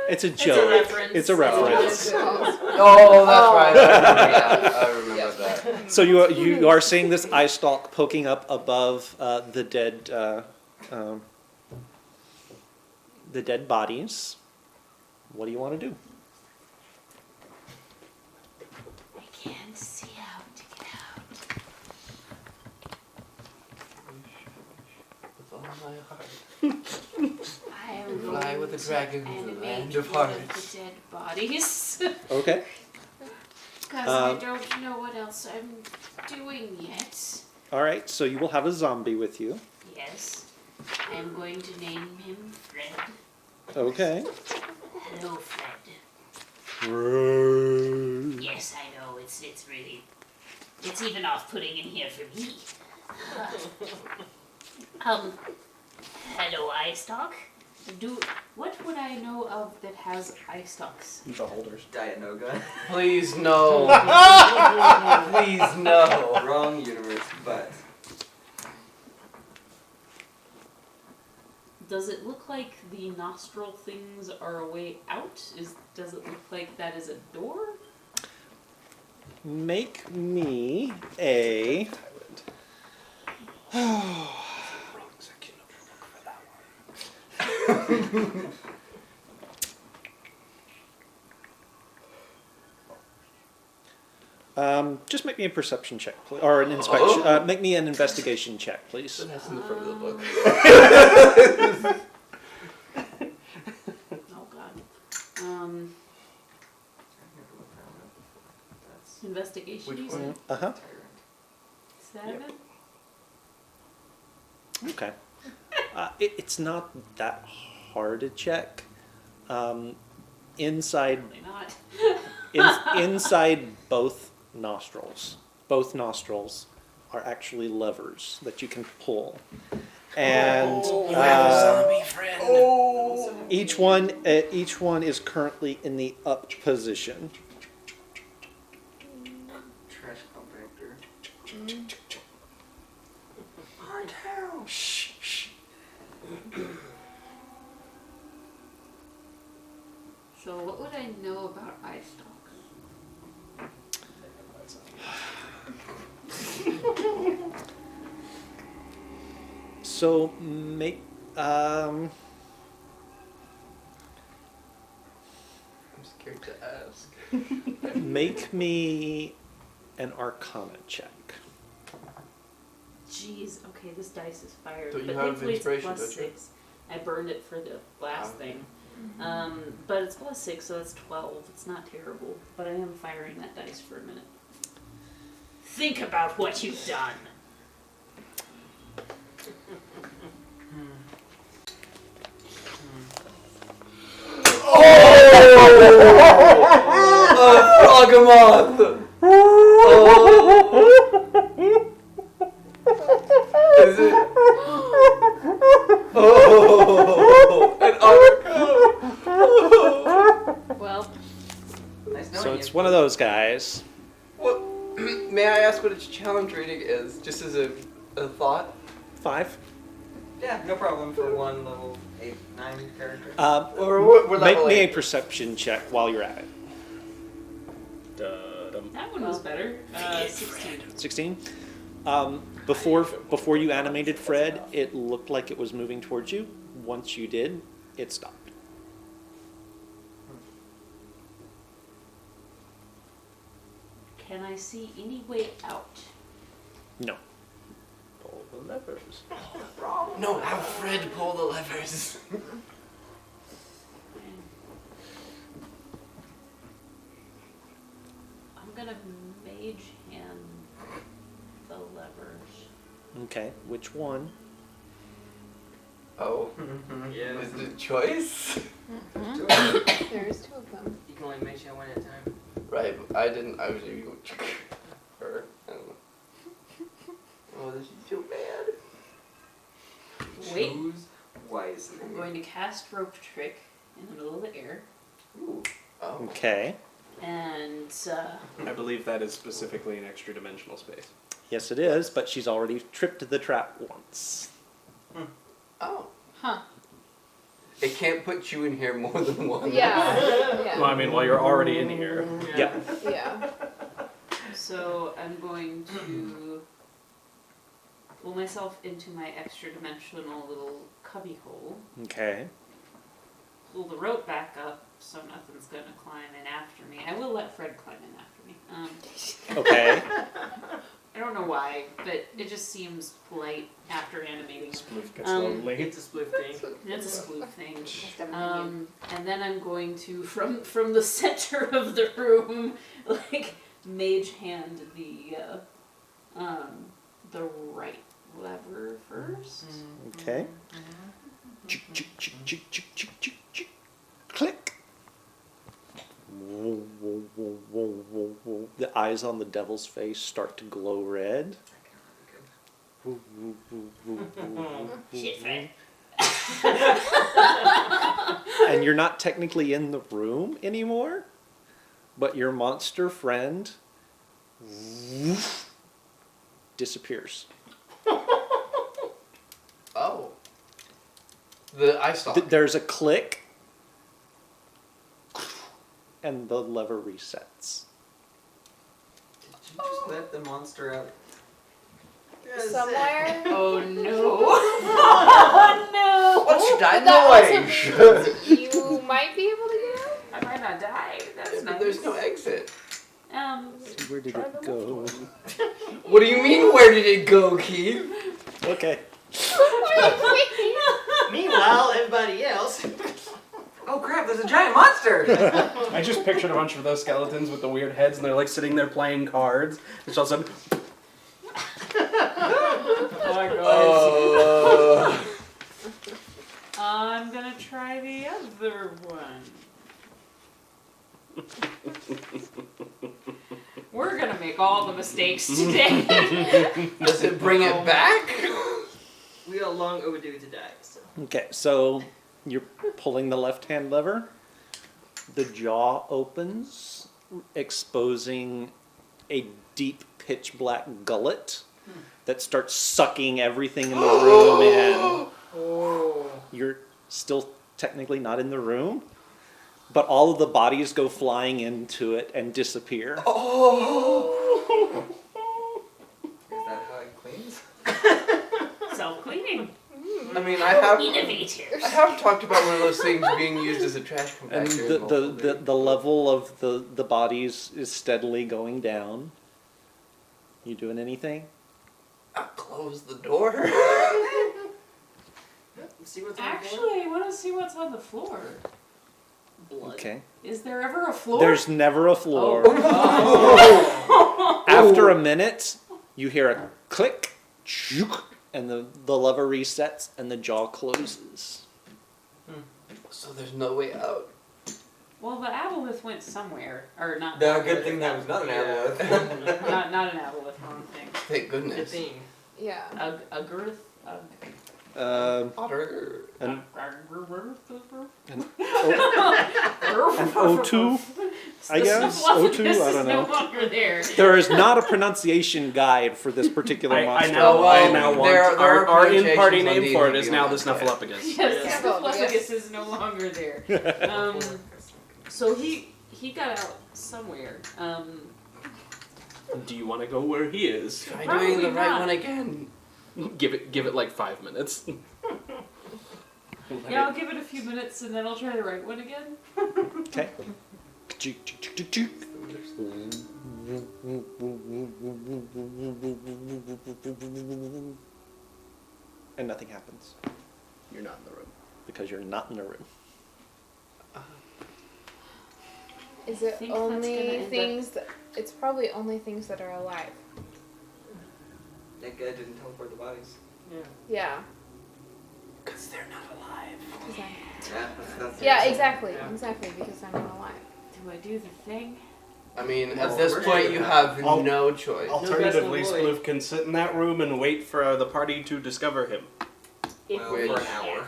It's a It's a joke. reference. It's a reference. Oh, that's right. I remember that. So you are seeing this eye stalk poking up above the dead bodies. What do you want to do? I can't see how to get out. With all my heart. I am Fly going with the to dragons in the animate land of one hearts. the dead bodies. Okay. Because I don't know what else I'm doing yet. All right. So you will have a zombie with you. Yes. I'm going to name him Fred. Okay. Hello, Fred. Yes, I know. It's really, it's even off-putting in here for me. Hello, eye stalk. What would I know of that has eye stalks? The holders. Dianoga. Please no. Please no. Wrong universe, but Does it look like the nostril things are a way out? Does it look like that is a door? Make me a. Wrong section of your book for that one. Just make me a perception check, please, or an inspection. Make me an investigation check, please. That's in the front of the book. Oh god. That's Investigation. Which you one? said? Uh huh. 7. Okay. It's not that hard to check. Inside Probably not. inside both nostrils are actually levers that you can pull, and each one is currently in the up position. trash compactor. Shh, shh. So what would I know about eye stalks? So make I'm scared to ask. make me an Arcana check. Jeez, okay, this dice is fired. Don't you but have thankfully inspiration, it's plus don't you? 6. I burned it for the last Ah. thing. But it's plus 6, so that's 12. It's not terrible. But I am firing that dice for a minute. Think about what you've done. Frogmoth! Is it? Oh, an arc. Well, Nice knowing So you. it's one of those guys. What? May I ask what its challenge rating is, just as a thought? 5. Yeah, no problem for one level 8, 9 character. Or we're Make level me a 8. perception check while you're at it. that one was better. 16. 16. Before you animated Fred, it looked like it was moving towards you. Once you did, it stopped. Can I see any way out? No. Pull the levers. No, have Fred pull the levers. I'm gonna mage hand the levers. Okay, which one? Oh, Yeah. is it choice? There's 2 of them. You can only mention one at a time. Right, but I didn't. I was maybe go her. I don't know. Oh, this is so bad. Wait. Choose wisely. I'm going to cast rope trick in the middle of the air. Ooh. Oh. Okay. And I believe that is specifically an extra dimensional space. Yes, it is, but she's already tripped the trap once. Oh. huh. It can't put you in here more than once. Yeah. Well, Yeah. I mean, while you're already in here. Yeah. Yeah. So I'm going to pull myself into my extra dimensional little cubby hole. Okay. Pull the rope back up so nothing's gonna climb in after me. I will let Fred climb in after me. Okay. I don't know why, but it just seems polite after animating. Spoof gets Um, lonely. It's a split thing. It's a spoof thing. That's definitely And then I'm going to, from the center of the room, like mage hand the right lever first. Okay. Chick, chick, chick, chick, chick, chick, chick, chick. Click. Whoa, whoa, whoa, whoa, whoa, whoa. The eyes on the devil's face start to glow red. Woo, woo, woo, woo, woo, woo, Shit, Fred. And you're not technically in the room anymore, but your monster friend disappears. Oh. The eye stalk. There's a click, and the lever resets. Did you just let the monster out? Somewhere. Oh no. Oh no. What's that That noise? You might be able to get out. I might not die. That's nice. There's no exit. Where did Try it the go? What do you mean, where did it go, Keith? Okay. Meanwhile, everybody else. Oh crap! There's a giant monster. I just pictured a bunch of those skeletons with the weird heads, and they're like sitting there playing cards. And all of a sudden, Oh my god. Oh. I'm gonna try the other one. We're gonna make all the mistakes today. Does it bring it back? We are long overdue to die. So. Okay, so you're pulling the left-hand lever. The jaw opens, exposing a deep pitch black gullet that starts sucking everything in the room in. Oh. You're still technically not in the room, but all of the bodies go flying into it and disappear. Oh. Is that how it cleans? Self-cleaning. I mean, I have Innovators. talked about one of those things being used as a trash And compactor. the, in the, multiple the, the level of the bodies is steadily going down. You doing anything? I'll close the door. See what's on the floor? Actually, I want to see what's on the floor. Blood. Okay. Is there ever a floor? There's never a floor. Oh. After a minute, you hear a click, chook, and the lever resets and the jaw closes. So there's no way out. Well, the aboleth went somewhere, or not. The good thing that was not an aboleth. not an aboleth. Wrong thing. Thank Good goodness. thing. Yeah. A girth. Otter. An An O2, I guess? O2, I don't no know. longer there. There is not a pronunciation guide for this particular I monster. now well, want there are our in-party pronunciations on name for it D&D is now the beyond. Snuffleupagus. Yes, the Yeah. Snuffleupagus is no longer there. So he got out somewhere. Do you want to go where he is? Try Probably doing the right not. one again. Give it like 5 minutes. Yeah, I'll give it a few minutes and then I'll try the right one again. Okay. And nothing happens You're not in the room. because you're not in the room. Is it think that's gonna only end things that? It's probably only things that are alive. That guy didn't teleport the bodies. Yeah. Because they're not alive. 'Cause I'm- Yeah, that's Yeah, exactly. Yeah. Exactly, because I'm not alive. Do I do the thing? I mean, Well, at this we're point, doing you that. have I'll- no choice. Alternatively, No, Sploof can sit in that room and wait for the party to discover him. Well, Wait. for an hour.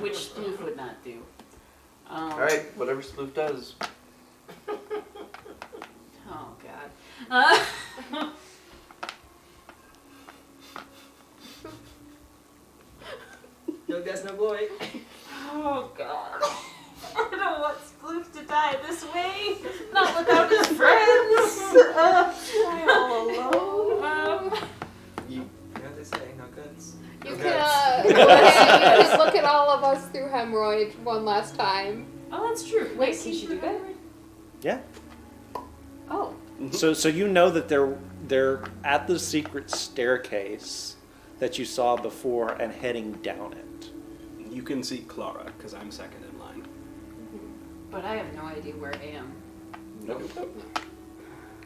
Which Sploof would not do. Alright, whatever Sploof does. Oh god. No gas, no boy. Oh god. I don't want Sploof to die this way. Not without his friends. I'm all alone. You know what they say, no guts. You No can, guts. you can look at all of us through hemorrhoid one last time. Oh, that's true. Wait, Yes, can you she should do that? Yeah. Oh. So you know that they're at the secret staircase that you saw before and heading down it. You can see Clara, because I'm second in line. But I have no idea where I am. Nope.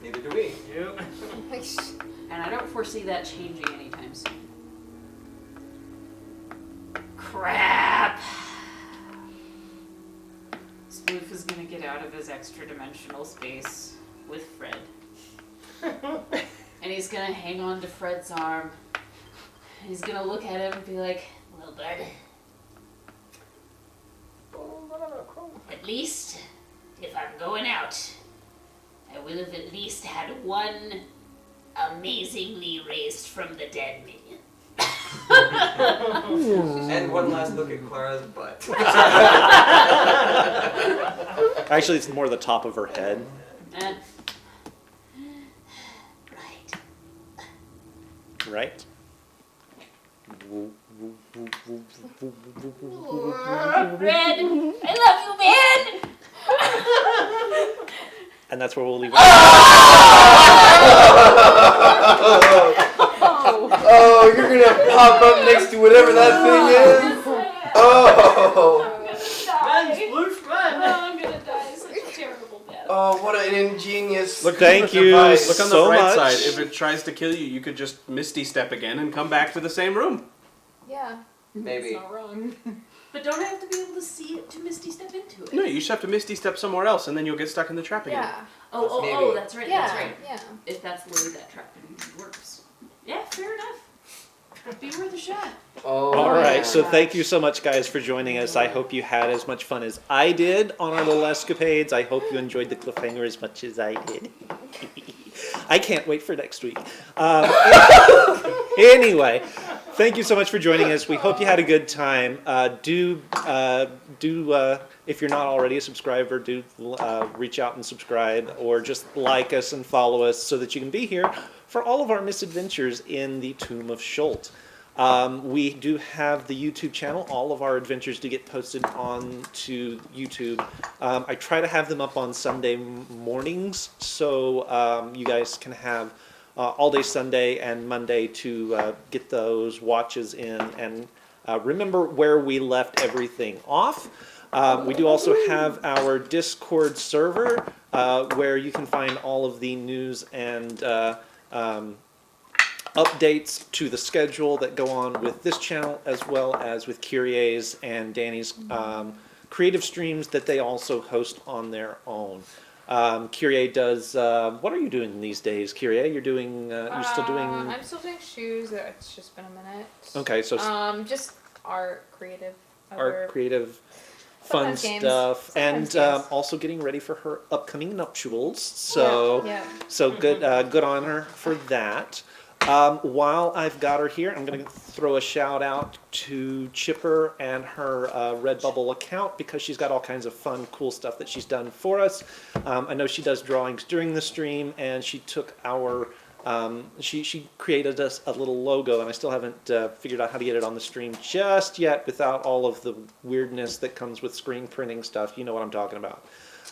Neither do we. Yep. And I don't foresee that changing anytime soon. Crap! Sploof is gonna get out of his extra dimensional space with Fred. And he's gonna hang on to Fred's arm. And he's gonna look at him and be like, well, bud. At least, if I'm going out, I will have at least had one amazingly raised from the dead minion. And one last look at Clara's butt. Actually, it's more the top of her head. And Right? Red, I love you, man. And that's where we'll leave it. Oh, you're gonna pop up next to whatever that thing is. Oh. Run, sploosh, run! I'm gonna die such a terrible death. Oh, what an ingenious. Thank you device. Look on so the bright much. side. If it tries to kill you, you could just Misty Step again and come back to the same room. Yeah. Maybe. It's not wrong. But don't I have to be able to see it to Misty Step into it? No, you just have to Misty Step somewhere else, and then you'll get stuck in the trap again. Yeah. Maybe. That's right, Yeah. that's right. Yeah. If that's the way that trap works. Yeah, fair enough. Be worth a shot. Oh. All right, man. so thank you so much, guys, for joining us. I hope you had as much fun as I did on our little escapades. I hope you enjoyed the cliffhanger as much as I did. I can't wait for next week. Anyway, thank you so much for joining us. We hope you had a good time. If you're not already a subscriber, do reach out and subscribe, or just like us and follow us so that you can be here for all of our misadventures in the Tomb of Schult. We do have the YouTube channel. All of our adventures do get posted onto YouTube. I try to have them up on Sunday mornings, so you guys can have all day Sunday and Monday to get those watches in and remember where we left everything off. We do also have our Discord server where you can find all of the news and updates to the schedule that go on with this channel, as well as with Kyrie's and Danny's creative streams that they also host on their own. Kyrie does. What are you doing these days, Kyrie? You're doing. You're still doing. I'm still doing shoes. It's just been a minute. Okay, so just art, creative. art, creative, fun Sometimes games. stuff, Sometimes and games. also getting ready for her upcoming nuptials. So, Yeah. so good, good on her for that. While I've got her here, I'm going to throw a shout out to Chipper and her Redbubble account because she's got all kinds of fun, cool stuff that she's done for us. I know she does drawings during the stream, and she took our she created us a little logo, and I still haven't figured out how to get it on the stream just yet without all of the weirdness that comes with screen printing stuff. You know what I'm talking about.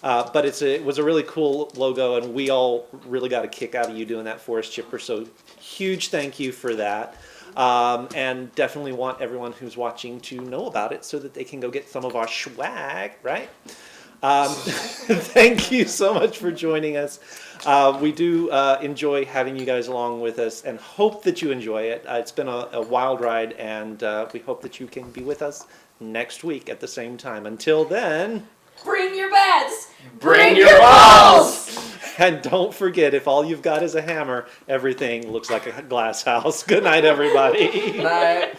But it was a really cool logo, and we all really got a kick out of you doing that for us, Chipper. So huge thank you for that. And definitely want everyone who's watching to know about it so that they can go get some of our swag, right? Thank you so much for joining us. We do enjoy having you guys along with us and hope that you enjoy it. It's been a wild ride, and we hope that you can be with us next week at the same time. Until then... Bring your beds! Bring your balls! And don't forget, if all you've got is a hammer, everything looks like a glass house. Good night, everybody. Night.